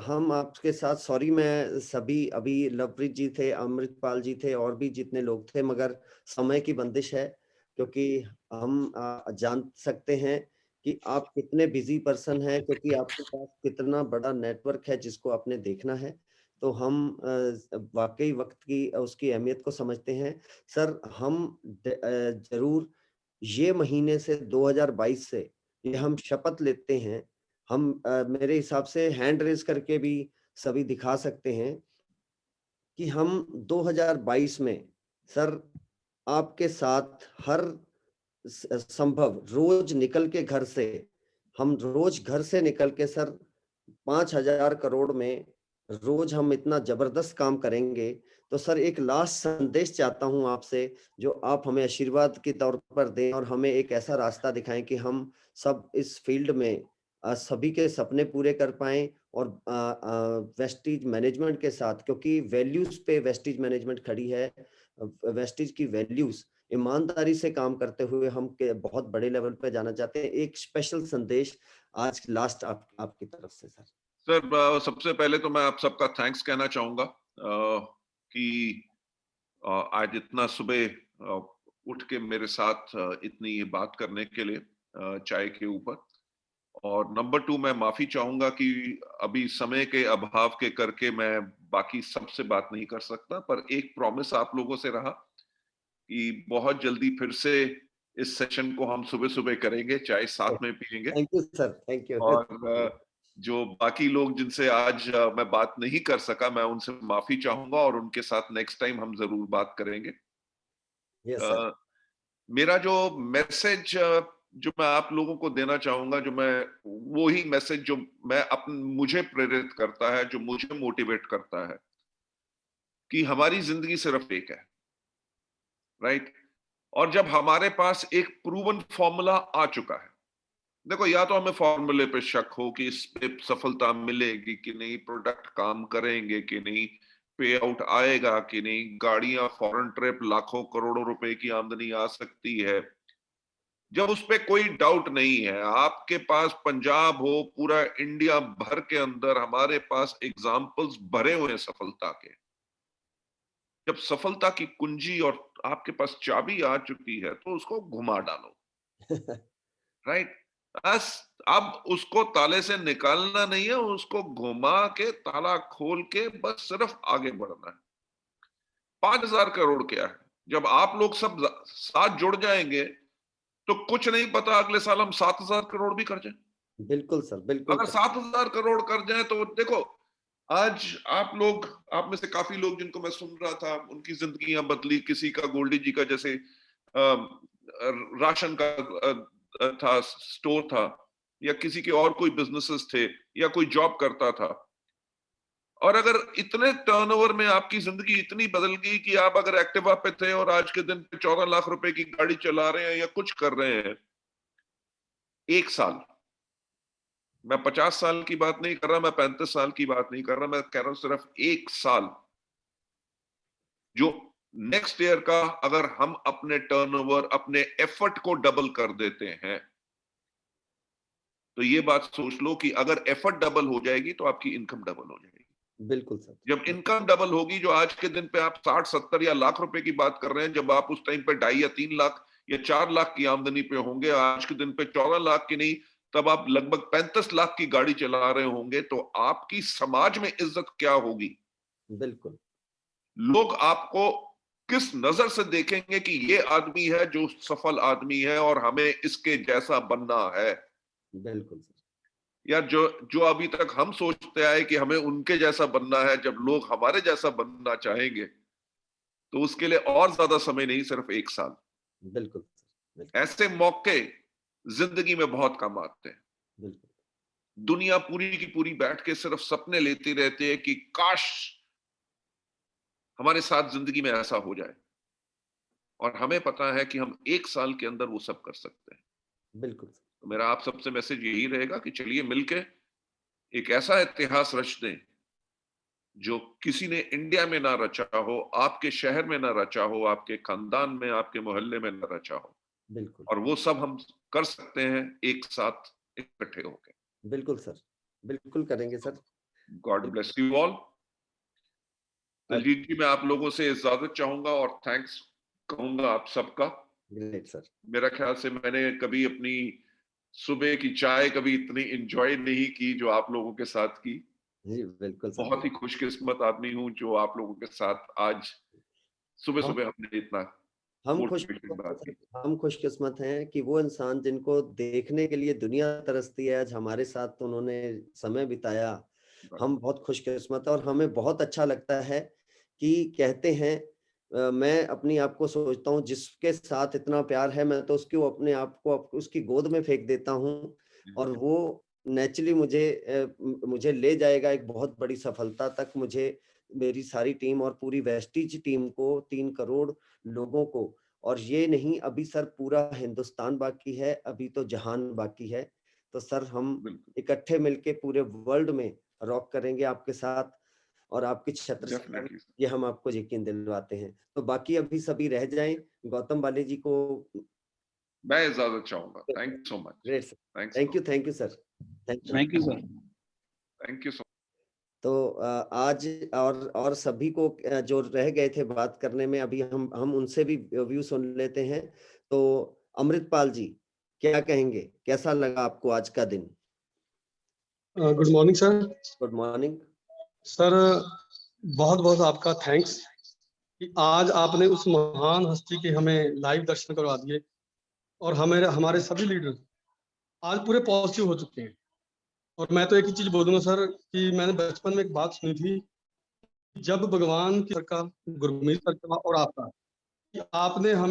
हम आपके साथ सॉरी, मैं सभी अभी लवप्रीत जी थे, अमृतपाल जी थे और भी जितने लोग थे, मगर समय की बंदिश है क्योंकि हम जान सकते हैं कि आप कितने बिजी पर्सन हैं, क्योंकि आपके पास कितना बड़ा नेटवर्क है जिसको आपने देखना है। तो हम वाकई वक्त की उसकी अहमियत को समझते हैं। सर हम जरूर ये महीने से 2022 से ये हम शपथ लेते हैं, हम मेरे हिसाब से हैंड रेज करके भी सभी दिखा सकते हैं कि हम 2022 में सर आपके साथ हर संभव रोज निकल के घर से, हम रोज घर से निकल के सर 5000 करोड़ में रोज हम इतना जबरदस्त काम करेंगे। तो सर एक लास्ट संदेश चाहता हूं आपसे जो आप हमें आशीर्वाद के तौर पर दें और हमें एक ऐसा रास्ता दिखाएं कि हम सब इस फील्ड में सभी के सपने पूरे कर पाएं और वेस्टिज मैनेजमेंट के साथ, क्योंकि वैल्यूज पे वेस्टिज मैनेजमेंट खड़ी है। वेस्टिज की वैल्यूज ईमानदारी से काम करते हुए हम के बहुत बड़े लेवल पे जाना चाहते हैं। एक स्पेशल संदेश आज लास्ट आपकी तरफ से सर। सर सबसे पहले तो मैं आप सबका थैंक्स कहना चाहूंगा कि आज इतना सुबह उठ के मेरे साथ इतनी ये बात करने के लिए चाय के ऊपर। और नंबर 2 मैं माफी चाहूंगा कि अभी समय के अभाव के करके मैं बाकी सबसे बात नहीं कर सकता, पर एक प्रॉमिस आप लोगों से रहा कि बहुत जल्दी फिर से इस सेशन को हम सुबह-सुबह करेंगे, चाय साथ में पिएंगे। Thank you sir, thank you. और जो बाकी लोग जिनसे आज मैं बात नहीं कर सका, मैं उनसे माफी चाहूंगा और उनके साथ नेक्स्ट टाइम हम जरूर बात करेंगे। Yes sir. मेरा जो मैसेज जो मैं आप लोगों को देना चाहूंगा, जो मैं वो ही मैसेज जो मैं मुझे प्रेरित करता है, जो मुझे मोटिवेट करता है कि हमारी जिंदगी सिर्फ एक है, राइट? और जब हमारे पास एक प्रूवन फॉर्मूला आ चुका है, देखो या तो हमें फॉर्मूले पे शक हो कि इस पे सफलता मिलेगी कि नहीं, प्रोडक्ट काम करेंगे कि नहीं, पे आउट आएगा कि नहीं, गाड़ियां फॉरेन ट्रिप लाखों करोड़ों रुपए की आमदनी आ सकती है। जब उस पे कोई डाउट नहीं है, आपके पास पंजाब हो, पूरा इंडिया भर के अंदर हमारे पास एग्जाम्पल्स भरे हुए हैं सफलता के। जब सफलता की कुंजी और आपके पास चाबी आ चुकी है तो उसको घुमा डालो, राइट? बस अब उसको ताले से निकालना नहीं है, उसको घुमा के ताला खोल के बस सिर्फ आगे बढ़ना है। 5,000 करोड़ क्या है? जब आप लोग सब साथ जुड़ जाएंगे तो कुछ नहीं पता, अगले साल हम 7,000 करोड़ भी कर जाएं। बिल्कुल सर, बिल्कुल। अगर 7,000 करोड़ कर जाए तो देखो, आज आप लोग, आप में से काफी लोग जिनको मैं सुन रहा था, उनकी जिंदगियां बदली। किसी का गोल्डी जी का जैसे राशन का था, स्टोर था, या किसी के और कोई बिजनेसेस थे, या कोई जॉब करता था। और अगर इतने टर्नओवर में आपकी जिंदगी इतनी बदल गई कि आप अगर एक्टिवा पे थे और आज के दिन पे 14 लाख रुपए की गाड़ी चला रहे हैं या कुछ कर रहे हैं, एक साल, मैं 50 साल की बात नहीं कर रहा, मैं 35 साल की बात नहीं कर रहा, मैं कह रहा हूं सिर्फ एक साल, जो नेक्स्ट ईयर का अगर हम अपने टर्नओवर, अपने एफर्ट को डबल कर देते हैं, तो ये बात सोच लो कि अगर एफर्ट डबल हो जाएगी तो आपकी इनकम डबल हो जाएगी। बिल्कुल सर। जब इनकम डबल होगी, जो आज के दिन पे आप 60, 70 या लाख रुपए की बात कर रहे हैं, जब आप उस टाइम पे 2.5 या 3 लाख या 4 लाख की आमदनी पे होंगे, आज के दिन पे 14 लाख की नहीं, तब आप लगभग 35 लाख की गाड़ी चला रहे होंगे, तो आपकी समाज में इज्जत क्या होगी? बिल्कुल। लोग आपको किस नजर से देखेंगे कि ये आदमी है जो सफल आदमी है और हमें इसके जैसा बनना है। बिल्कुल सर। या जो अभी तक हम सोचते आए कि हमें उनके जैसा बनना है, जब लोग हमारे जैसा बनना चाहेंगे तो उसके लिए और ज्यादा समय नहीं, सिर्फ एक साल। बिल्कुल। ऐसे मौके जिंदगी में बहुत कम आते हैं। बिल्कुल। दुनिया पूरी की पूरी बैठ के सिर्फ सपने लेती रहती है कि काश हमारे साथ जिंदगी में ऐसा हो जाए, और हमें पता है कि हम एक साल के अंदर वो सब कर सकते हैं। बिल्कुल। तो मेरा आप सबसे मैसेज यही रहेगा कि चलिए मिलके एक ऐसा इतिहास रच दें जो किसी ने इंडिया में ना रचा हो, आपके शहर में ना रचा हो, आपके खानदान में, आपके मोहल्ले में ना रचा हो। बिल्कुल। और वो सब हम कर सकते हैं एक साथ इकट्ठे होकर। बिल्कुल सर, बिल्कुल करेंगे sir. God bless you all. Daljeet ji, मैं आप लोगों से इजाजत चाहूंगा और थैंक्स कहूंगा आप सबका। Great sir. मेरा ख्याल से मैंने कभी अपनी सुबह की चाय कभी इतनी एंजॉय नहीं की जो आप लोगों के साथ की। जी बिल्कुल सर। बहुत ही खुशकिस्मत आदमी हूं जो आप लोगों के साथ आज सुबह हमने इतना हम मोटिवेशन बात की। हम खुशकिस्मत हैं कि वो इंसान जिनको देखने के लिए दुनिया तरसती है, आज हमारे साथ उन्होंने समय बिताया। हम बहुत खुशकिस्मत है और हमें बहुत अच्छा लगता है कि कहते हैं मैं अपनी आप को सोचता हूँ जिसके साथ इतना प्यार है, मैं तो उसको अपने आप को उसकी गोद में फेंक देता हूँ और वो नेचुरली मुझे ले जाएगा एक बहुत बड़ी सफलता तक। मुझे, मेरी सारी टीम और पूरी वेस्टीज टीम को, 3 करोड़ लोगों को, और ये नहीं अभी सर पूरा हिंदुस्तान बाकी है, अभी तो जहान बाकी है। तो सर हम इकट्ठे मिलके पूरे वर्ल्ड में रॉक करेंगे आपके साथ और आपकी छत्र से, ये हम आपको यकीन दिलवाते हैं। तो बाकी अभी सभी रह जाएं, गौतम वाले जी को मैं इजाजत चाहूंगा। Thank you so much. Great sir, thank you sir, thank you sir, thank you सो। तो आज और सभी को जो रह गए थे बात करने में, अभी हम उनसे भी व्यू सुन लेते हैं। तो अमृतपाल जी क्या कहेंगे, कैसा लगा आपको आज का दिन? Good morning sir. Good morning sir, बहुत बहुत आपका थैंक्स कि आज आपने उस महान हस्ती के हमें लाइव दर्शन करवा दिए और हमारे सभी लीडर आज पूरे पॉजिटिव हो चुके हैं। और मैं तो एक ही चीज बोलूंगा सर कि मैंने बचपन में एक बात सुनी थी, जब भगवान की सर का, गुरमीत सर का और आपका, कि आपने हमें